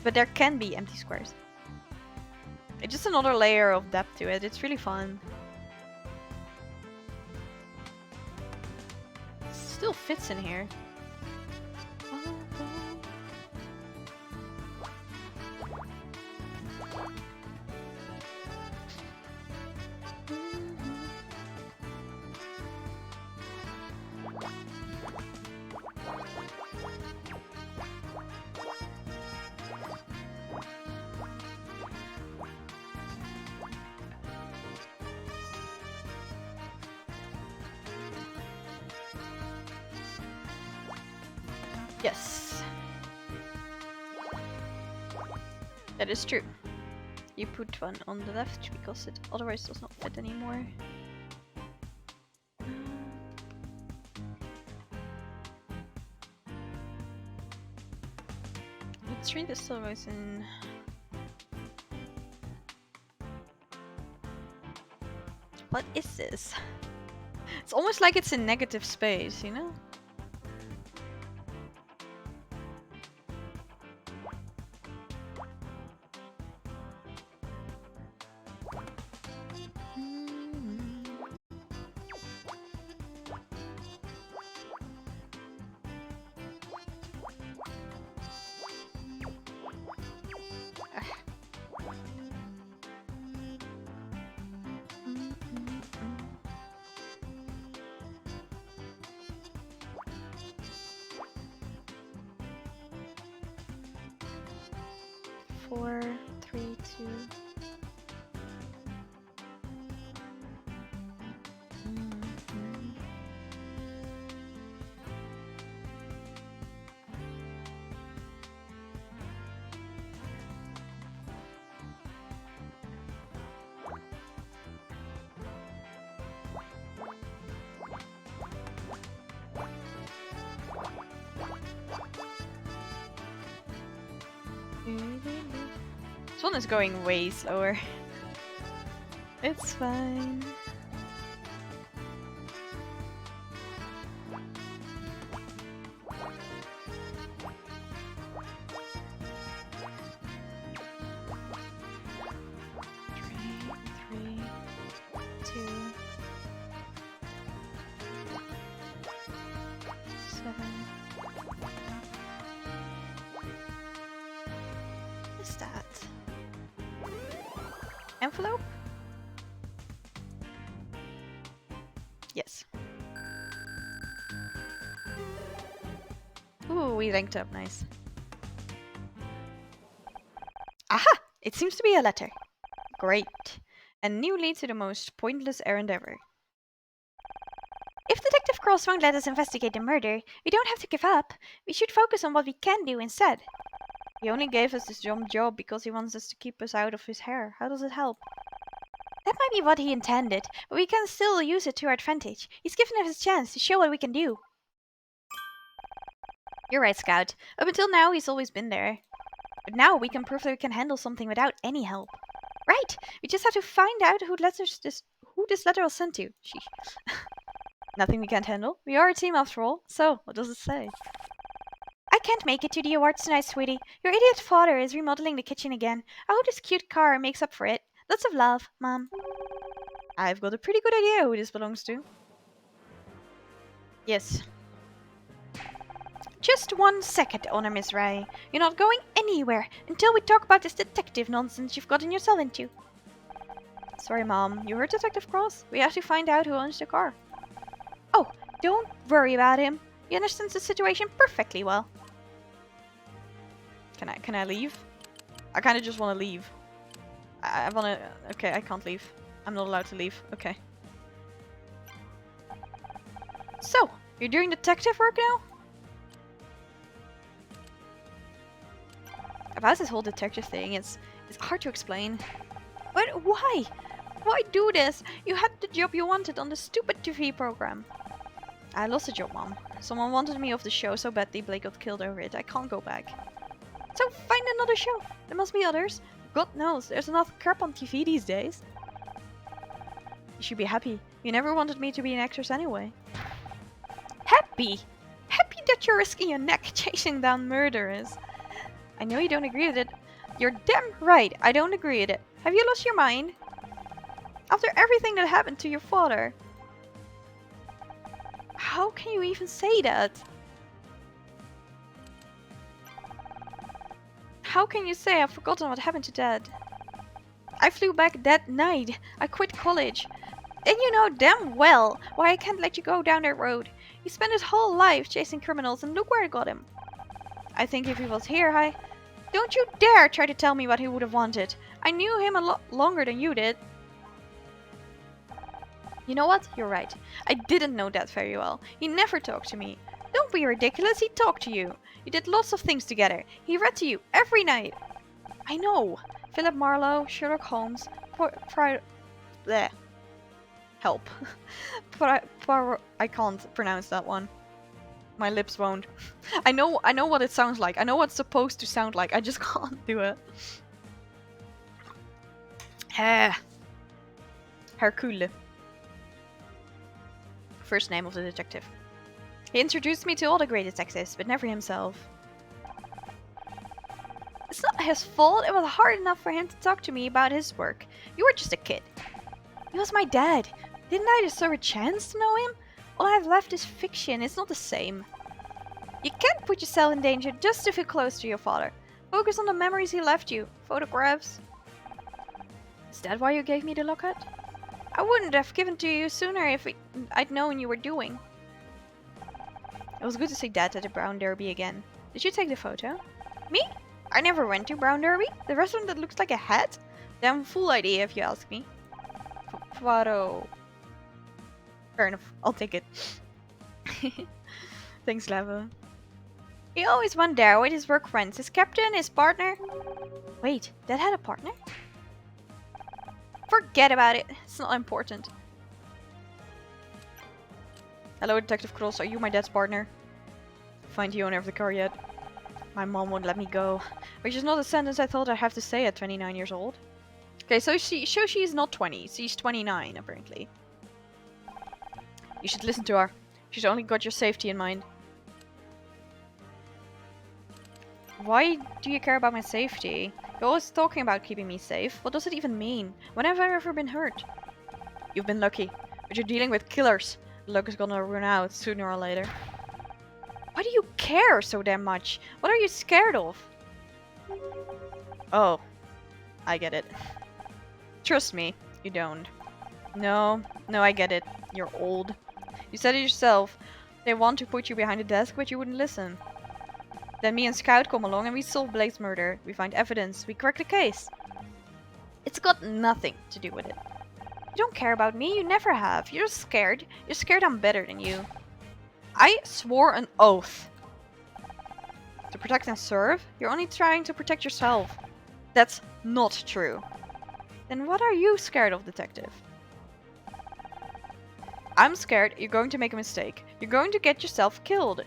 But there can be empty squares. It's just another layer of depth to it. It's really fun. It still fits in here. Yes. That is true. You put one on the left because it otherwise does not fit anymore. Let's read this otherwise in... What is this? It's almost like it's in negative space, you know? Four, three, two. This one is going way slower. It's fine. Three, two, 7. What is that? Envelope? Yes. Ooh, we linked up, nice. Aha! It seems to be a letter. Great. A new lead to the most pointless errand ever. If Detective Cross won't let us investigate the murder, we don't have to give up. We should focus on what we can do instead. He only gave us this job because he wants us to keep us out of his hair. How does it help? That might be what he intended, but we can still use it to our advantage. He's given us a chance to show what we can do. You're right, Scout. Up until now, he's always been there. But now we can prove that we can handle something without any help. Right! We just have to find out who this letter was sent to. Sheesh. Nothing we can't handle. We are a team after all. So, what does it say? I can't make it to the awards tonight, sweetie. Your idiot father is remodeling the kitchen again. I hope this cute car makes up for it. Lots of love, Mom. I've got a pretty good idea who this belongs to. Yes. Just 1 second, Honor Miss Ray. You're not going anywhere until we talk about this detective nonsense you've gotten yourself into. Sorry, Mom. You heard Detective Cross? We have to find out who owns the car. Oh, don't worry about him. He understands the situation perfectly well. Can I leave? I kind of just want to leave. I want to... Okay, I can't leave. I'm not allowed to leave. Okay. So, you're doing detective work now? About this whole detective thing, it's hard to explain. But why? Why do this? You had the job you wanted on the stupid TV program. I lost the job, Mom. Someone wanted me off the show so badly Blake got killed over it. I can't go back. So find another show. There must be others. God knows, there's enough crap on TV these days. You should be happy. You never wanted me to be an actress anyway. Happy? Happy that you're risking your neck chasing down murderers. I know you don't agree with it. You're damn right, I don't agree with it. Have you lost your mind? After everything that happened to your father. How can you even say that? How can you say I've forgotten what happened to Dad? I flew back that night. I quit college. And you know damn well why I can't let you go down that road. He spent his whole life chasing criminals and look where it got him. I think if he was here, don't you dare try to tell me what he would have wanted. I knew him a lot longer than you did. You know what? You're right. I didn't know Dad very well. He never talked to me. Don't be ridiculous, he talked to you. You did lots of things together. He read to you every night. I know. Philip Marlowe, Sherlock Holmes, bleh. Help. I can't pronounce that one. My lips won't. I know what it sounds like. I know what it's supposed to sound like. I just can't do it. Hercule. First name of the detective. He introduced me to all the great detectives, but never himself. It's not his fault. It was hard enough for him to talk to me about his work. You were just a kid. He was my dad. Didn't I deserve a chance to know him? All I've left is fiction. It's not the same. You can't put yourself in danger just to feel close to your father. Focus on the memories he left you. Photographs. Is that why you gave me the locket? I wouldn't have given to you sooner if I'd known you were doing. It was good to see Dad at the Brown Derby again. Did you take the photo? Me? I never went to Brown Derby. The restaurant that looks like a hat? Damn fool idea if you ask me. Photo. Fair enough. I'll take it. Thanks, Lava. He always went there with his work friends. His captain, his partner. Wait, Dad had a partner? Forget about it. It's not important. Hello, Detective Cross. Are you my dad's partner? Find the owner of the car yet? My mom won't let me go. Which is not a sentence I thought I'd have to say at 29 years old. Okay, so she's not 20. She's 29, apparently. You should listen to her. She's only got your safety in mind. Why do you care about my safety? You're always talking about keeping me safe. What does it even mean? When have I ever been hurt? You've been lucky, but you're dealing with killers. The luck is gonna run out sooner or later. Why do you care so damn much? What are you scared of? Oh, I get it. Trust me, you don't. No, I get it. You're old. You said it yourself. They want to put you behind a desk, but you wouldn't listen. Then me and Scout come along and we solve Blake's murder. We find evidence. We crack the case. It's got nothing to do with it. You don't care about me. You never have. You're scared. You're scared I'm better than you. I swore an oath. To protect and serve? You're only trying to protect yourself. That's not true. Then what are you scared of, Detective? I'm scared you're going to make a mistake. You're going to get yourself killed.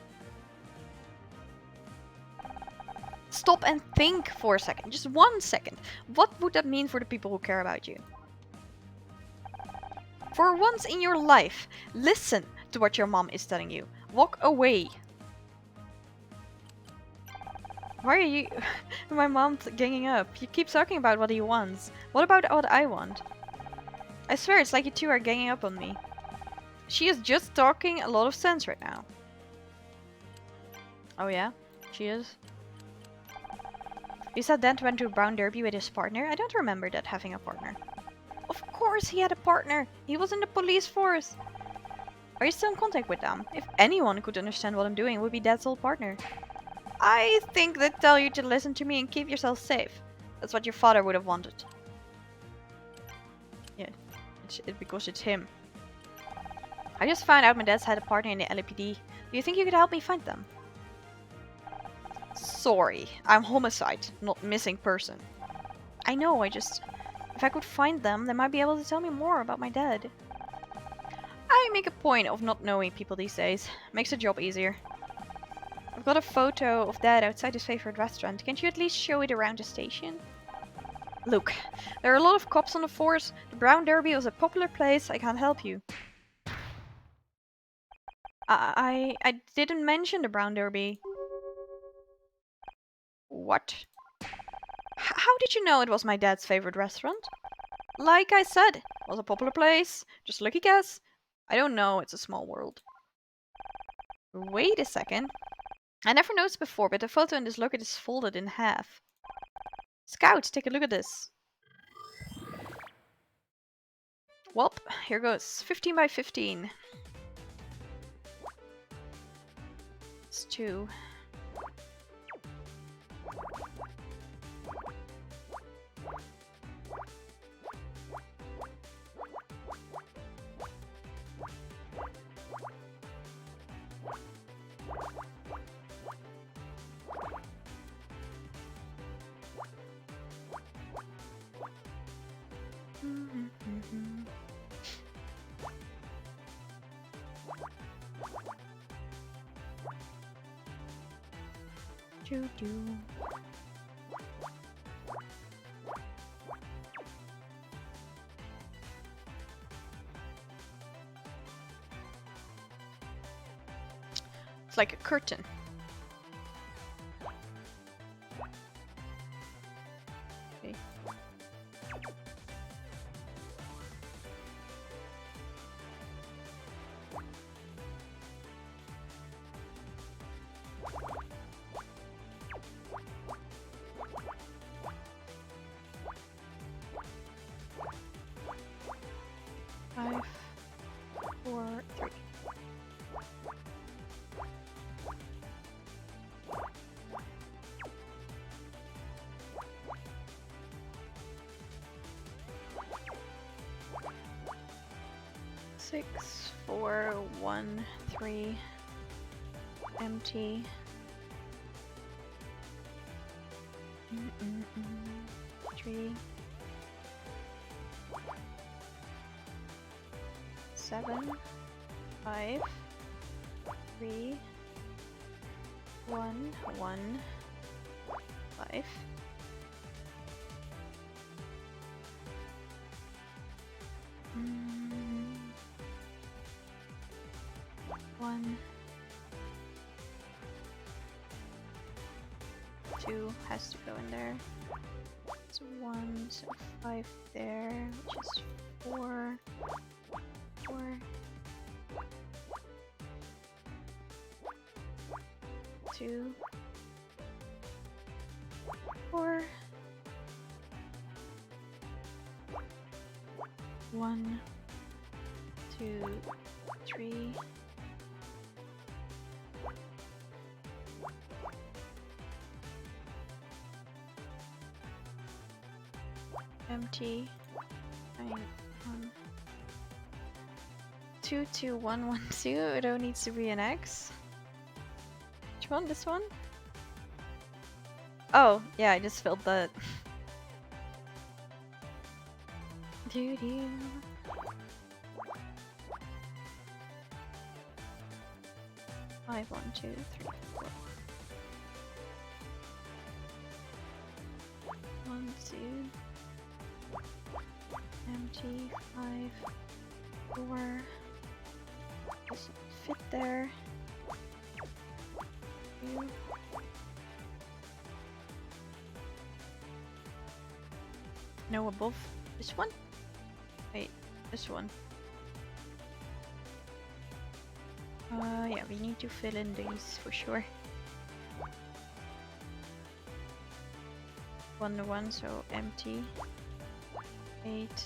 Stop and think for a second. Just 1 second. What would that mean for the people who care about you? For once in your life, listen to what your mom is telling you. Walk away. Why are you... My mom's ganging up. You keep talking about what he wants. What about what I want? I swear it's like you two are ganging up on me. She is just talking a lot of sense right now. Oh yeah? She is? You said Dent went to a Brown Derby with his partner? I don't remember that having a partner. Of course he had a partner! He was in the police force! Are you still in contact with them? If anyone could understand what I'm doing, it would be Dad's old partner. I think they tell you to listen to me and keep yourself safe. That's what your father would have wanted. Yeah, because it's him. I just found out my dad's had a partner in the LAPD. Do you think you could help me find them? Sorry, I'm homicide, not missing person. I know, if I could find them, they might be able to tell me more about my dad. I make a point of not knowing people these days. Makes the job easier. I've got a photo of Dad outside his favorite restaurant. Can't you at least show it around the station? Look, there are a lot of cops on the force. The Brown Derby was a popular place. I can't help you. I didn't mention the Brown Derby. What? How did you know it was my dad's favorite restaurant? Like I said, it was a popular place. Just lucky guess. I don't know, it's a small world. Wait a second. I never noticed before, but the photo in this locket is folded in half. Scout, take a look at this. Welp, here goes. 15 by 15. It's 2. Doo-doo. It's like a curtain. Okay. Five, 4, 3. Six, 4, 1, 3. Empty. 3. 7, 5, 3, 1, 1, 5. One, 2 has to go in there. It's 1, so 5 there, which is 4. 4. 2. 4. 1, 2, 3. Empty. 9, 1. 2, 2, 1, 1, 2. It all needs to be an X. Which one? This one? Oh, yeah, I just filled that. Doo doo. Five, 1, 2, 3, 4. 1, 2. Empty. 5, 4. Doesn't fit there. 2. No above this one? Wait, this one. Yeah, we need to fill in these for sure. 1 to 1, so empty. 8.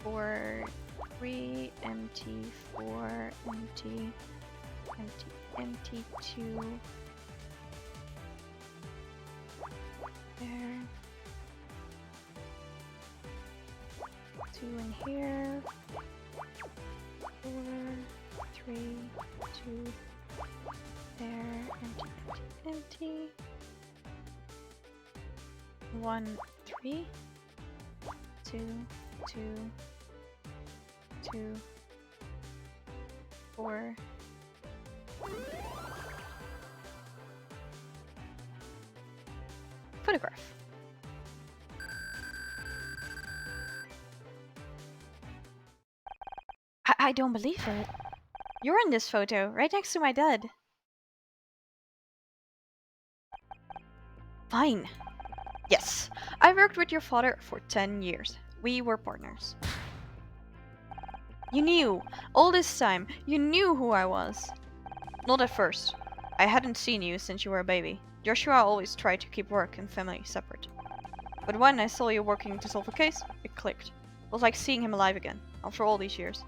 Four, 3, empty, 4, empty, empty, empty, 2. There. 2 in here. 4, 3, 2. There. Empty, empty, empty. 1, 3. 2, 2. 2, 4. Photograph. I don't believe it. You're in this photo, right next to my dad. Fine. Yes, I worked with your father for 10 years. We were partners. You knew, all this time, you knew who I was. Not at first. I hadn't seen you since you were a baby. Joshua always tried to keep work and family separate. But when I saw you working to solve a case, it clicked. It was like seeing him alive again, after all these years.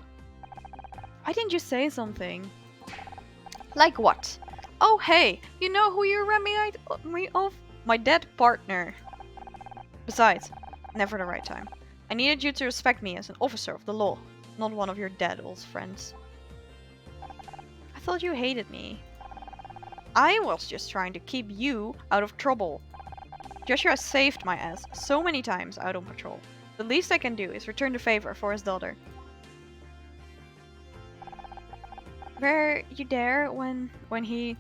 Why didn't you say something? Like what? Oh hey, you know who you remind me of? My dead partner. Besides, never the right time. I needed you to respect me as an officer of the law, not one of your dead old friends. I thought you hated me. I was just trying to keep you out of trouble. Joshua saved my ass so many times out on patrol. The least I can do is return the favor for his daughter. Were you there when he...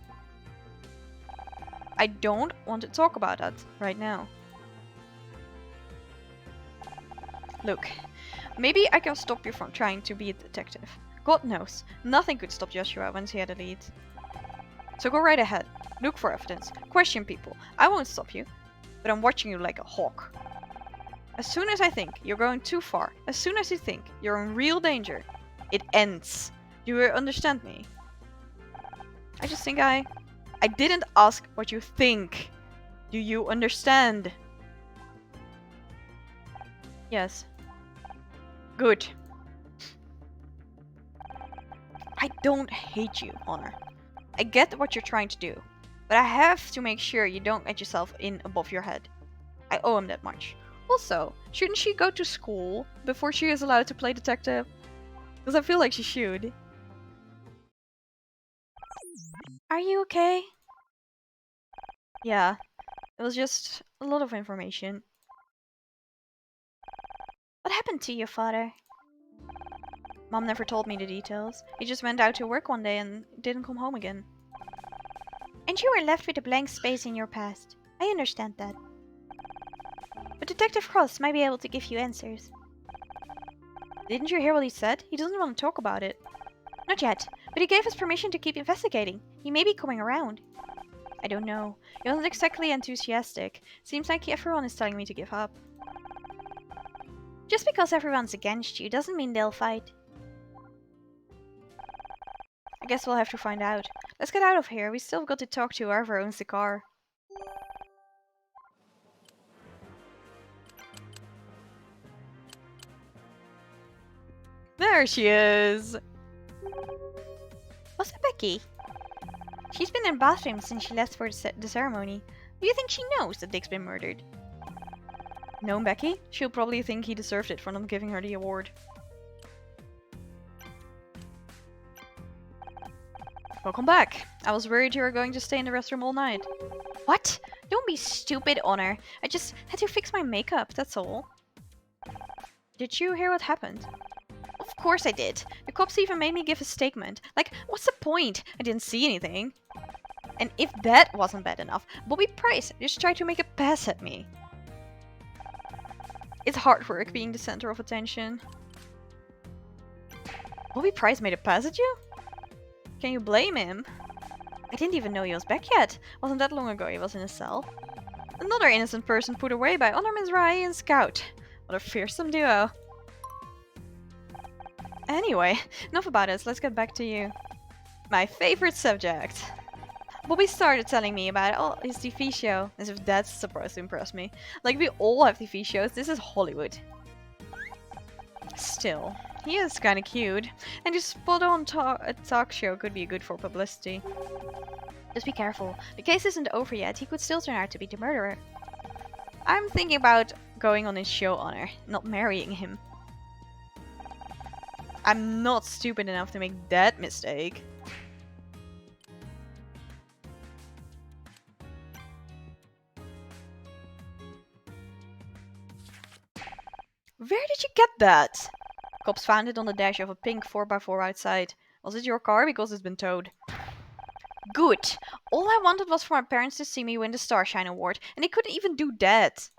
I don't want to talk about that right now. Look, maybe I can stop you from trying to be a detective. God knows, nothing could stop Joshua once he had a lead. So go right ahead, look for evidence, question people. I won't stop you, but I'm watching you like a hawk. As soon as I think you're going too far, as soon as you think you're in real danger, it ends. Do you understand me? I just think I didn't ask what you think. Do you understand? Yes. Good. I don't hate you, Honor. I get what you're trying to do, but I have to make sure you don't get yourself in above your head. I owe him that much. Also, shouldn't she go to school before she is allowed to play detective? Because I feel like she should. Are you okay? Yeah, it was just a lot of information. What happened to your father? Mom never told me the details. He just went out to work one day and didn't come home again. And you were left with a blank space in your past. I understand that. But Detective Cross might be able to give you answers. Didn't you hear what he said? He doesn't want to talk about it. Not yet, but he gave us permission to keep investigating. He may be coming around. I don't know. He wasn't exactly enthusiastic. Seems like everyone is telling me to give up. Just because everyone's against you doesn't mean they'll fight. I guess we'll have to find out. Let's get out of here. We still got to talk to whoever owns the car. There she is! Was it Becky? She's been in the bathroom since she left for the ceremony. Do you think she knows that Dick's been murdered? Known Becky? She'll probably think he deserved it for not giving her the award. Welcome back. I was worried you were going to stay in the restroom all night. What? Don't be stupid, Honor. I just had to fix my makeup, that's all. Did you hear what happened? Of course I did. The cops even made me give a statement. Like, what's the point? I didn't see anything. And if that wasn't bad enough, Bobby Price just tried to make a pass at me. It's hard work being the center of attention. Bobby Price made a pass at you? Can you blame him? I didn't even know he was back yet. Wasn't that long ago he was in a cell. Another innocent person put away by Honor Mizrahi and Scout. What a fearsome duo. Anyway, enough about us. Let's get back to you. My favorite subject. Bobby started telling me about his TV show, as if that's supposed to impress me. Like, we all have TV shows, this is Hollywood. Still, he is kinda cute, and his spot-on talk show could be good for publicity. Just be careful. The case isn't over yet. He could still turn out to be the murderer. I'm thinking about going on his show, Honor, not marrying him. I'm not stupid enough to make that mistake. Where did you get that? Cops found it on the dash of a pink 4x4 outside. Was it your car? Because it's been towed. Good. All I wanted was for my parents to see me win the Starshine Award, and they couldn't even do that.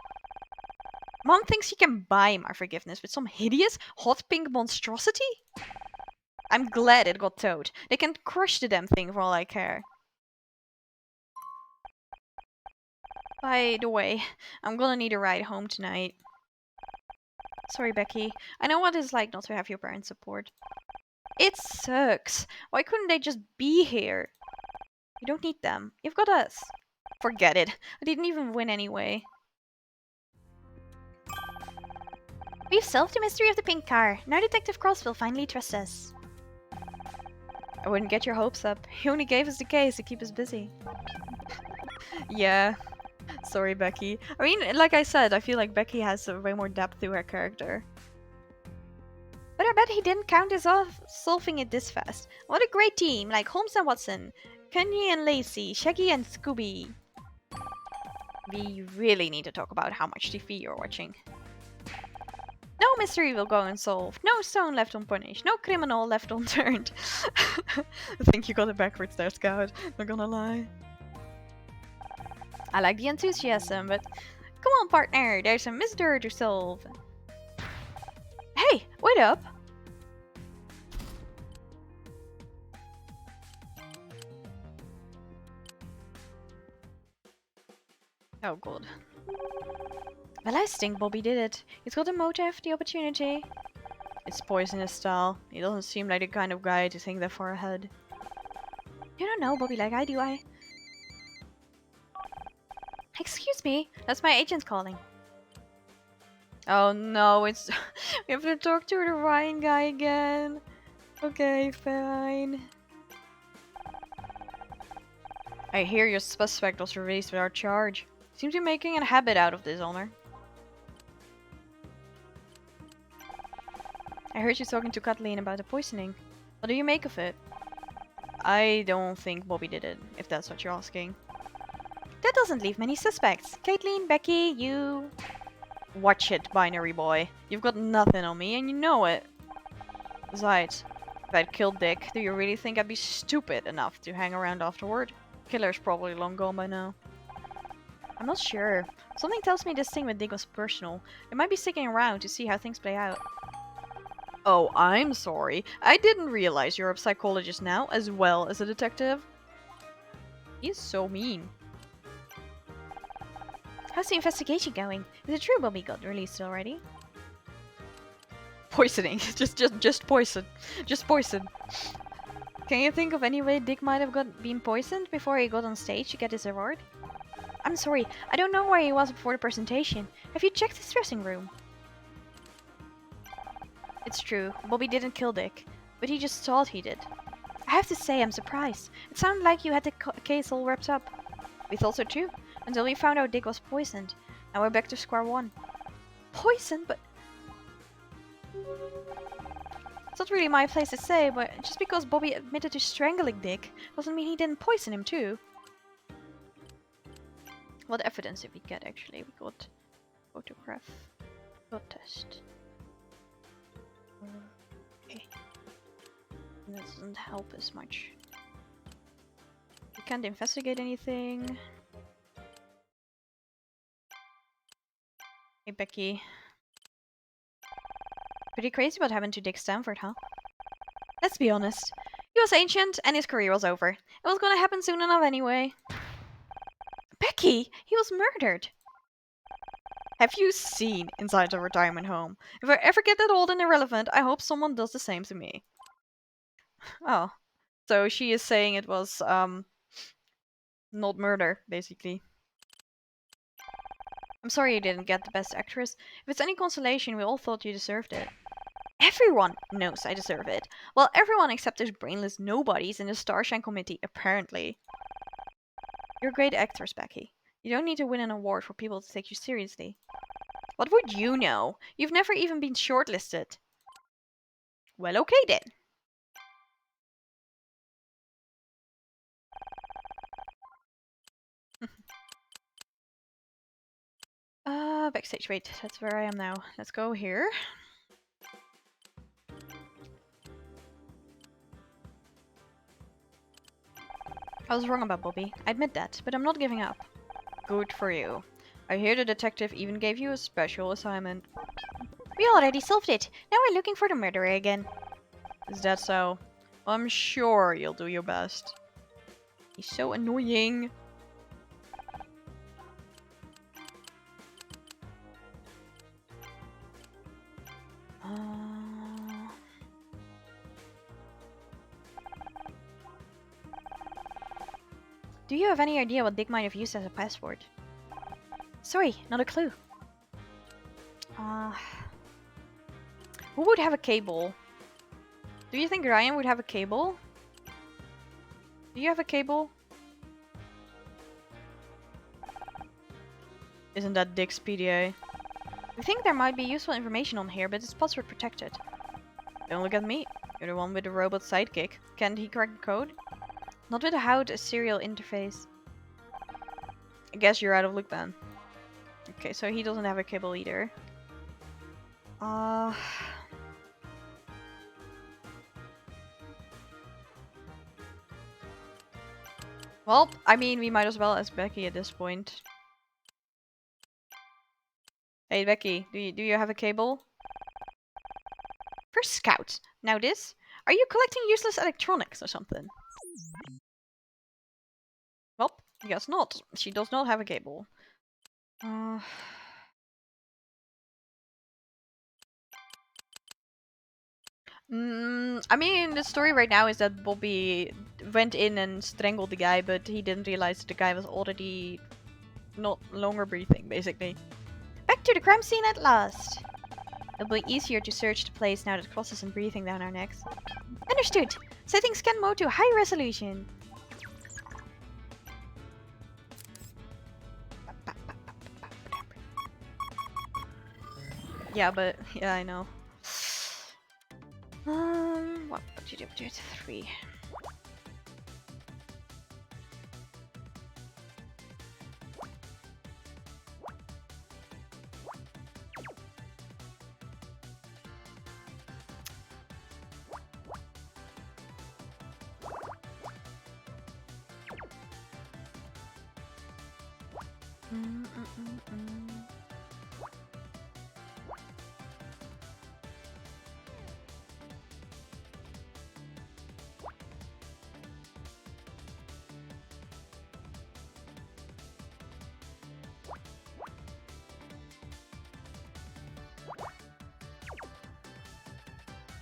Mom thinks she can buy my forgiveness with some hideous, hot pink monstrosity? I'm glad it got towed. They can crush the damn thing for all I care. By the way, I'm gonna need a ride home tonight. Sorry, Becky. I know what it's like not to have your parents' support. It sucks. Why couldn't they just be here? You don't need them. You've got us. Forget it. I didn't even win anyway. We've solved the mystery of the pink car. Now Detective Cross will finally trust us. I wouldn't get your hopes up. He only gave us the case to keep us busy. Yeah. Sorry, Becky. I mean, like I said, I feel like Becky has way more depth to her character. But I bet he didn't count us off solving it this fast. What a great team, like Holmes and Watson, Kenny and Lacey, Shaggy and Scooby. We really need to talk about how much TV you're watching. No mystery will go unsolved, no stone left unpunished, no criminal left unturned. I think you got it backwards there, Scout. Not gonna lie. I like the enthusiasm, but come on, partner, there's a mystery to solve. Hey, wait up! Oh god. Well, I think Bobby did it. He's got the motive, the opportunity. It's poisonous style. He doesn't seem like the kind of guy to think that far ahead. You don't know Bobby like I do, Excuse me, that's my agent calling. Oh no, it's... we have to talk to the Ryan guy again. Okay, fine. I hear your suspect was released without charge. Seems to be making a habit out of dishonor. I heard you talking to Kathleen about the poisoning. What do you make of it? I don't think Bobby did it, if that's what you're asking. That doesn't leave many suspects. Caitlin, Becky, you... Watch it, binary boy. You've got nothing on me and you know it. Besides, if I'd killed Dick, do you really think I'd be stupid enough to hang around afterward? Killer's probably long gone by now. I'm not sure. Something tells me this thing with Dick was personal. They might be sticking around to see how things play out. Oh, I'm sorry. I didn't realize you're a psychologist now, as well as a detective. He's so mean. How's the investigation going? Is it true Bobby got released already? Poisoning. just poison. Just poison. Can you think of any way Dick might have been poisoned before he got on stage to get his award? I'm sorry, I don't know where he was before the presentation. Have you checked his dressing room? It's true, Bobby didn't kill Dick, but he just thought he did. I have to say I'm surprised. It sounded like you had the case all wrapped up. We thought so too, until we found out Dick was poisoned. Now we're back to square one. Poisoned? But... It's not really my place to say, but just because Bobby admitted to strangling Dick doesn't mean he didn't poison him too. What evidence did we get actually? We got photograph, blood test. Okay. That doesn't help us much. We can't investigate anything. Hey Becky. Pretty crazy what happened to Dick Stanford, huh? Let's be honest. He was ancient and his career was over. It was gonna happen soon enough anyway. Becky! He was murdered! Have you seen inside a retirement home? If I ever get that old and irrelevant, I hope someone does the same to me. Oh. So she is saying it was, not murder, basically. I'm sorry you didn't get the best actress. If it's any consolation, we all thought you deserved it. Everyone knows I deserve it. Well, everyone except those brainless nobodies in the Starshine Committee, apparently. You're a great actress, Becky. You don't need to win an award for people to take you seriously. What would you know? You've never even been shortlisted. Well, okay then. Backstage, wait, that's where I am now. Let's go here. I was wrong about Bobby. I admit that, but I'm not giving up. Good for you. I hear the detective even gave you a special assignment. We already solved it. Now we're looking for the murderer again. Is that so? I'm sure you'll do your best. He's so annoying. Do you have any idea what Dick might have used as a password? Sorry, not a clue. Who would have a cable? Do you think Ryan would have a cable? Do you have a cable? Isn't that Dick's PDA? We think there might be useful information on here, but it's password protected. Don't look at me. You're the one with the robot sidekick. Can't he crack the code? Not without a serial interface. I guess you're out of luck then. Okay, so he doesn't have a cable either. Well, I mean, we might as well ask Becky at this point. Hey, Becky, do you have a cable? For Scout. Now this? Are you collecting useless electronics or something? Well, guess not. She does not have a cable. I mean, the story right now is that Bobby went in and strangled the guy, but he didn't realize that the guy was already not longer breathing, basically. Back to the crime scene at last! It'll be easier to search the place now that Cross isn't breathing down our necks. Understood! Setting scan mode to high resolution. Yeah, but yeah, I know. What did you do? 3.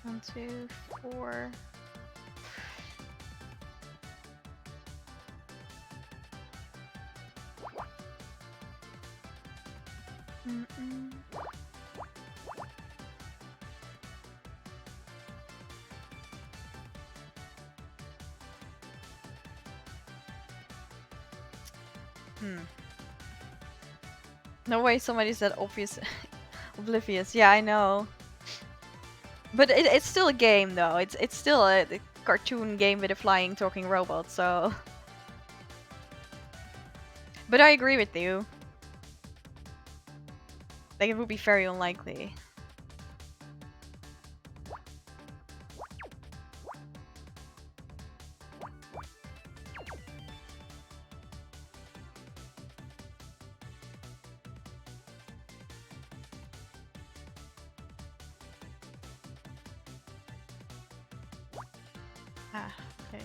One, 2, 4. No way somebody's that obvious oblivious. Yeah, I know. But it's still a game though. It's still a cartoon game with a flying talking robot, so but I agree with you. Like it would be very unlikely. Ah, okay.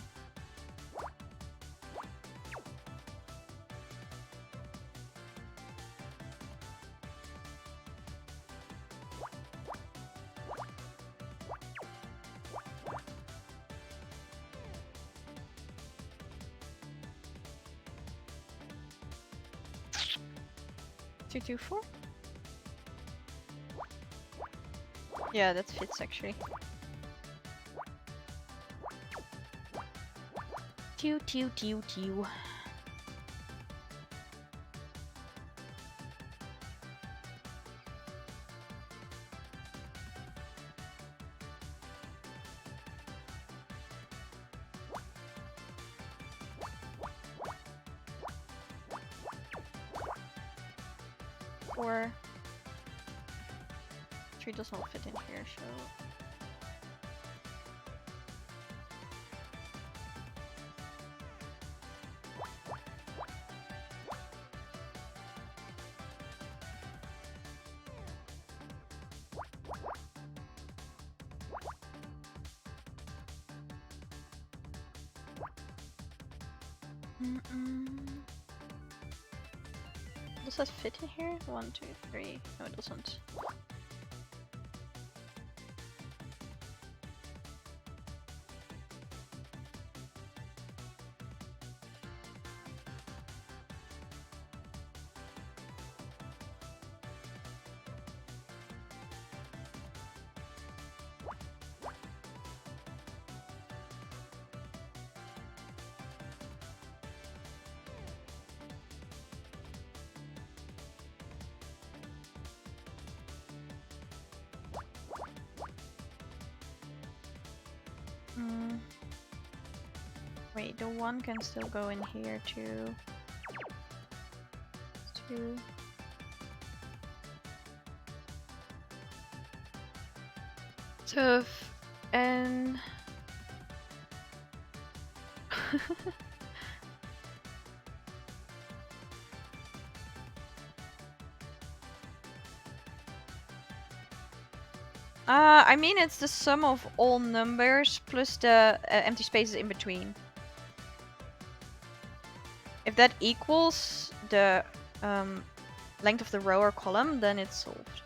Two, 2, 4. Yeah, that fits actually. 2, 2, 2, 2. Four. 3 does not fit in here, so Does that fit in here? 1, 2, 3. No, it doesn't. Wait, the 1 can still go in here too. 2. Tough and I mean it's the sum of all numbers plus the empty spaces in between. If that equals the length of the row or column, then it's solved.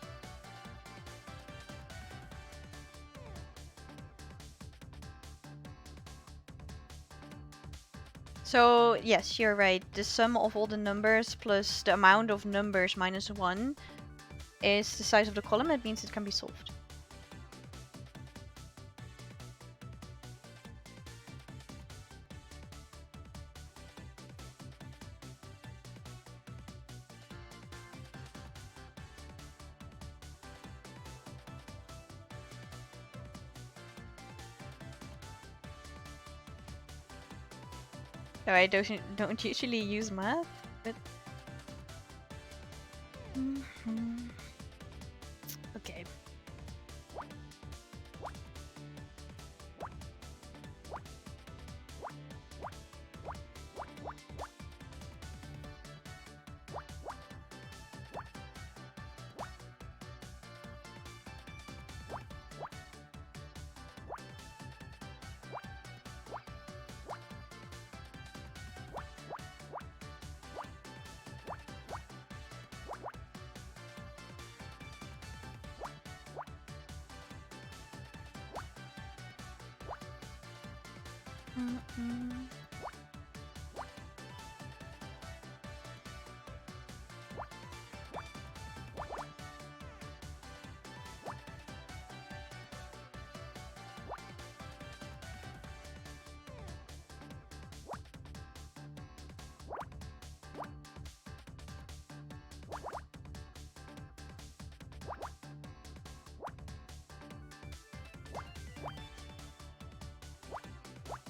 So yes, you're right. The sum of all the numbers plus the amount of numbers minus 1 is the size of the column. That means it can be solved. So I don't usually use math, but okay.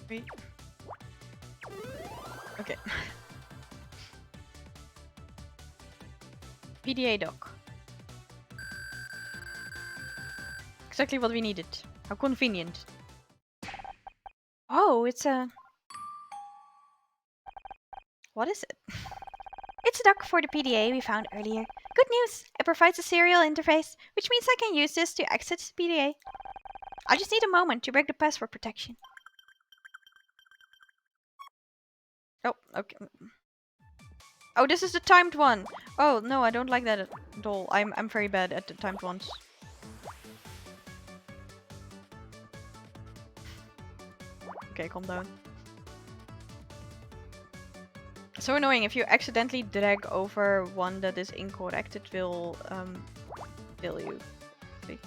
Wait. Okay. PDA doc. Exactly what we needed. How convenient. Oh, it's a... What is it? It's a doc for the PDA we found earlier. Good news! It provides a serial interface, which means I can use this to exit the PDA. I just need a moment to break the password protection. Oh, okay. Oh, this is the timed one. Oh, no, I don't like that at all. I'm very bad at the timed ones. Okay, calm down. So annoying, if you accidentally drag over one that is incorrect, it will kill you. See?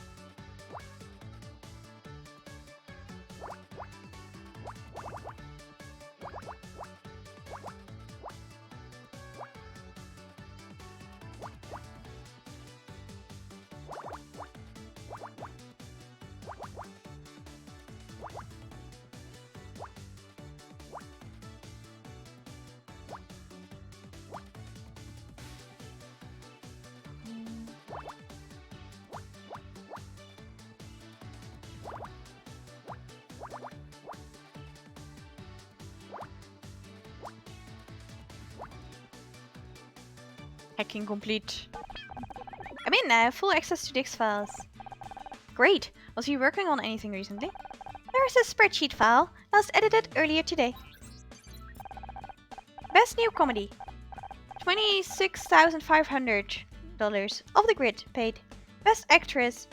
Hacking complete. I'm in full access to Dick's files. Great. Was he working on anything recently? There's a spreadsheet file. I was edited earlier today. Best new comedy. $26,500 off the grid paid. Best actress.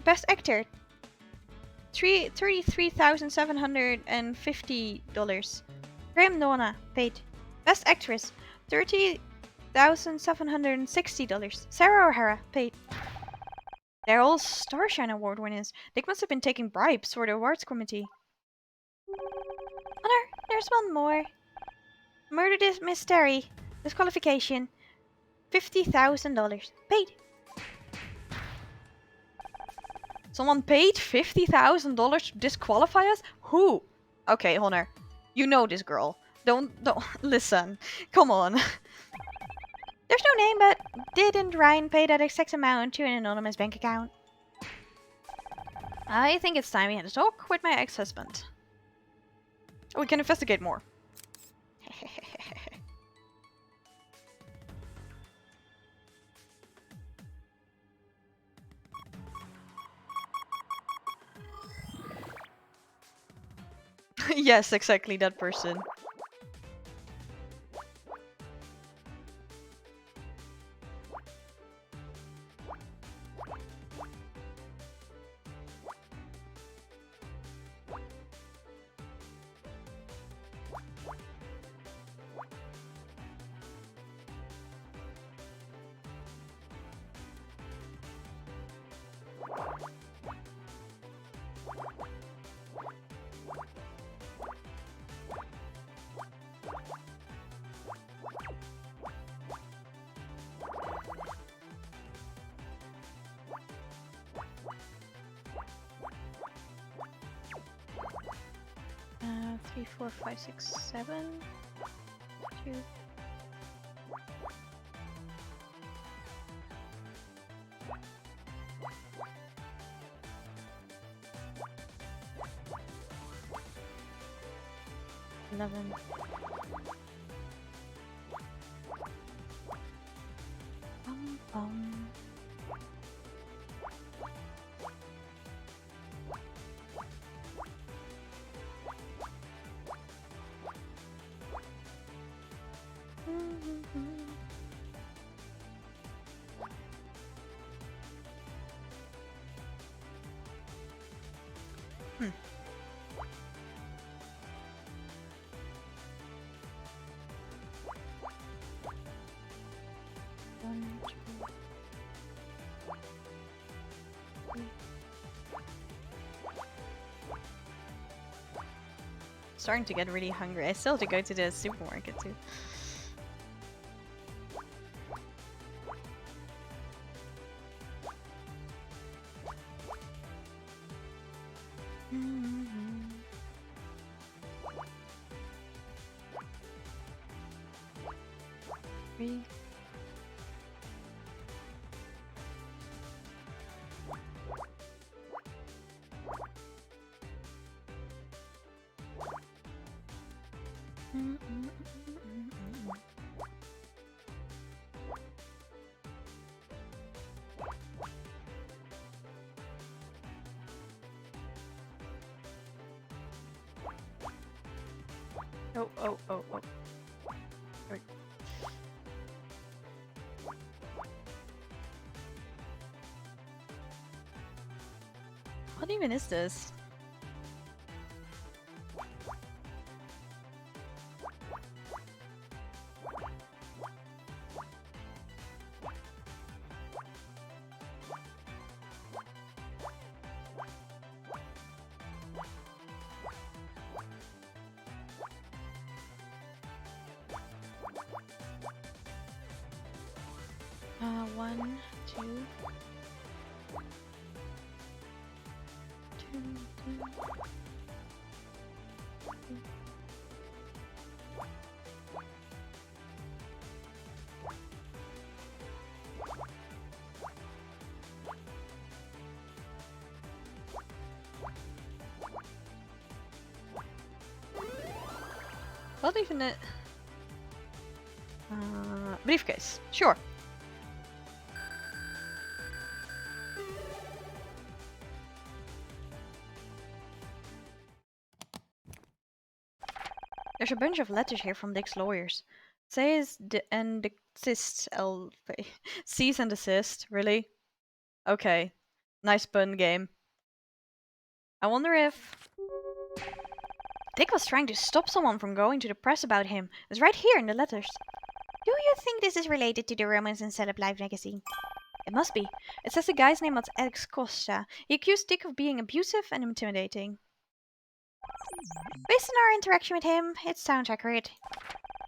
Best actor. $33,750. Graham Nona paid. Best actress. $30,760. Sarah O'Hara paid. They're all Starshine Award winners. They must have been taking bribes for the awards committee. Honor, there's one more. Murdered mystery. Disqualification. $50,000. Paid. Someone paid $50,000 to disqualify us? Who? Okay, Honor. You know this girl. Don't listen. Come on. There's no name, but didn't Ryan pay that exact amount to an anonymous bank account? I think it's time we had a talk with my ex-husband. We can investigate more. Yes, exactly that person. Three, four, five, six, 7. 2. Eleven. Bum, bum. One, two, three. Starting to get really hungry. I still have to go to the supermarket too. Three. Oh. Wait. What even is this? One, two. What even it? Briefcase. Sure. There's a bunch of letters here from Dick's lawyers. Says and desist, cease and desist. Really? Okay. Nice pun game. I wonder if Dick was trying to stop someone from going to the press about him. It's right here in the letters. Do you think this is related to the romance in Celeb Life magazine? It must be. It says the guy's name was Alex Costa. He accused Dick of being abusive and intimidating. Based on our interaction with him, it sounds accurate.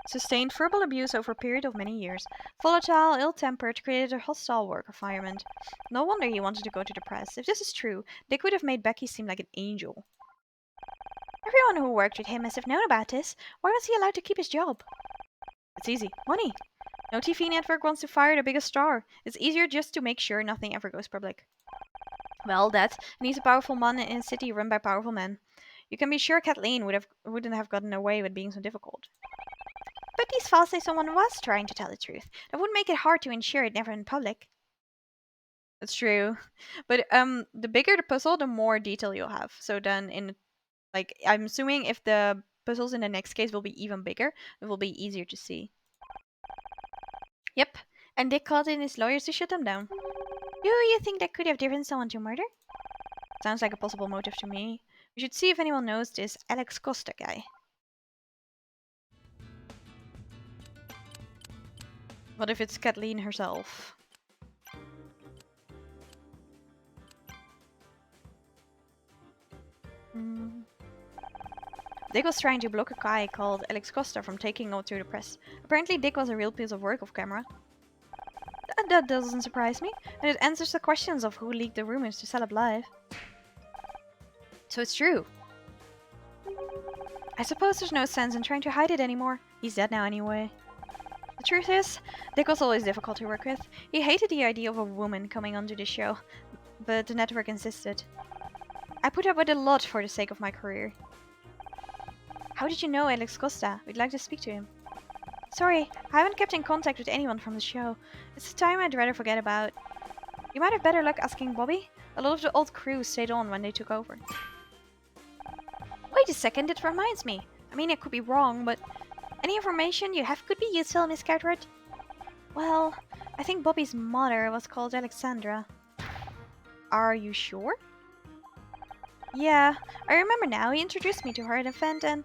Sustained verbal abuse over a period of many years. Volatile, ill-tempered, created a hostile work environment. No wonder he wanted to go to the press. If this is true, Dick would have made Becky seem like an angel. Everyone who worked with him must have known about this. Why was he allowed to keep his job? It's easy. Money. No TV network wants to fire the biggest star. It's easier just to make sure nothing ever goes public. Well, that, and he's a powerful man in a city run by powerful men. You can be sure Kathleen wouldn't have gotten away with being so difficult. But these files say someone was trying to tell the truth. That would make it hard to ensure it never went public. That's true. But the bigger the puzzle, the more detail you'll have. So then I'm assuming if the puzzles in the next case will be even bigger, it will be easier to see. Yep. And Dick called in his lawyers to shut them down. Do you think that could have driven someone to murder? Sounds like a possible motive to me. We should see if anyone knows this Alex Costa guy. What if it's Kathleen herself? Dick was trying to block a guy called Alex Costa from taking out to the press. Apparently Dick was a real piece of work off camera. That doesn't surprise me, and it answers the questions of who leaked the rumors to Celeb Live. So it's true. I suppose there's no sense in trying to hide it anymore. He's dead now anyway. The truth is, Dick was always difficult to work with. He hated the idea of a woman coming onto the show, but the network insisted. I put up with a lot for the sake of my career. How did you know Alex Costa? We'd like to speak to him. Sorry, I haven't kept in contact with anyone from the show. It's a time I'd rather forget about. You might have better luck asking Bobby. A lot of the old crew stayed on when they took over. Wait a second, it reminds me. I mean, I could be wrong, but any information you have could be useful, Miss Cartwright. Well, I think Bobby's mother was called Alexandra. Are you sure? Yeah, I remember now. He introduced me to her at an event and...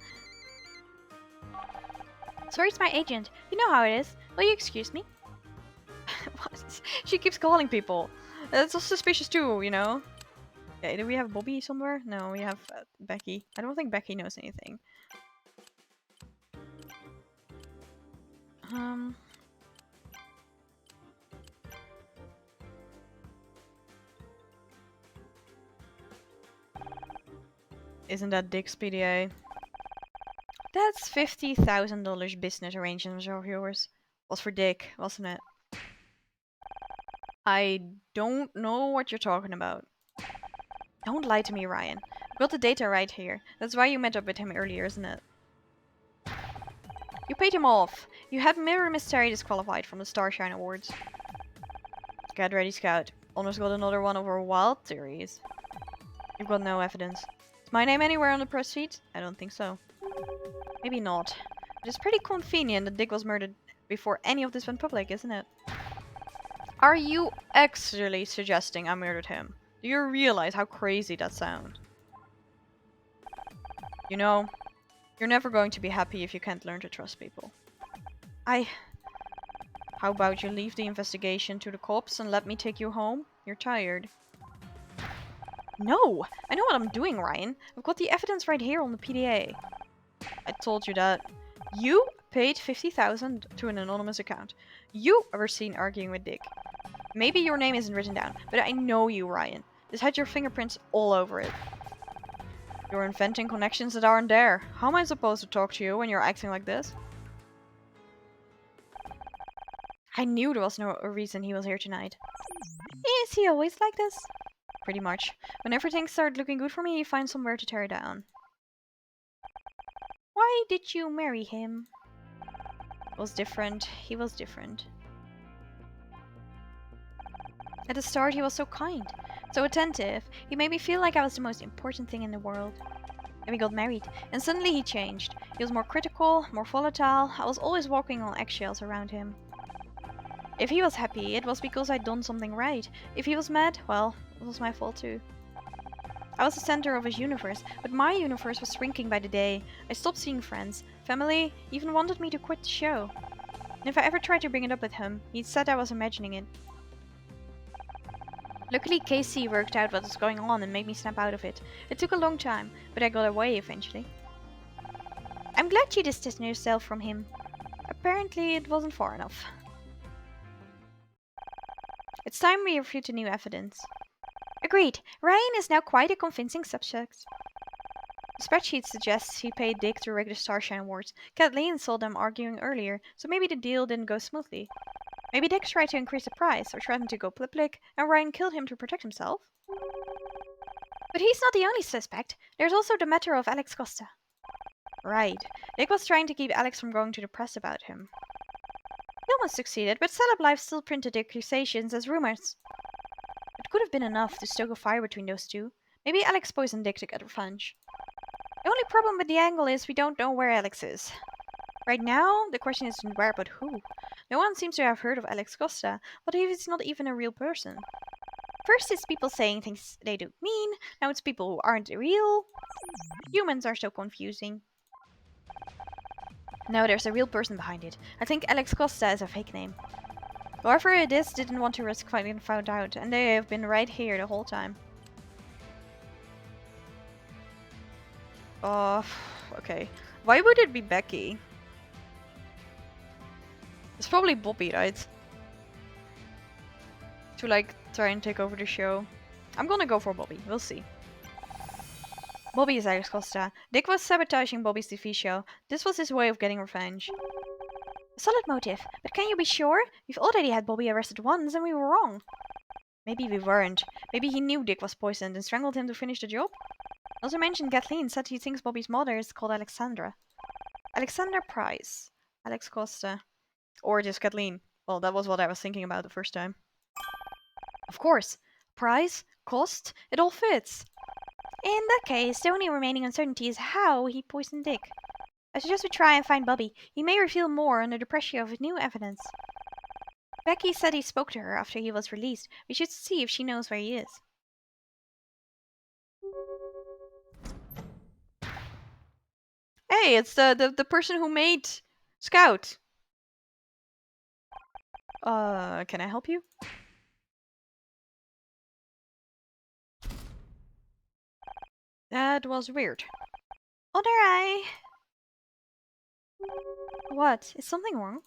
Sorry, it's my agent. You know how it is. Will you excuse me? What? She keeps calling people. That's suspicious too, you know? Okay, do we have Bobby somewhere? No, we have Becky. I don't think Becky knows anything. Isn't that Dick's PDA? That's $50,000 business arrangements of yours. Was for Dick, wasn't it? I don't know what you're talking about. Don't lie to me, Ryan. I've got the data right here. That's why you met up with him earlier, isn't it? You paid him off. You had Mirror Mystery disqualified from the Starshine Awards. Get ready, Scout. Almost got another one of our wild theories. You've got no evidence. Is my name anywhere on the press feed? I don't think so. Maybe not. But it's pretty convenient that Dick was murdered before any of this went public, isn't it? Are you actually suggesting I murdered him? Do you realize how crazy that sounds? You know, you're never going to be happy if you can't learn to trust people. How about you leave the investigation to the cops and let me take you home? You're tired. No! I know what I'm doing, Ryan. I've got the evidence right here on the PDA. I told you that. You paid $50,000 to an anonymous account. You were seen arguing with Dick. Maybe your name isn't written down, but I know you, Ryan. This had your fingerprints all over it. You're inventing connections that aren't there. How am I supposed to talk to you when you're acting like this? I knew there was no reason he was here tonight. Is he always like this? Pretty much. Whenever things start looking good for me, he finds somewhere to tear down. Why did you marry him? It was different. He was different. At the start, he was so kind, so attentive. He made me feel like I was the most important thing in the world. And we got married. And suddenly he changed. He was more critical, more volatile. I was always walking on eggshells around him. If he was happy, it was because I'd done something right. If he was mad, well, it was my fault too. I was the center of his universe, but my universe was shrinking by the day. I stopped seeing friends. Family even wanted me to quit the show. And if I ever tried to bring it up with him, he said I was imagining it. Luckily, Casey worked out what was going on and made me snap out of it. It took a long time, but I got away eventually. I'm glad you distanced yourself from him. Apparently, it wasn't far enough. It's time we refute new evidence. Agreed. Ryan is now quite a convincing subject. The spreadsheet suggests he paid Dick to rig the Starshine Awards. Kathleen saw them arguing earlier, so maybe the deal didn't go smoothly. Maybe Dick tried to increase the price, or threatened to go public, and Ryan killed him to protect himself. But he's not the only suspect. There's also the matter of Alex Costa. Right. Dick was trying to keep Alex from going to the press about him. He almost succeeded, but Celeb Life still printed the accusations as rumors. It could have been enough to stoke a fire between those two. Maybe Alex poisoned Dick to get revenge. The only problem with the angle is we don't know where Alex is. Right now, the question isn't where, but who. No one seems to have heard of Alex Costa. What if he's not even a real person? First it's people saying things they don't mean, now it's people who aren't real. Humans are so confusing. Now there's a real person behind it. I think Alex Costa is a fake name. Whoever it is didn't want to risk getting found out, and they have been right here the whole time. Oh, okay. Why would it be Becky? It's probably Bobby, right? To like try and take over the show. I'm gonna go for Bobby. We'll see. Bobby is Alex Costa. Dick was sabotaging Bobby's TV show. This was his way of getting revenge. A solid motive, but can you be sure? We've already had Bobby arrested once and we were wrong. Maybe we weren't. Maybe he knew Dick was poisoned and strangled him to finish the job? Not to mention Kathleen said he thinks Bobby's mother is called Alexandra. Alexandra Price. Alex Costa. Or just Kathleen. Well, that was what I was thinking about the first time. Of course. Price, cost, it all fits. In that case, the only remaining uncertainty is how he poisoned Dick. I suggest we try and find Bobby. He may reveal more under the pressure of new evidence. Becky said he spoke to her after he was released. We should see if she knows where he is. Hey, it's the person who made Scout. Can I help you? That was weird. Other eye. What? Is something wrong?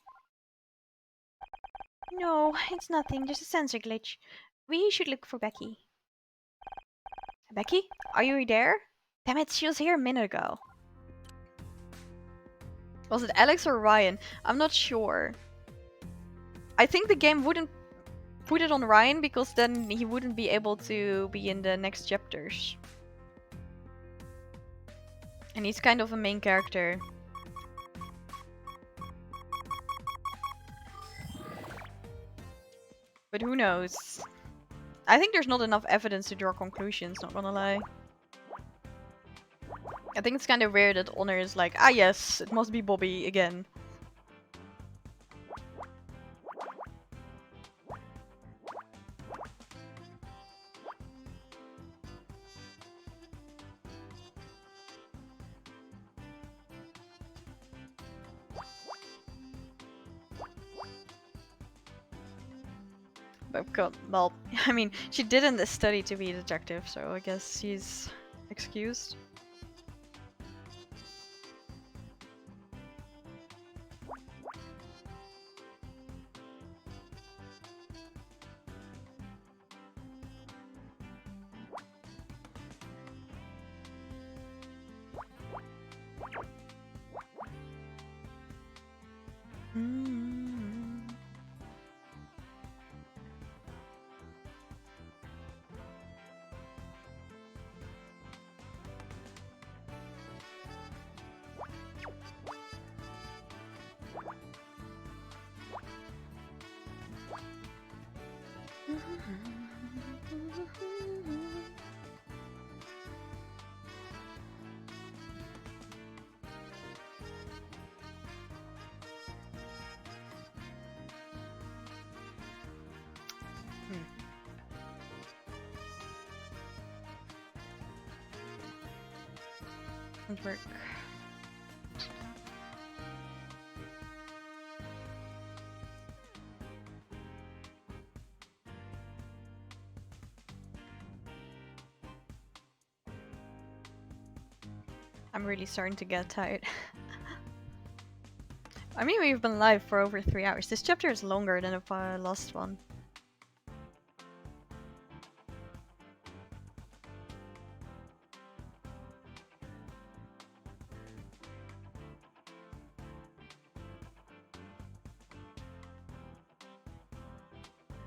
No, it's nothing. Just a sensor glitch. We should look for Becky. Becky? Are you there? Damn it, she was here a minute ago. Was it Alex or Ryan? I'm not sure. I think the game wouldn't put it on Ryan because then he wouldn't be able to be in the next chapters. And he's kind of a main character. But who knows? I think there's not enough evidence to draw conclusions, not gonna lie. I think it's kind of weird that Honor is like, ah yes, it must be Bobby again. Well, I mean, she didn't study to be a detective, so I guess she's excused. Doesn't work. I'm really starting to get tired. I mean, we've been live for over 3 hours. This chapter is longer than the last one.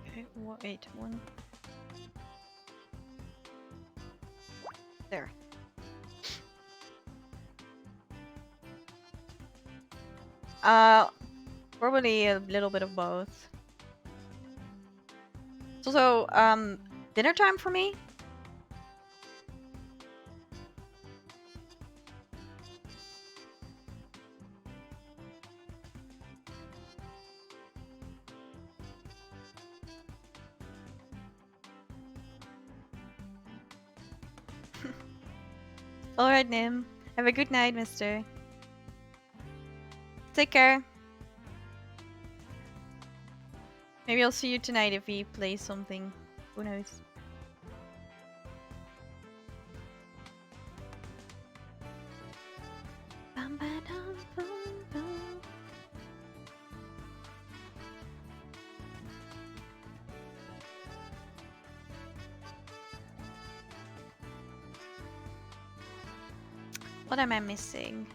Okay, wait, one. There. Probably a little bit of both. It's also, dinner time for me. Alright, Nim. Have a good night, mister. Take care. Maybe I'll see you tonight if we play something. Who knows? What am I missing?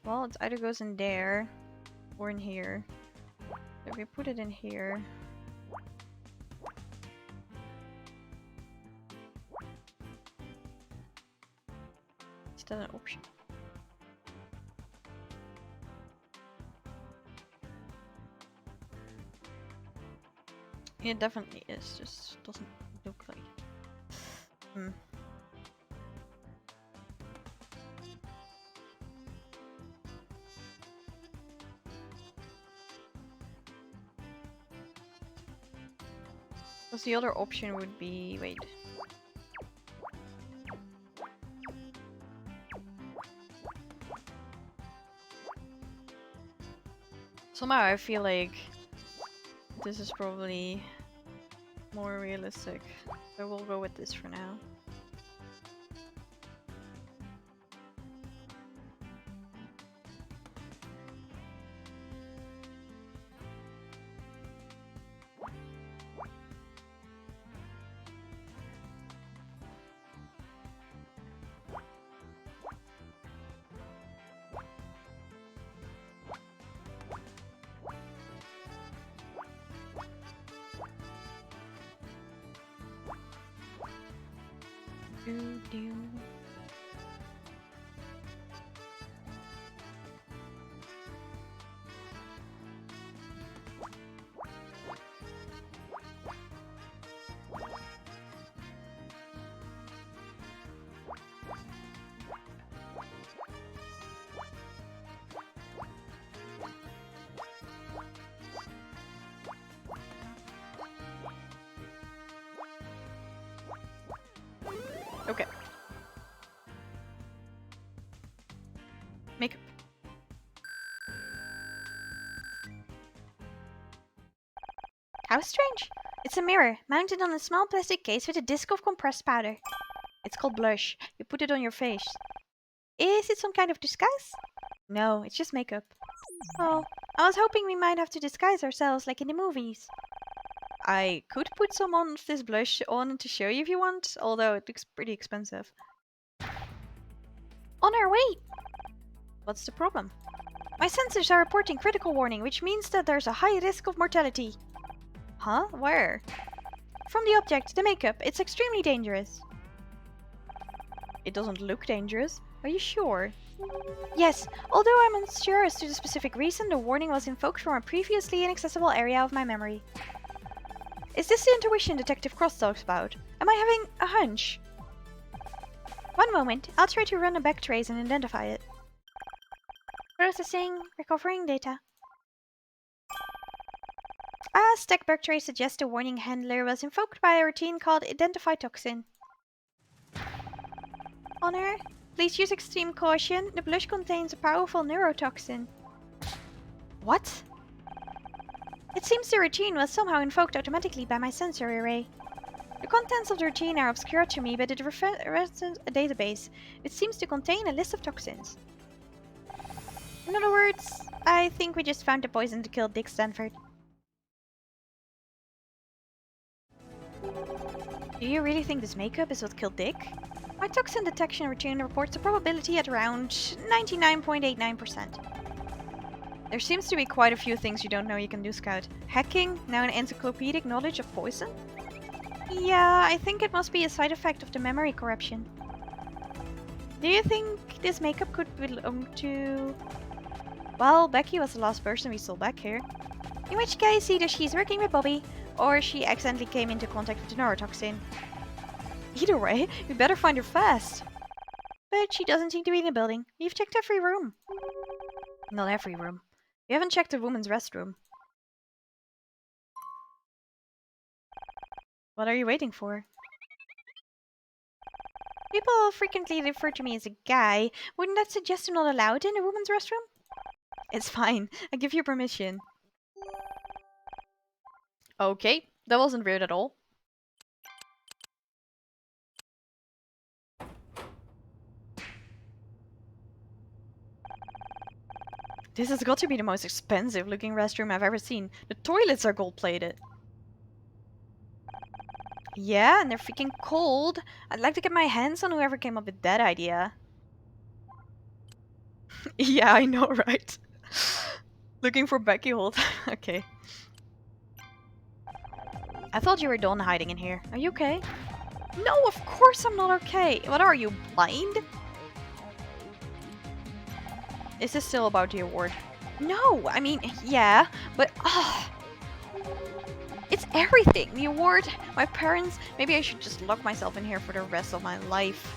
Well, it either goes in there or in here. If we put it in here. Is that an option? It definitely is, just doesn't look like it. Because the other option would be... wait. Somehow I feel like this is probably more realistic. So we'll go with this for now. Do. Okay. Makeup. How strange. It's a mirror, mounted on a small plastic case with a disc of compressed powder. It's called blush. You put it on your face. Is it some kind of disguise? No, it's just makeup. Oh, I was hoping we might have to disguise ourselves like in the movies. I could put some of this blush on to show you if you want, although it looks pretty expensive. On our way! What's the problem? My sensors are reporting critical warning, which means that there's a high risk of mortality. Huh? Where? From the object, the makeup. It's extremely dangerous. It doesn't look dangerous. Are you sure? Yes, although I'm unsure as to the specific reason, the warning was invoked from a previously inaccessible area of my memory. Is this the intuition Detective Cross talks about? Am I having a hunch? One moment, I'll try to run a backtrace and identify it. Processing, recovering data. A stack backtrace suggests the warning handler was invoked by a routine called Identify Toxin. Honor, please use extreme caution. The blush contains a powerful neurotoxin. What? It seems the routine was somehow invoked automatically by my sensory array. The contents of the routine are obscure to me, but it references a database. It seems to contain a list of toxins. In other words, I think we just found the poison to kill Dick Stanford. Do you really think this makeup is what killed Dick? My toxin detection routine reports a probability at around 99.89%. There seems to be quite a few things you don't know you can do, Scout. Hacking, now an encyclopedic knowledge of poison? Yeah, I think it must be a side effect of the memory corruption. Do you think this makeup could belong to... Well, Becky was the last person we saw back here. In which case, either she's working with Bobby, or she accidentally came into contact with the neurotoxin. Either way, we better find her fast. But she doesn't seem to be in the building. We've checked every room. Not every room. We haven't checked the woman's restroom. What are you waiting for? People frequently refer to me as a guy. Wouldn't that suggest I'm not allowed in a woman's restroom? It's fine. I give you permission. Okay, that wasn't weird at all. This has got to be the most expensive looking restroom I've ever seen. The toilets are gold plated. Yeah, and they're freaking cold. I'd like to get my hands on whoever came up with that idea. Yeah, I know, right? Looking for Becky Holt. Okay. I thought you were done hiding in here. Are you okay? No, of course I'm not okay. What are you, blind? Is this still about the award? No, I mean, yeah, but it's everything. The award, my parents, maybe I should just lock myself in here for the rest of my life.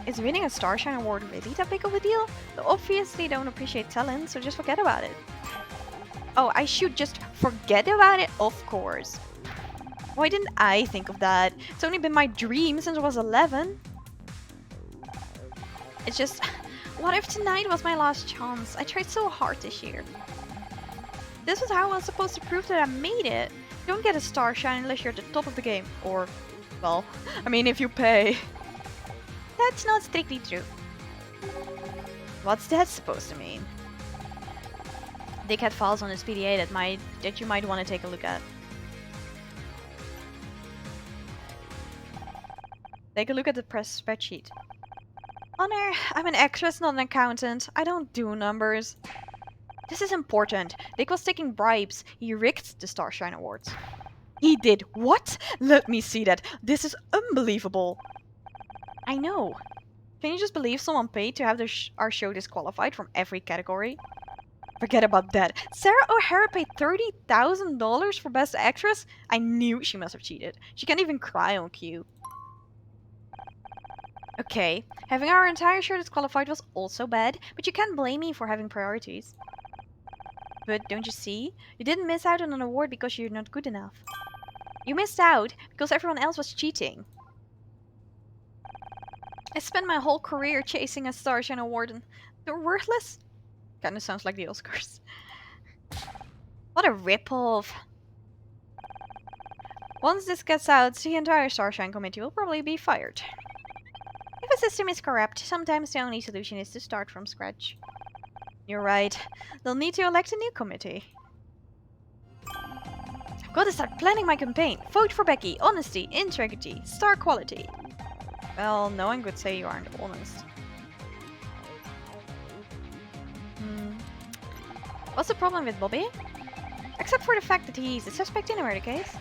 Is winning a Starshine award really that big of a deal? They obviously don't appreciate talent, so just forget about it. Oh, I should just forget about it? Of course. Why didn't I think of that? It's only been my dream since I was 11. It's just, what if tonight was my last chance? I tried so hard this year. This is how I was supposed to prove that I made it. You don't get a Starshine unless you're at the top of the game. Or, well, I mean if you pay. That's not strictly true. What's that supposed to mean? Dick had files on his PDA that you might want to take a look at. Take a look at the press spreadsheet. Honor, I'm an actress, not an accountant. I don't do numbers. This is important. Dick was taking bribes. He rigged the Starshine Awards. He did what? Let me see that. This is unbelievable. I know. Can you just believe someone paid to have our show disqualified from every category? Forget about that. Sarah O'Hara paid $30,000 for Best Actress? I knew she must have cheated. She can't even cry on cue. Okay, having our entire show disqualified was also bad, but you can't blame me for having priorities. But don't you see? You didn't miss out on an award because you're not good enough. You missed out because everyone else was cheating. I spent my whole career chasing a Starshine award and they're worthless? Kinda sounds like the Oscars. What a ripoff. Once this gets out, the entire Starshine committee will probably be fired. If a system is corrupt, sometimes the only solution is to start from scratch. You're right. They'll need to elect a new committee. I've got to start planning my campaign. Vote for Becky. Honesty, integrity, star quality. Well, no one could say you aren't honest. What's the problem with Bobby? Except for the fact that he's a suspect in a murder case.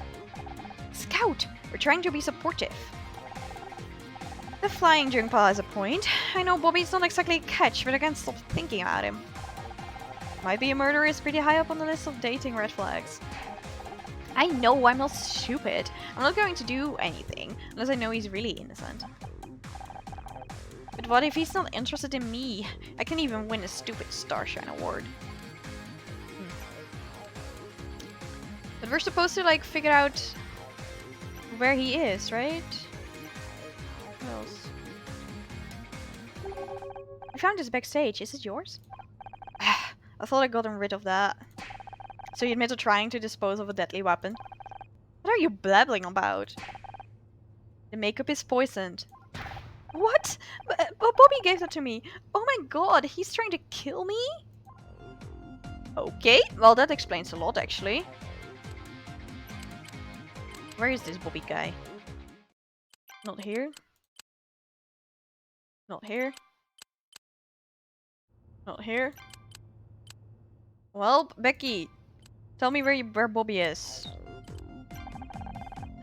Scout! We're trying to be supportive. The flying junk pile has a point. I know Bobby's not exactly a catch, but I can't stop thinking about him. Might be a murderer is pretty high up on the list of dating red flags. I know, I'm not stupid. I'm not going to do anything, unless I know he's really innocent. But what if he's not interested in me? I can even win a stupid Starshine award. But we're supposed to, like, figure out where he is, right? What else? We found this backstage. Is it yours? I thought I gotten rid of that. So you admit to trying to dispose of a deadly weapon? What are you blabbling about? The makeup is poisoned. What? But Bobby gave that to me. Oh my god, he's trying to kill me? Okay, well that explains a lot actually. Where is this Bobby guy? Not here. Not here. Not here. Well, Becky, tell me where Bobby is.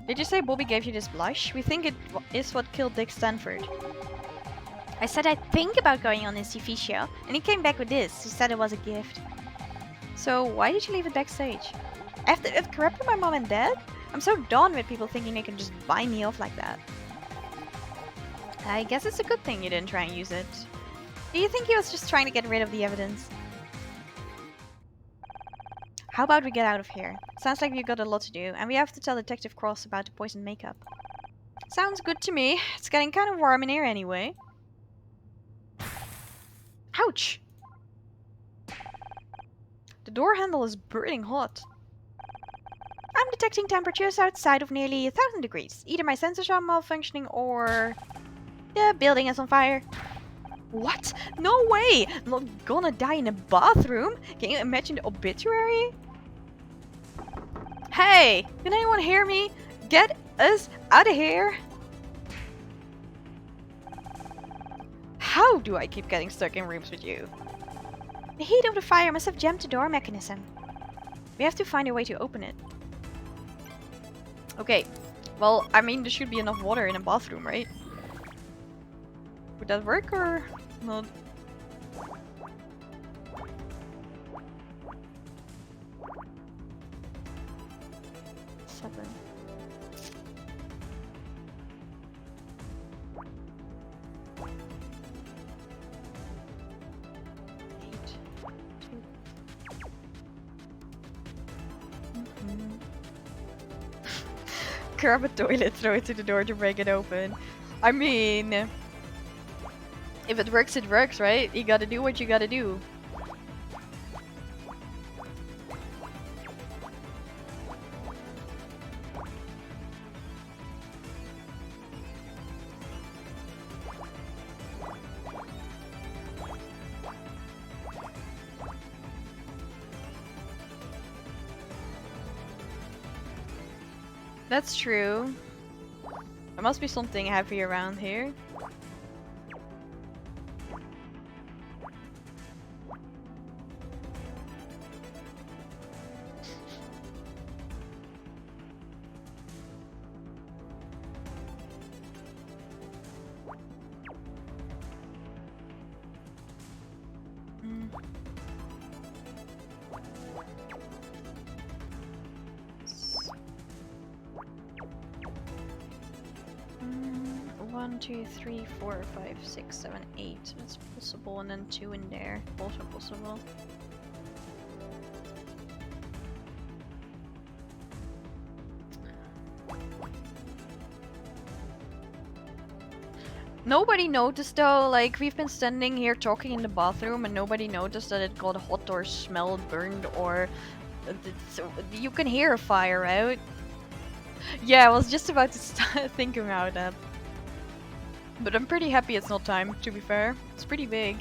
Did you say Bobby gave you this blush? We think it is what killed Dick Stanford. I said I'd think about going on his TV show, and he came back with this. He said it was a gift. So why did you leave it backstage? After it corrupted my mom and dad? I'm so done with people thinking they can just buy me off like that. I guess it's a good thing you didn't try and use it. Do you think he was just trying to get rid of the evidence? How about we get out of here? Sounds like we've got a lot to do, and we have to tell Detective Cross about the poisoned makeup. Sounds good to me. It's getting kind of warm in here anyway. Ouch! The door handle is burning hot. I'm detecting temperatures outside of nearly 1,000 degrees. Either my sensors are malfunctioning or the building is on fire. What? No way! I'm not gonna die in a bathroom. Can you imagine the obituary? Hey! Can anyone hear me? Get us out of here! How do I keep getting stuck in rooms with you? The heat of the fire must have jammed the door mechanism. We have to find a way to open it. Okay. Well, I mean, there should be enough water in a bathroom, right? Would that work or not? Seven. Grab a toilet, throw it to the door to break it open. I mean, if it works, right? You gotta do what you gotta do. That's true. There must be something heavy around here. One, two, three, 4, 5, 6, 7, 8. That's possible, and then 2 in there. Also possible. Nobody noticed though, like we've been standing here talking in the bathroom and nobody noticed that it got hot or smelled burned or you can hear a fire out. Yeah, I was just about to start thinking about that. But I'm pretty happy it's not time, to be fair. It's pretty big.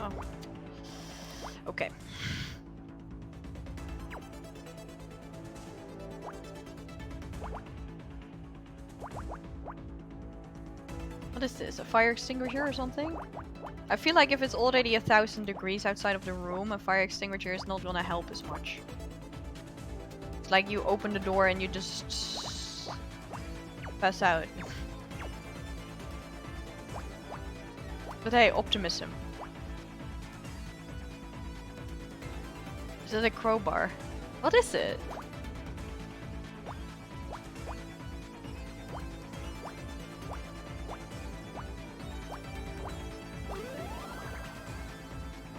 Oh. Okay. What is this? A fire extinguisher or something? I feel like if it's already 1,000 degrees outside of the room, a fire extinguisher is not gonna help as much. It's like you open the door and you just pass out. But hey, optimism. Is it a crowbar? What is it?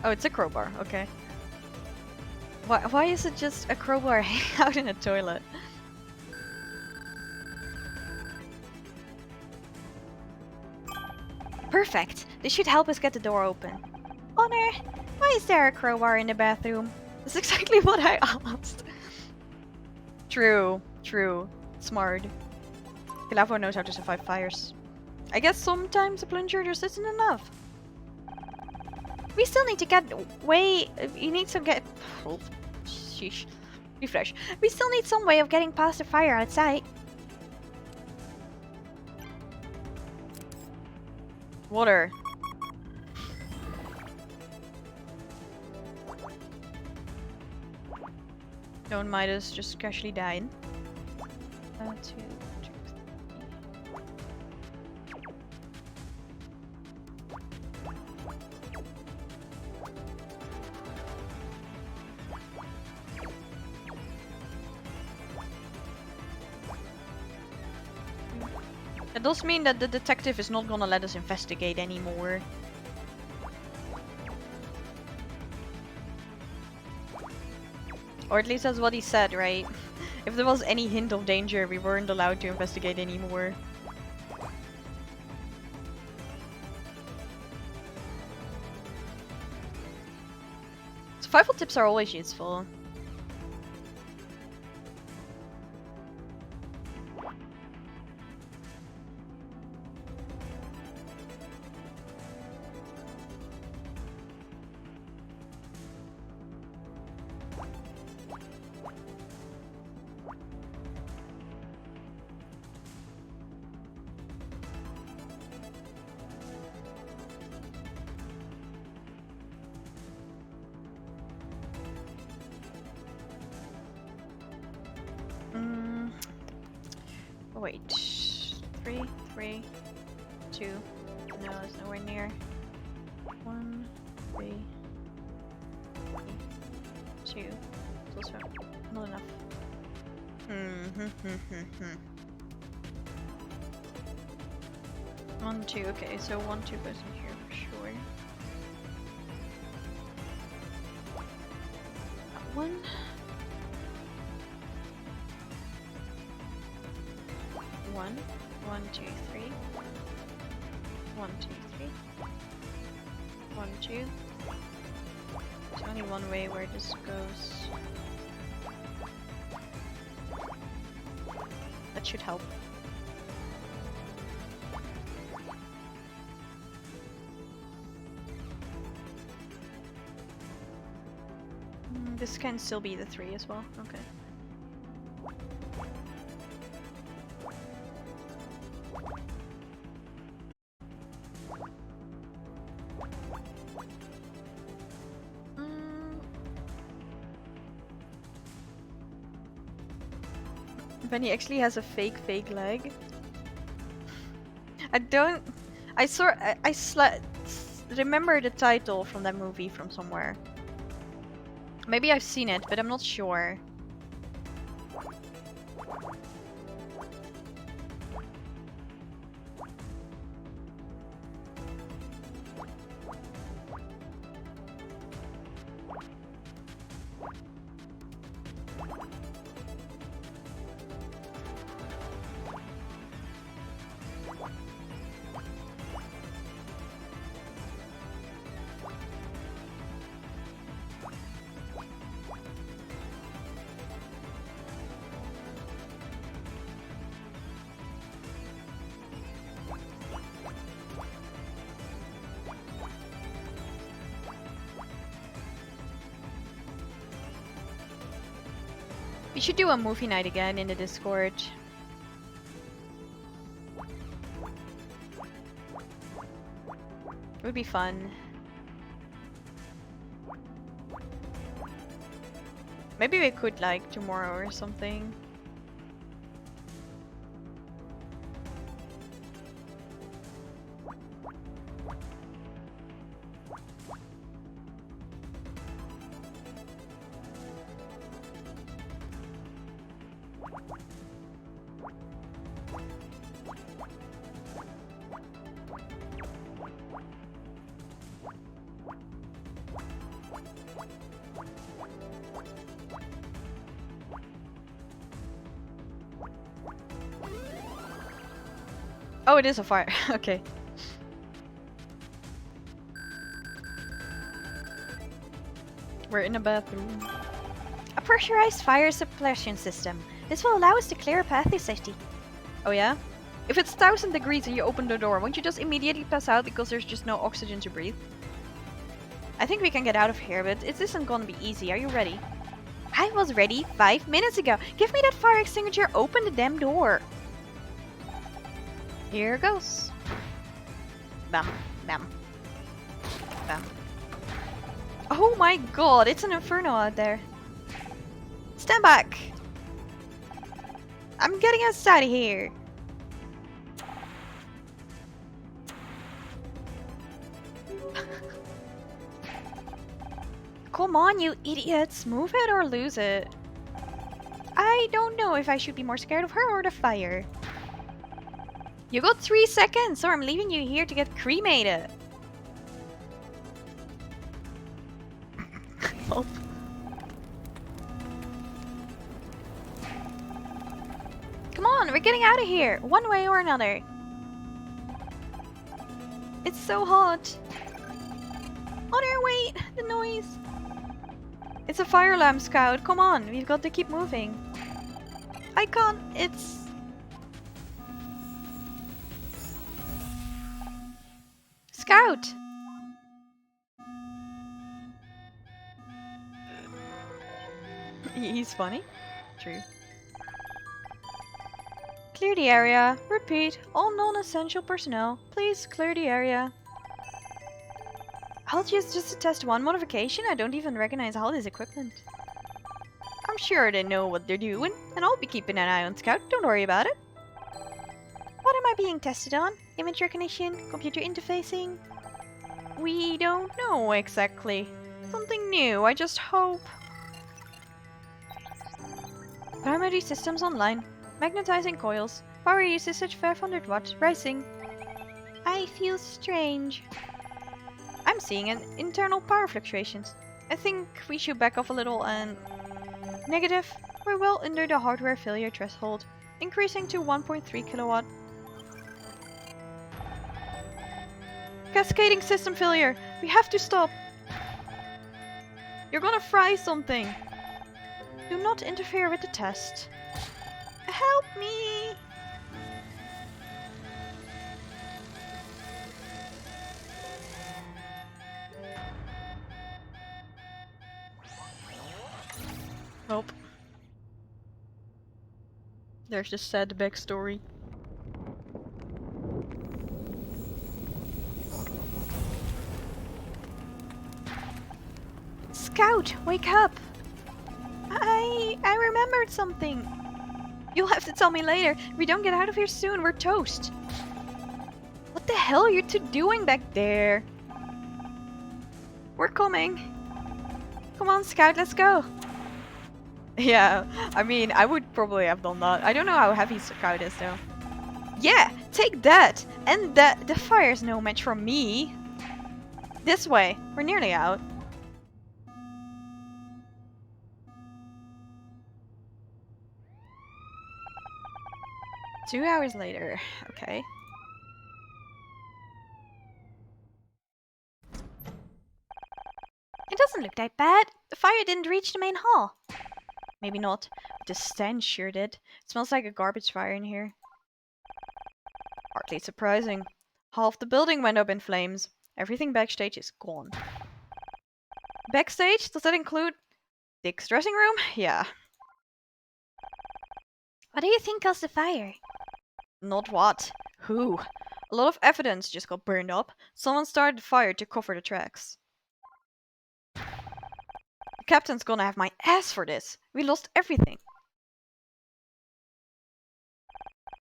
Oh, it's a crowbar. Okay. Why is it just a crowbar hanging out in a toilet? Perfect. This should help us get the door open. Honor, why is there a crowbar in the bathroom? That's exactly what I asked. True. True. Smart. Kilavo knows how to survive fires. I guess sometimes a plunger just isn't enough. We still need to get way. You need to get. Oh, sheesh. Refresh. We still need some way of getting past the fire outside. Water. Don't mind us just casually dying. 2, 2, 3. That does mean that the detective is not gonna let us investigate anymore. Or at least that's what he said, right? If there was any hint of danger, we weren't allowed to investigate anymore. Survival tips are always useful. Wait. 3, 3, 2. No, it's nowhere near. 1, 3, 2. It's also not enough. 1, 2. Okay, so 1, 2 goes in here for sure. 1. 1, 1, 2, 3. 1, 2, 3. 1, 2. There's only one way where this goes. That should help. This can still be the 3 as well. Okay. Benny actually has a fake leg. I remember the title from that movie from somewhere. Maybe I've seen it, but I'm not sure. We should do a movie night again in the Discord. It would be fun. Maybe we could like tomorrow or something. Oh, it is a fire. Okay. We're in a bathroom. A pressurized fire suppression system. This will allow us to clear a path to safety. Oh yeah? If it's 1000 degrees and you open the door, won't you just immediately pass out because there's just no oxygen to breathe? I think we can get out of here, but it isn't gonna be easy. Are you ready? I was ready 5 minutes ago. Give me that fire extinguisher. Open the damn door. Here goes. Bam, bam, bam. Oh my god, it's an inferno out there. Stand back. I'm getting us out of here. Come on, you idiots. Move it or lose it. I don't know if I should be more scared of her or the fire. You got 3 seconds, or I'm leaving you here to get cremated. Oh. Come on, we're getting out of here, one way or another. It's so hot. Oh no, wait, the noise. It's a fire alarm, Scout. Come on, we've got to keep moving. I can't, it's... Scout! He's funny. True. Clear the area. Repeat. All non-essential personnel, please clear the area. I'll just to test one modification. I don't even recognize all this equipment. I'm sure they know what they're doing, and I'll be keeping an eye on Scout. Don't worry about it. What am I being tested on? Image recognition? Computer interfacing? We don't know exactly. Something new, I just hope. Primary systems online. Magnetizing coils. Power usage 500 watts. Rising. I feel strange. I'm seeing an internal power fluctuations. I think we should back off a little and... Negative. We're well under the hardware failure threshold. Increasing to 1.3 kilowatt. Cascading system failure. We have to stop. You're gonna fry something. Do not interfere with the test. Help me! Nope. There's the sad backstory. Scout, wake up! I remembered something. You'll have to tell me later. If we don't get out of here soon, we're toast. What the hell are you two doing back there? We're coming. Come on, Scout, let's go. Yeah, I mean, I would probably have done that. I don't know how heavy Scout is, though. Yeah, take that! And the fire's no match for me. This way. We're nearly out. Two hours later. Okay. It doesn't look that bad. The fire didn't reach the main hall. Maybe not. But the stench sure did. It smells like a garbage fire in here. Hardly surprising. Half the building went up in flames. Everything backstage is gone. Backstage? Does that include Dick's dressing room? Yeah. What do you think caused the fire? Not what. Who? A lot of evidence just got burned up. Someone started the fire to cover the tracks. The captain's gonna have my ass for this. We lost everything.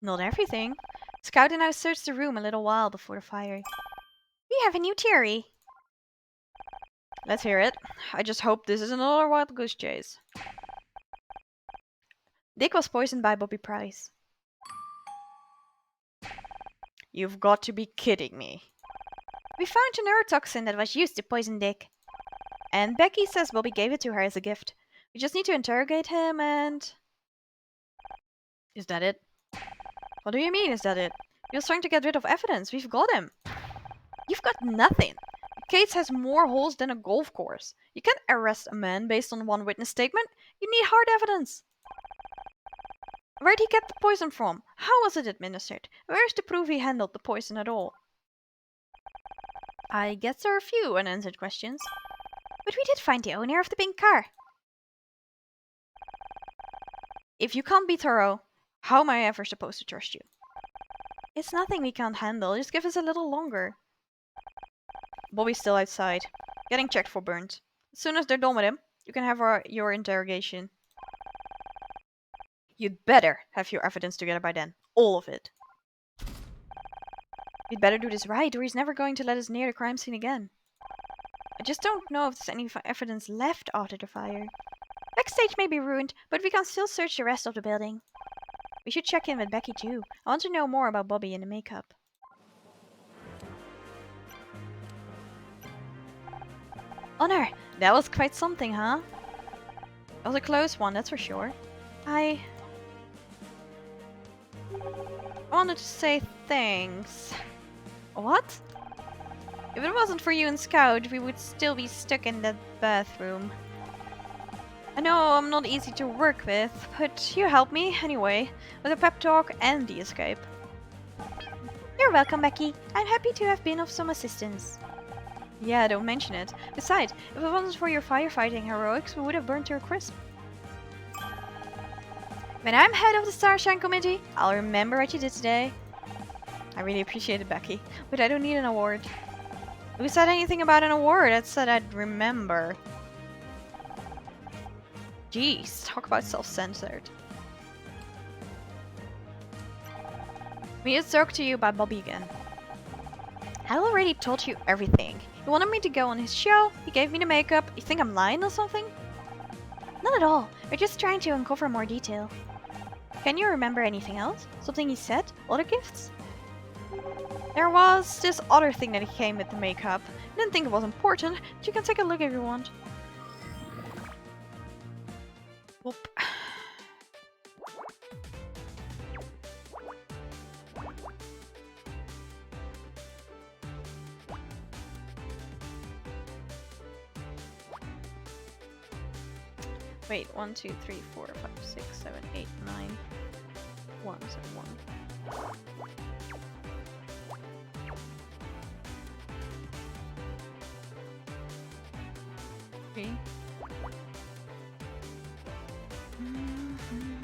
Not everything. Scout and I searched the room a little while before the fire. We have a new theory. Let's hear it. I just hope this is another wild goose chase. Dick was poisoned by Bobby Price. You've got to be kidding me. We found a neurotoxin that was used to poison Dick. And Becky says Bobby gave it to her as a gift. We just need to interrogate him and... Is that it? What do you mean, is that it? He was trying to get rid of evidence. We've got him. You've got nothing. The case has more holes than a golf course. You can't arrest a man based on one witness statement. You need hard evidence. Where'd he get the poison from? How was it administered? Where's the proof he handled the poison at all? I guess there are a few unanswered questions. But we did find the owner of the pink car. If you can't be thorough, how am I ever supposed to trust you? It's nothing we can't handle. Just give us a little longer. Bobby's still outside, getting checked for burns. As soon as they're done with him, you can have your interrogation. You'd better have your evidence together by then. All of it. We'd better do this right, or he's never going to let us near the crime scene again. I just don't know if there's any evidence left after the fire. Backstage may be ruined, but we can still search the rest of the building. We should check in with Becky too. I want to know more about Bobby and the makeup. Honor, that was quite something, huh? That was a close one, that's for sure. I wanted to say thanks. What? If it wasn't for you and Scout, we would still be stuck in that bathroom. I know I'm not easy to work with, but you helped me anyway, with a pep talk and the escape. You're welcome, Becky. I'm happy to have been of some assistance. Yeah, don't mention it. Besides, if it wasn't for your firefighting heroics, we would have burned to a crisp. When I'm head of the Starshine Committee, I'll remember what you did today. I really appreciate it, Becky, but I don't need an award. Who said anything about an award? I said I'd remember. Jeez, talk about self-censored. We need to talk to you about Bobby again. I already told you everything. He wanted me to go on his show, he gave me the makeup. You think I'm lying or something? Not at all. We're just trying to uncover more detail. Can you remember anything else? Something he said? Other gifts? There was this other thing that he came with the makeup. I didn't think it was important, but you can take a look if you want. Whoop. Wait, 1, 2, 3, 4, 5, 6, 7, 8, 9. 1, so 1. Three. Mm-hmm.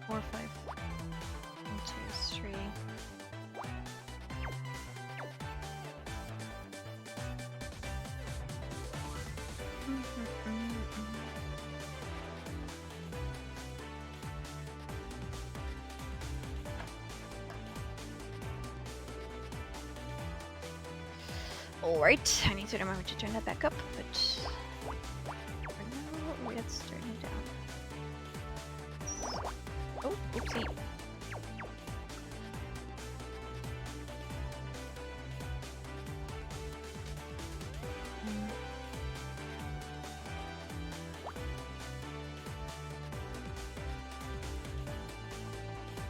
4, 5. 1, 2, 3. Alright, I need to remember to turn that back up, but for now, let's turn it down. Oh, oopsie.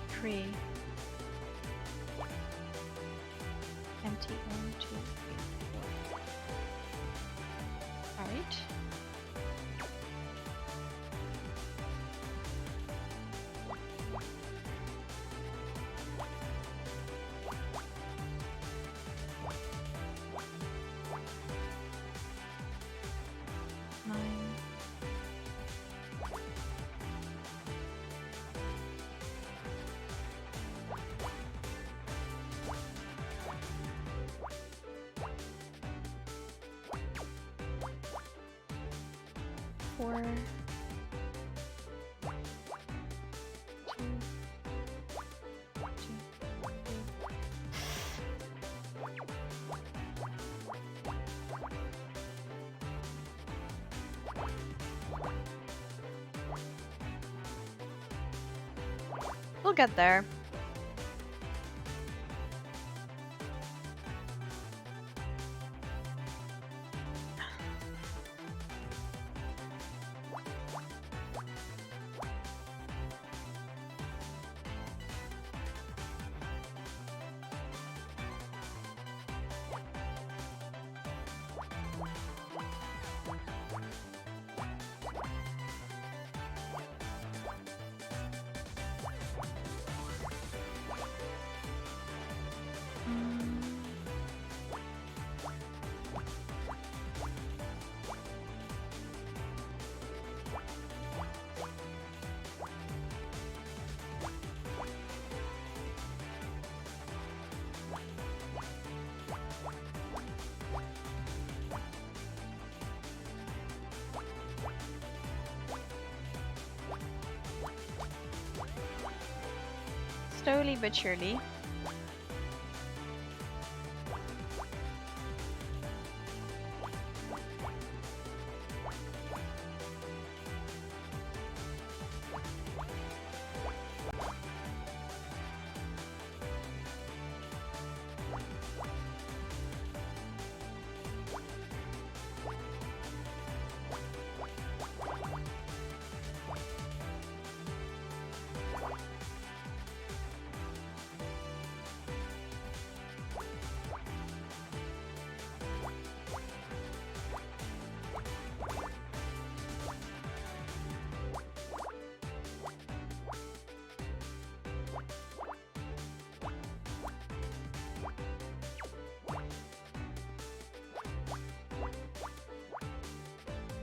Three. Empty. 1, 2, 3, 4. Alright. 4, 2, 2. We'll get there. Slowly but surely.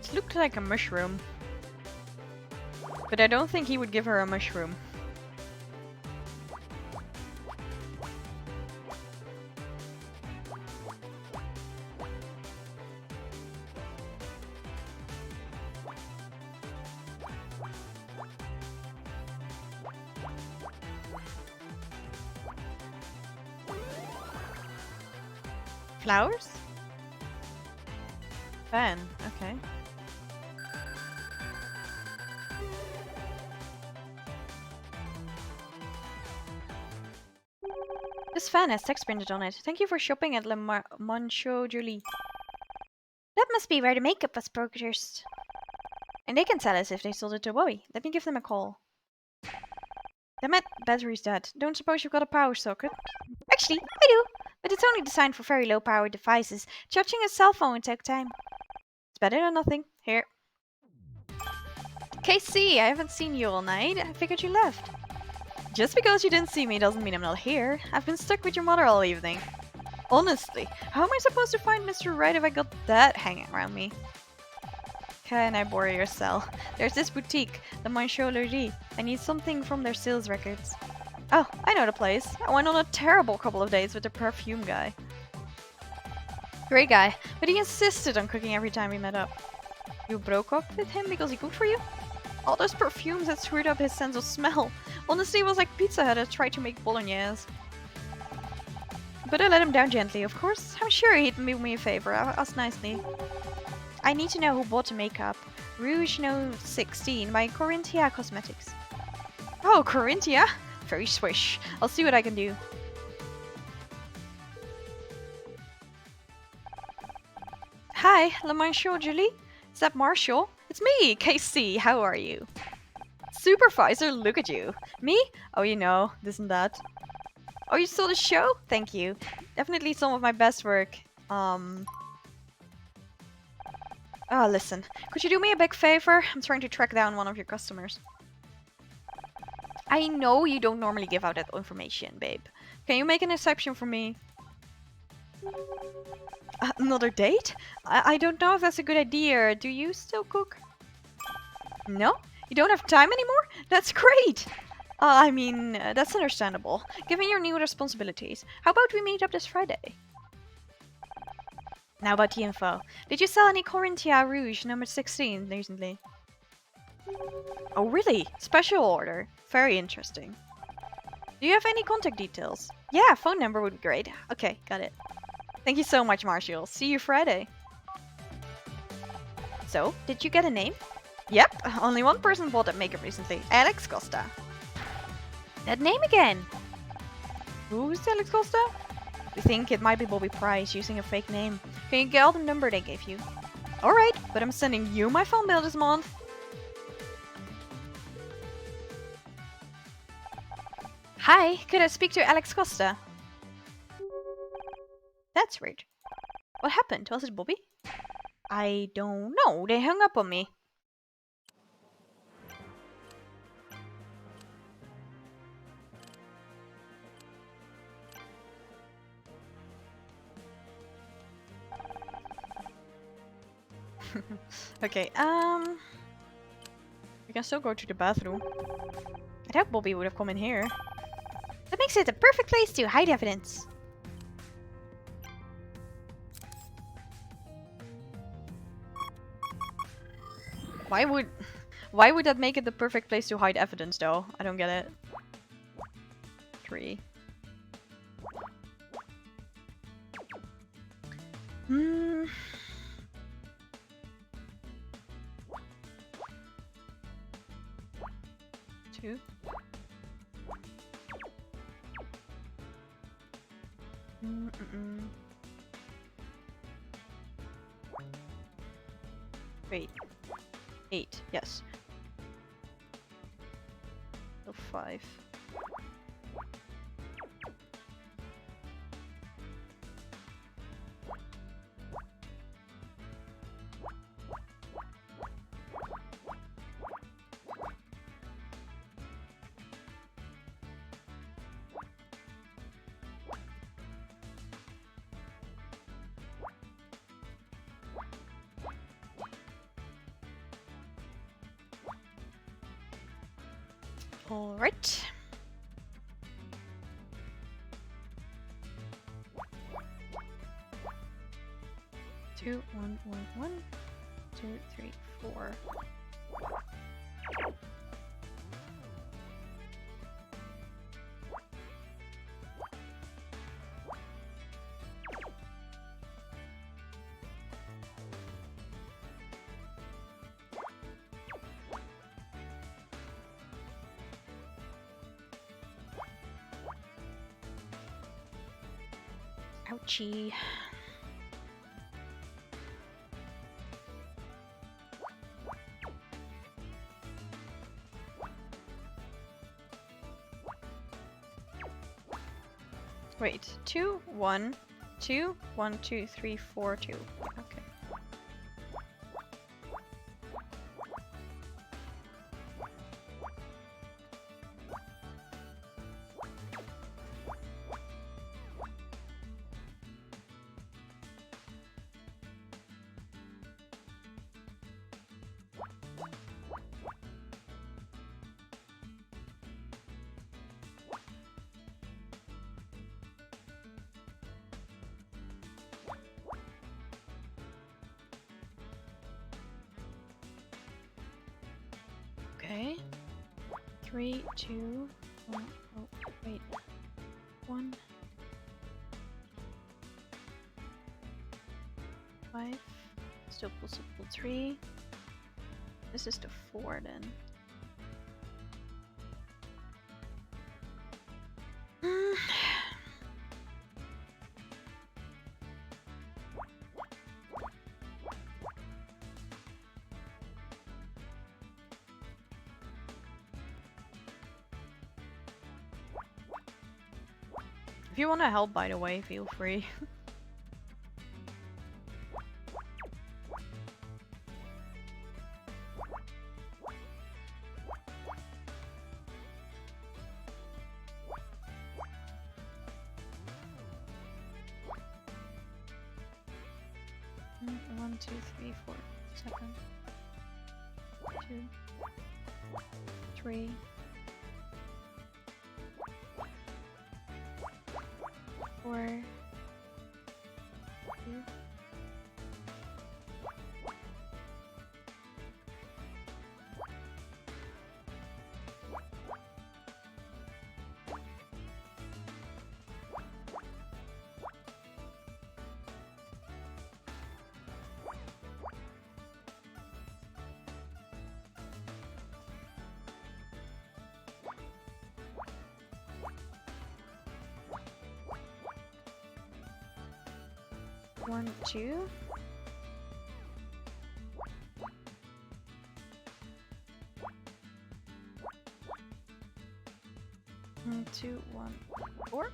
It looked like a mushroom. But I don't think he would give her a mushroom. Flowers? Fan, okay. This fan has text printed on it. Thank you for shopping at Le Moncho Julie. That must be where the makeup was purchased. And they can tell us if they sold it to Bowie. Let me give them a call. Damn it, battery's dead. Don't suppose you've got a power socket? Actually, I do. But it's only designed for very low power devices. Charging a cell phone would take time. It's better than nothing. Here. KC, I haven't seen you all night. I figured you left. Just because you didn't see me doesn't mean I'm not here. I've been stuck with your mother all evening. Honestly, how am I supposed to find Mr. Right if I got that hanging around me? Can I borrow your cell? There's this boutique, the Manchologie. I need something from their sales records. Oh, I know the place. I went on a terrible couple of dates with the perfume guy. Great guy, but he insisted on cooking every time we met up. You broke up with him because he cooked for you? All those perfumes had screwed up his sense of smell. Honestly, it was like Pizza Hut had tried to make bolognese. But I let him down gently, of course. I'm sure he'd do me a favor. I asked nicely. I need to know who bought the makeup. Rouge No 16 by Corinthia Cosmetics. Oh, Corinthia? Very swish. I'll see what I can do. Hi, Le Marshal Julie? Is that Marshall? It's me, KC. How are you? Supervisor, look at you. Me? Oh, you know, this and that. Oh, you saw the show? Thank you. Definitely some of my best work. Oh, listen. Could you do me a big favor? I'm trying to track down one of your customers. I know you don't normally give out that information, babe. Can you make an exception for me? Another date? I don't know if that's a good idea. Do you still cook? No? You don't have time anymore? That's great! That's understandable. Given your new responsibilities. How about we meet up this Friday? Now about the info. Did you sell any Corinthia Rouge number 16 recently? Oh really? Special order. Very interesting. Do you have any contact details? Yeah, phone number would be great. Okay, got it. Thank you so much, Marshall. See you Friday. So, did you get a name? Yep, only one person bought that makeup recently. Alex Costa. That name again! Who's Alex Costa? We think it might be Bobby Price using a fake name. Can you get the number they gave you? Alright, but I'm sending you my phone bill this month. Hi, could I speak to Alex Costa? That's weird. What happened? Was it Bobby? I don't know. They hung up on me. Okay, we can still go to the bathroom. I thought Bobby would have come in here. That makes it the perfect place to hide evidence. Why would that make it the perfect place to hide evidence though? I don't get it. 3. Hmm. Two. Wait. 8. Yes. So 5. All right. Two, one, one, one, 2, 3, 4. Ouchie. Wait, 2, 1, 2, 1, 2, 3, 4, 2. Okay. Okay. 3, 2, 1. Oh, wait. 1, 5. Still possible 3. This is the 4 then. If you want to help, by the way, feel free. One, 2, 3, 4, 7, 2, 3. 4, 2, 1, 2. One, 2, 1, 4.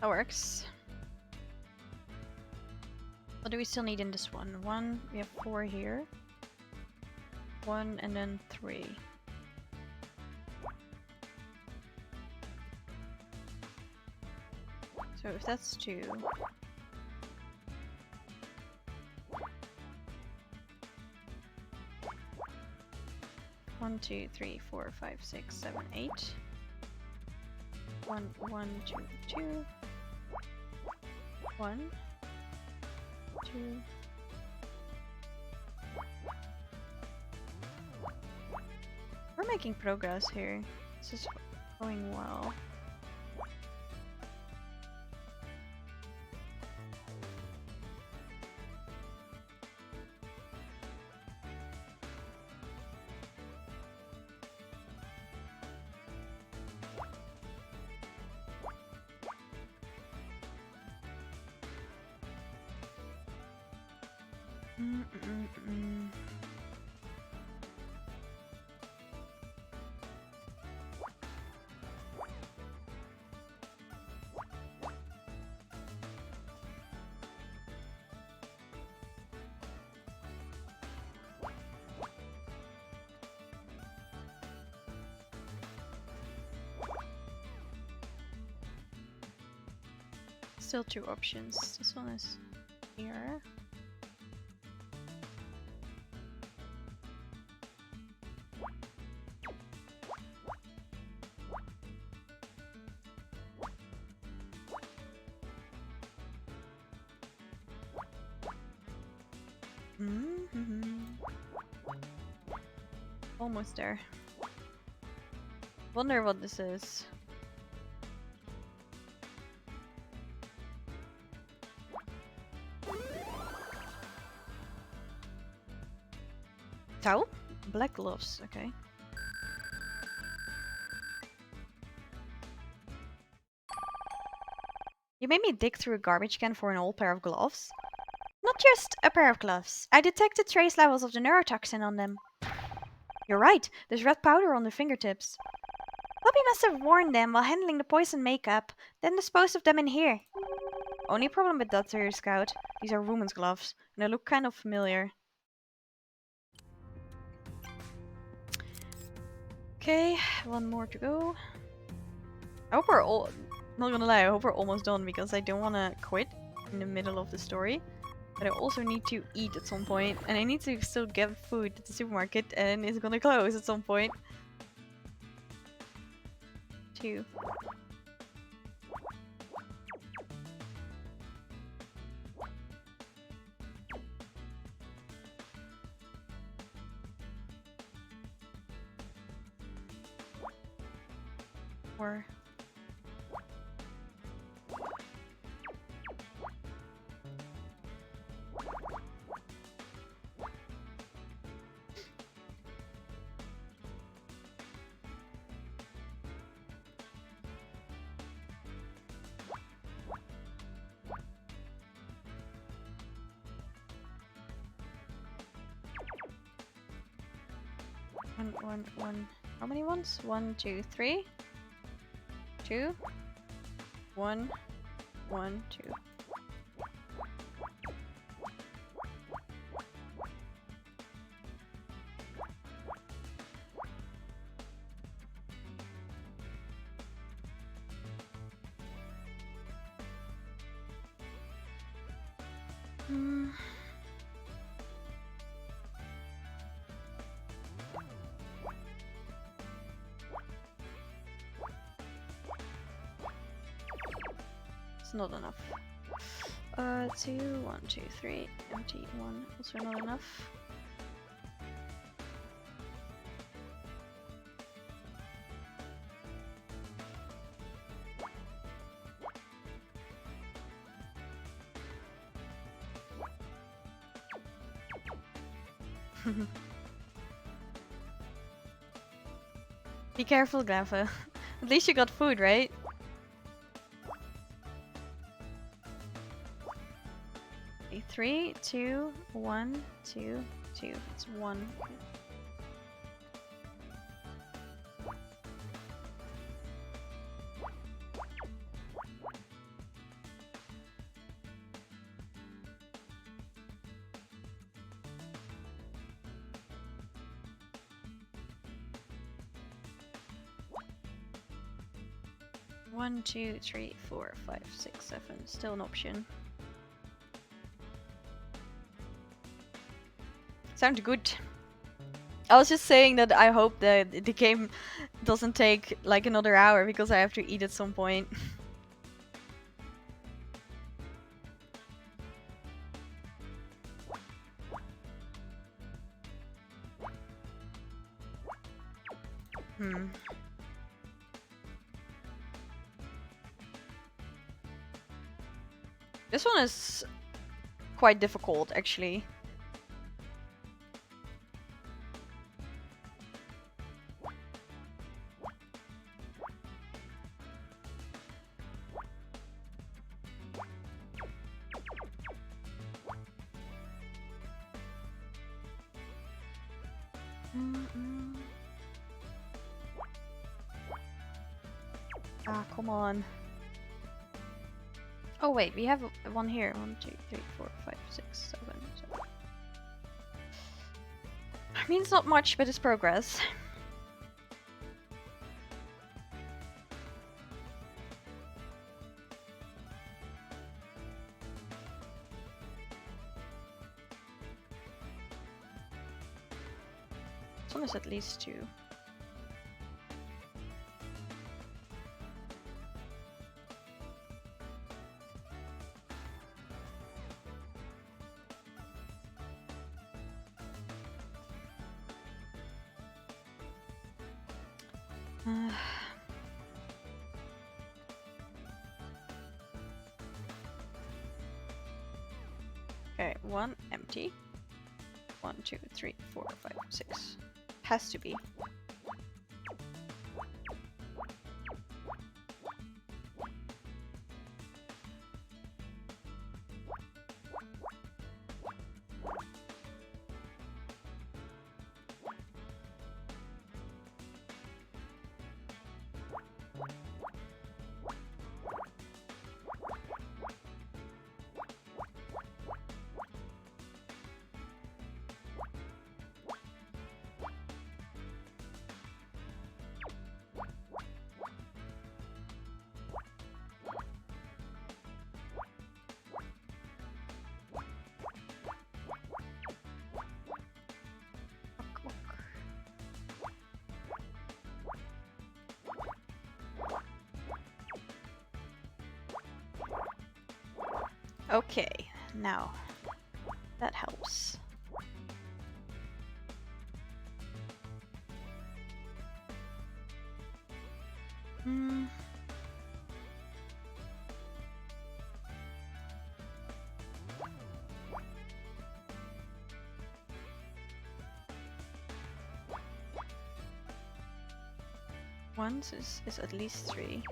That works. What do we still need in this one? 1, we have 4 here. 1 and then 3. So if that's 2. One, 2, 3, 4, 5, 6, 7, 8. 1, 1, 2, 2. 1, 2. We're making progress here. This is going well. Still 2 options. This one is here. Almost there. Wonder what this is. Towel? Black gloves, okay. You made me dig through a garbage can for an old pair of gloves? Not just a pair of gloves. I detected trace levels of the neurotoxin on them. You're right, there's red powder on the fingertips. Bobby must have worn them while handling the poison makeup, then disposed of them in here. Only problem with that, Sir Scout. These are women's gloves, and they look kind of familiar. Okay, one more to go. I hope we're all... Not gonna lie, I hope we're almost done because I don't want to quit in the middle of the story. But I also need to eat at some point, and I need to still get food at the supermarket, and it's gonna close at some point. 2. Or... One. How many ones? 1, 2, 3. 2. 1. 1, 2. It's not enough. 2, 1, 2, 3. Empty 1. Also not enough. Be careful, Graffa. At least you got food, right? Okay, 3, 2, 1, 2, 2. It's 1. 1, 2, 3, 4, 5, 6, 7. Still an option. Sounds good. I was just saying that I hope that the game doesn't take like another hour because I have to eat at some point. This one is quite difficult, actually. Ah, come on. Oh wait, we have one here. 1, 2, 3, 4, 5, 6, 7. I mean, it's not much, but it's progress. This one is at least 2. Okay, 1 empty. 1, 2, 3, 4, 5, 6. Has to be. Okay, now that helps. Once is at least 3.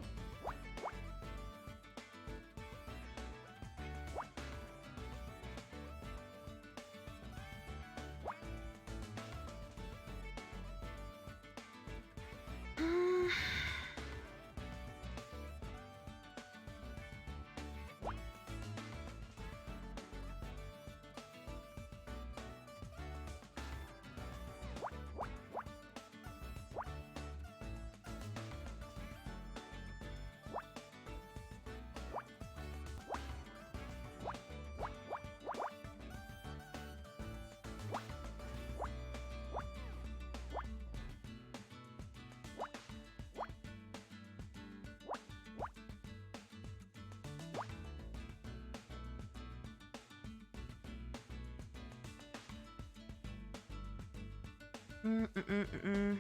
Mm-mm-mm-mm.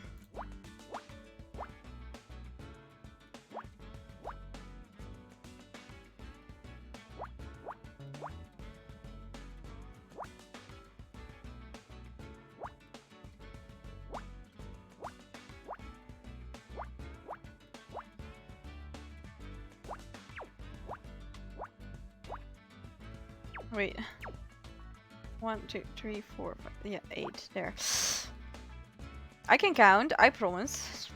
Wait. 1, 2, 3, 4, 5. Yeah, 8. There. I can count, I promise.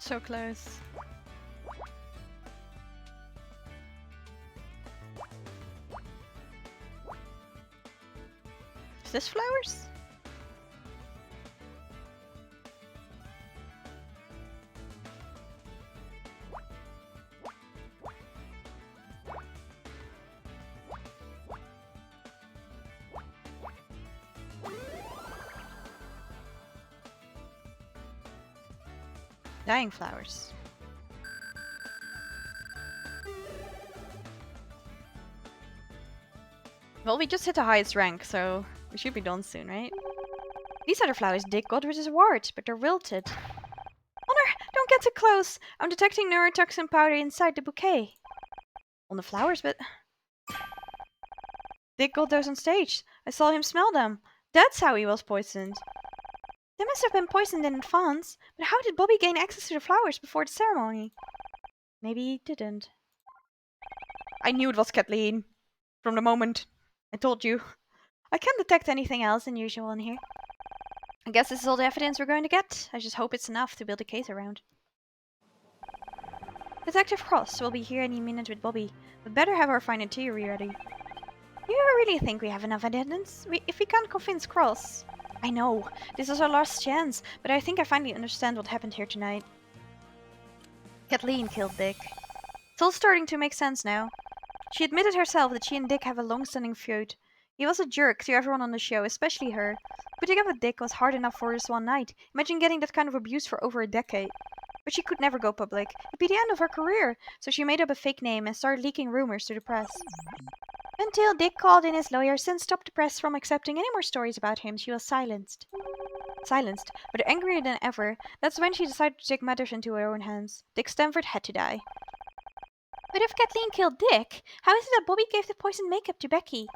So close. Is this flowers? Dying flowers. Well, we just hit the highest rank, so we should be done soon, right? These are the flowers Dick got with his award, but they're wilted. Honor, don't get too close! I'm detecting neurotoxin powder inside the bouquet. On the flowers, but... Dick got those on stage. I saw him smell them. That's how he was poisoned. They must have been poisoned in advance, but how did Bobby gain access to the flowers before the ceremony? Maybe he didn't. I knew it was Kathleen. From the moment I told you. I can't detect anything else than usual in here. I guess this is all the evidence we're going to get. I just hope it's enough to build a case around. Detective Cross will be here any minute with Bobby. We'd better have our final theory ready. You really think we have enough evidence? If we can't convince Cross... I know, this is our last chance, but I think I finally understand what happened here tonight. Kathleen killed Dick. It's all starting to make sense now. She admitted herself that she and Dick have a long-standing feud. He was a jerk to everyone on the show, especially her. Putting up with Dick was hard enough for just one night. Imagine getting that kind of abuse for over a decade. But she could never go public. It'd be the end of her career, so she made up a fake name and started leaking rumors to the press. Until Dick called in his lawyers and stopped the press from accepting any more stories about him, she was silenced. But angrier than ever, that's when she decided to take matters into her own hands. Dick Stanford had to die. But if Kathleen killed Dick, how is it that Bobby gave the poisoned makeup to Becky?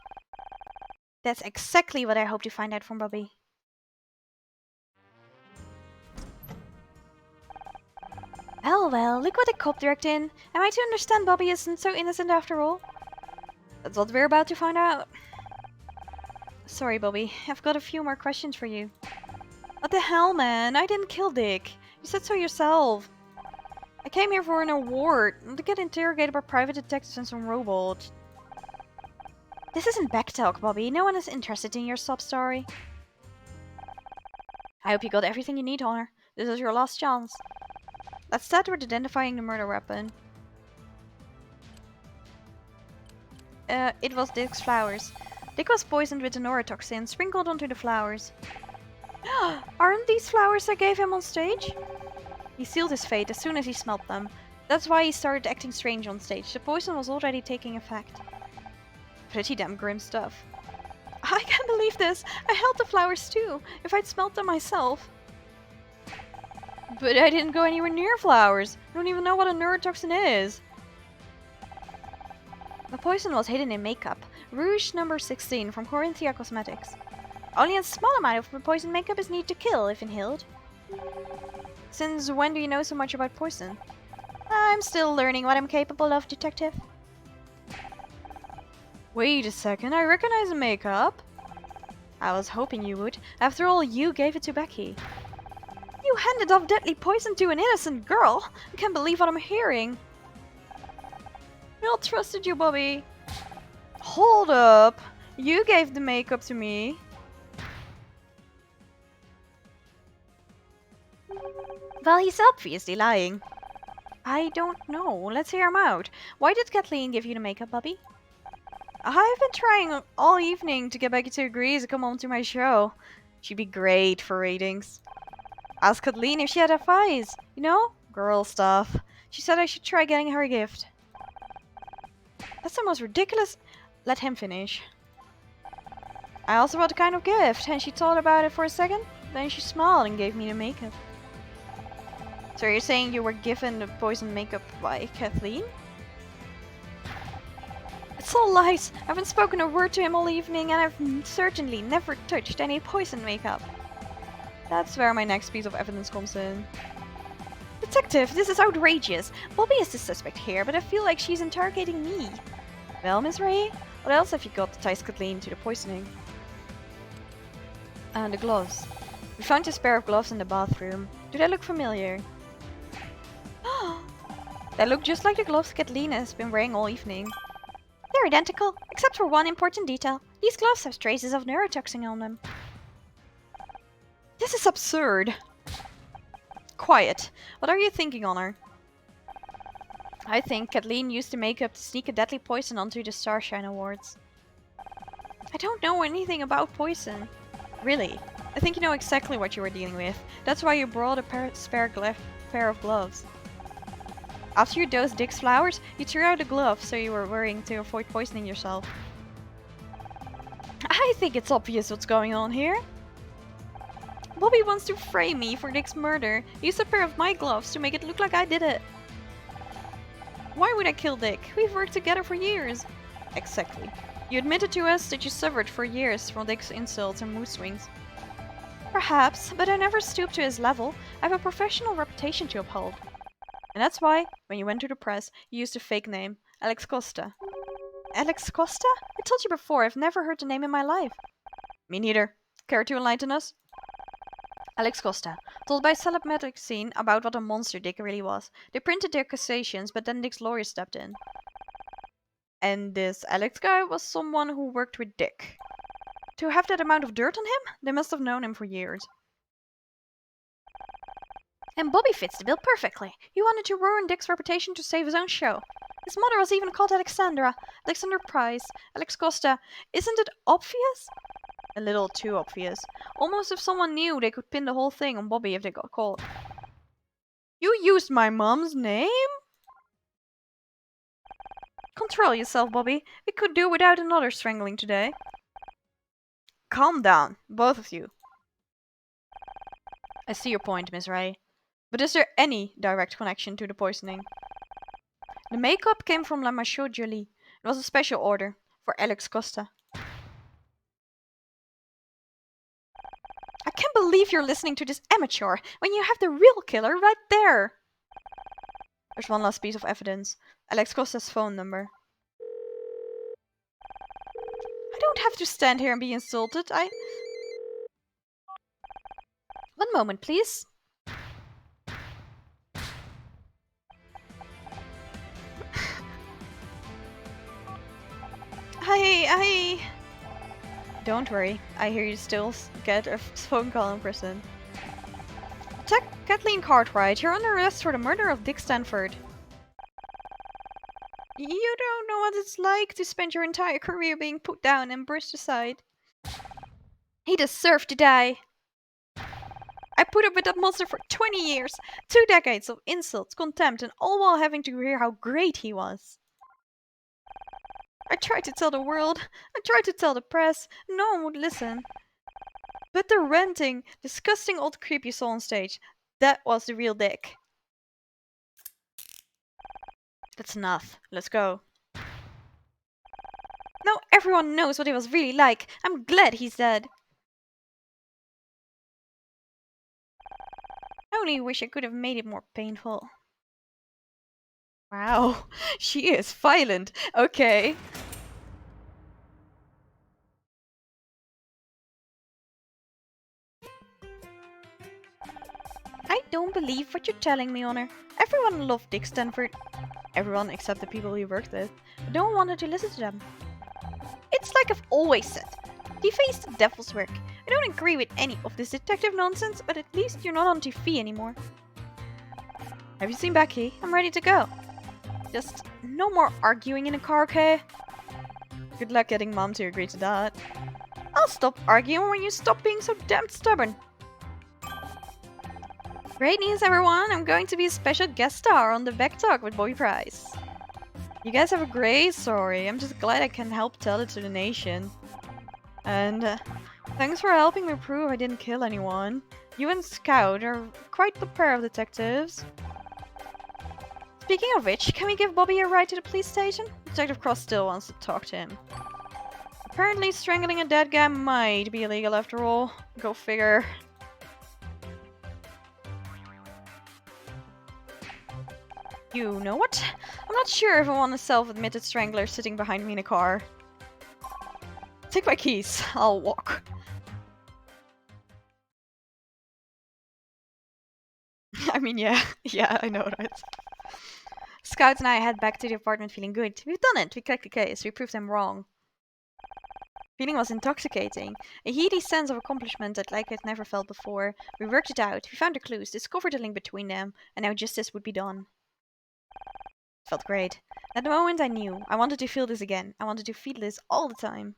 That's exactly what I hope to find out from Bobby. Well, look what the cop dragged in. Am I to understand Bobby isn't so innocent after all? That's what we're about to find out. Sorry, Bobby. I've got a few more questions for you. What the hell, man? I didn't kill Dick. You said so yourself. I came here for an award, not to get interrogated by private detectives and some robot. This isn't backtalk, Bobby. No one is interested in your sob story. I hope you got everything you need, Honor. This is your last chance. Let's start with identifying the murder weapon. It was Dick's flowers. Dick was poisoned with a neurotoxin sprinkled onto the flowers. Aren't these flowers I gave him on stage? He sealed his fate as soon as he smelled them. That's why he started acting strange on stage. The poison was already taking effect. Pretty damn grim stuff. I can't believe this! I held the flowers too, if I'd smelled them myself. But I didn't go anywhere near flowers. I don't even know what a neurotoxin is. The poison was hidden in makeup. Rouge number 16 from Corinthia Cosmetics. Only a small amount of the poison makeup is needed to kill if inhaled. Since when do you know so much about poison? I'm still learning what I'm capable of, detective. Wait a second, I recognize the makeup. I was hoping you would. After all, you gave it to Becky. You handed off deadly poison to an innocent girl. I can't believe what I'm hearing. We all trusted you, Bobby. Hold up. You gave the makeup to me. Well, he's obviously lying. I don't know. Let's hear him out. Why did Kathleen give you the makeup, Bobby? I've been trying all evening to get Becky to agree to come on to my show. She'd be great for ratings. Ask Kathleen if she had advice. You know? Girl stuff. She said I should try getting her a gift. That's the most ridiculous... Let him finish. I also bought a kind of gift, and she thought about it for a second. Then she smiled and gave me the makeup. So you're saying you were given the poison makeup by Kathleen? It's all lies. I haven't spoken a word to him all evening, and I've certainly never touched any poison makeup. That's where my next piece of evidence comes in. Detective, this is outrageous. Bobby is the suspect here, but I feel like she's interrogating me. Well, Miss Ray, what else have you got that ties Kathleen to the poisoning? And the gloves. We found this pair of gloves in the bathroom. Do they look familiar? They look just like the gloves Kathleen has been wearing all evening. They're identical, except for one important detail. These gloves have traces of neurotoxin on them. This is absurd. Quiet. What are you thinking, Honor? I think Kathleen used the makeup to sneak a deadly poison onto the Starshine Awards. I don't know anything about poison. Really? I think you know exactly what you were dealing with. That's why you brought a spare pair of gloves. After you dosed Dick's flowers, you threw out the glove so you were wearing to avoid poisoning yourself. I think it's obvious what's going on here. Bobby wants to frame me for Dick's murder. He used a pair of my gloves to make it look like I did it. Why would I kill Dick? We've worked together for years. Exactly. You admitted to us that you suffered for years from Dick's insults and mood swings. Perhaps, but I never stooped to his level. I have a professional reputation to uphold. And that's why, when you went to the press, you used a fake name, Alex Costa. Alex Costa? I told you before, I've never heard the name in my life. Me neither. Care to enlighten us? Alex Costa, told by Celeb magazine about what a monster Dick really was. They printed the accusations, but then Dick's lawyer stepped in. And this Alex guy was someone who worked with Dick. To have that amount of dirt on him, they must have known him for years. And Bobby fits the bill perfectly. He wanted to ruin Dick's reputation to save his own show. His mother was even called Alexandra, Alexander Price, Alex Costa. Isn't it obvious? A little too obvious. Almost if someone knew they could pin the whole thing on Bobby if they got caught. You used my mom's name? Control yourself, Bobby. We could do without another strangling today. Calm down, both of you. I see your point, Miss Ray. But is there any direct connection to the poisoning? The makeup came from La Machot Jolie. It was a special order for Alex Costa. I can't believe you're listening to this amateur when you have the real killer right there. There's one last piece of evidence. Alex Costa's phone number. I don't have to stand here and be insulted. One moment, please. Hi. Don't worry, I hear you still get a phone call in prison. Kathleen Cartwright, you're under arrest for the murder of Dick Stanford. You don't know what it's like to spend your entire career being put down and brushed aside. He deserved to die. I put up with that monster for 20 years. 2 decades of insults, contempt, and all while having to hear how great he was. I tried to tell the world, I tried to tell the press, no one would listen. But the ranting, disgusting old creep you saw on stage, that was the real Dick. That's enough. Let's go. Now everyone knows what he was really like. I'm glad he's dead. I only wish I could have made it more painful. Wow, she is violent. Okay. I don't believe what you're telling me, Honor. Everyone loved Dick Stanford. Everyone except the people he worked with. But no one wanted to listen to them. It's like I've always said. Deface the devil's work. I don't agree with any of this detective nonsense, but at least you're not on TV anymore. Have you seen Becky? I'm ready to go. Just no more arguing in a car, okay? Good luck getting Mom to agree to that. I'll stop arguing when you stop being so damn stubborn. Great news, everyone! I'm going to be a special guest star on the Back Talk with Bobby Price. You guys have a great story. I'm just glad I can help tell it to the nation. And thanks for helping me prove I didn't kill anyone. You and Scout are quite the pair of detectives. Speaking of which, can we give Bobby a ride to the police station? Detective Cross still wants to talk to him. Apparently strangling a dead guy might be illegal after all. Go figure. You know what? I'm not sure if I want a self-admitted strangler sitting behind me in a car. Take my keys. I'll walk. I mean, yeah. Yeah, I know, right? Scout and I head back to the apartment feeling good. We've done it. We cracked the case. We proved them wrong. Feeling was intoxicating. A heady sense of accomplishment that like I'd never felt before. We worked it out. We found the clues, discovered the link between them, and now justice would be done. It felt great. At the moment I knew. I wanted to feel this again. I wanted to feel this all the time.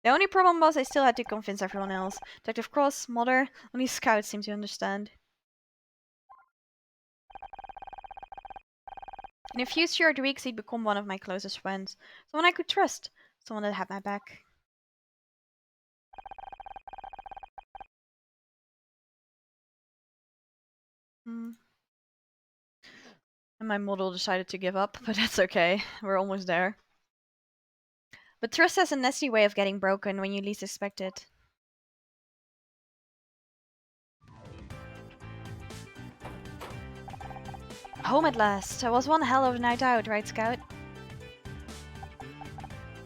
The only problem was I still had to convince everyone else. Detective Cross, Mother, only Scout seemed to understand. In a few short weeks he'd become one of my closest friends. Someone I could trust. Someone that had my back. And my model decided to give up, but that's okay. We're almost there. But trust has a nasty way of getting broken when you least expect it. Home at last. That was one hell of a night out, right, Scout?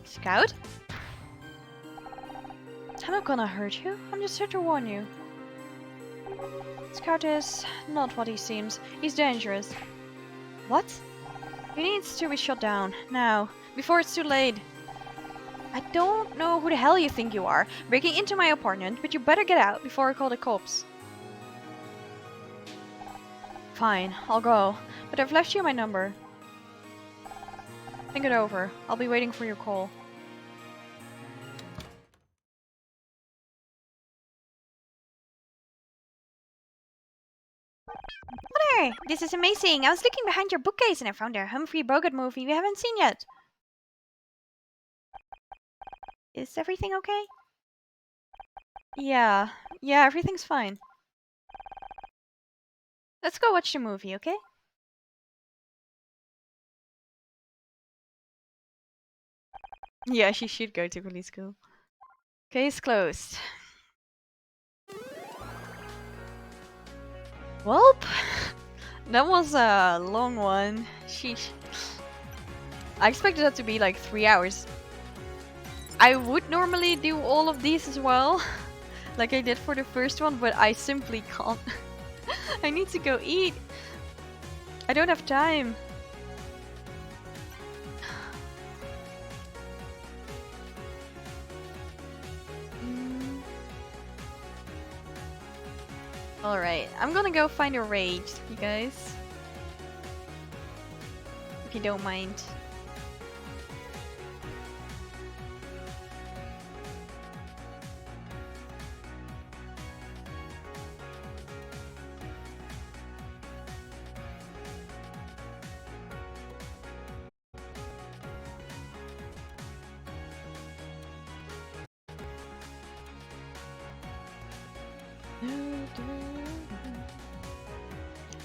Scout? I'm not gonna hurt you. I'm just here to warn you. Scout is not what he seems. He's dangerous. What? He needs to be shut down. Now. Before it's too late. I don't know who the hell you think you are, breaking into my apartment, but you better get out before I call the cops. Fine, I'll go. But I've left you my number. Think it over. I'll be waiting for your call. Mother! This is amazing! I was looking behind your bookcase and I found a Humphrey Bogart movie we haven't seen yet. Is everything okay? Yeah. Yeah, everything's fine. Let's go watch the movie, okay? Yeah, she should go to police school. Case closed. Welp. That was a long one. Sheesh. I expected that to be like 3 hours. I would normally do all of these as well, like I did for the first one, but I simply can't. I need to go eat. I don't have time. Alright, I'm gonna go find a raid, you guys. If you don't mind.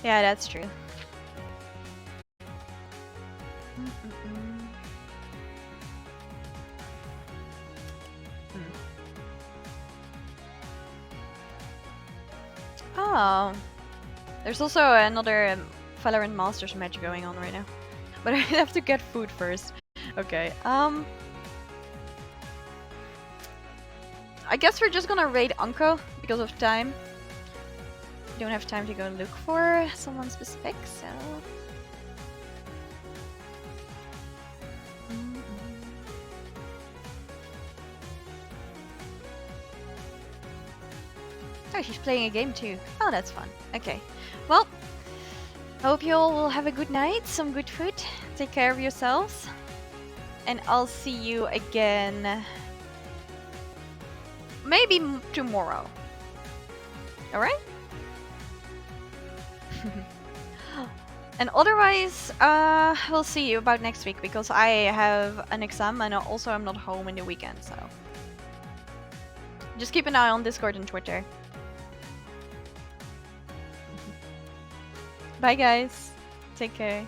Yeah, that's true. Oh, there's also another Valorant Masters match going on right now, but I have to get food first. Okay. I guess we're just gonna raid Anko because of time. We don't have time to go look for someone specific, so. Oh, she's playing a game too. Oh, that's fun. Okay. Well, hope you all will have a good night, some good food. Take care of yourselves. And I'll see you again maybe tomorrow. Alright? And otherwise, we'll see you about next week because I have an exam and also I'm not home in the weekend, so. Just keep an eye on Discord and Twitter. Bye guys. Take care.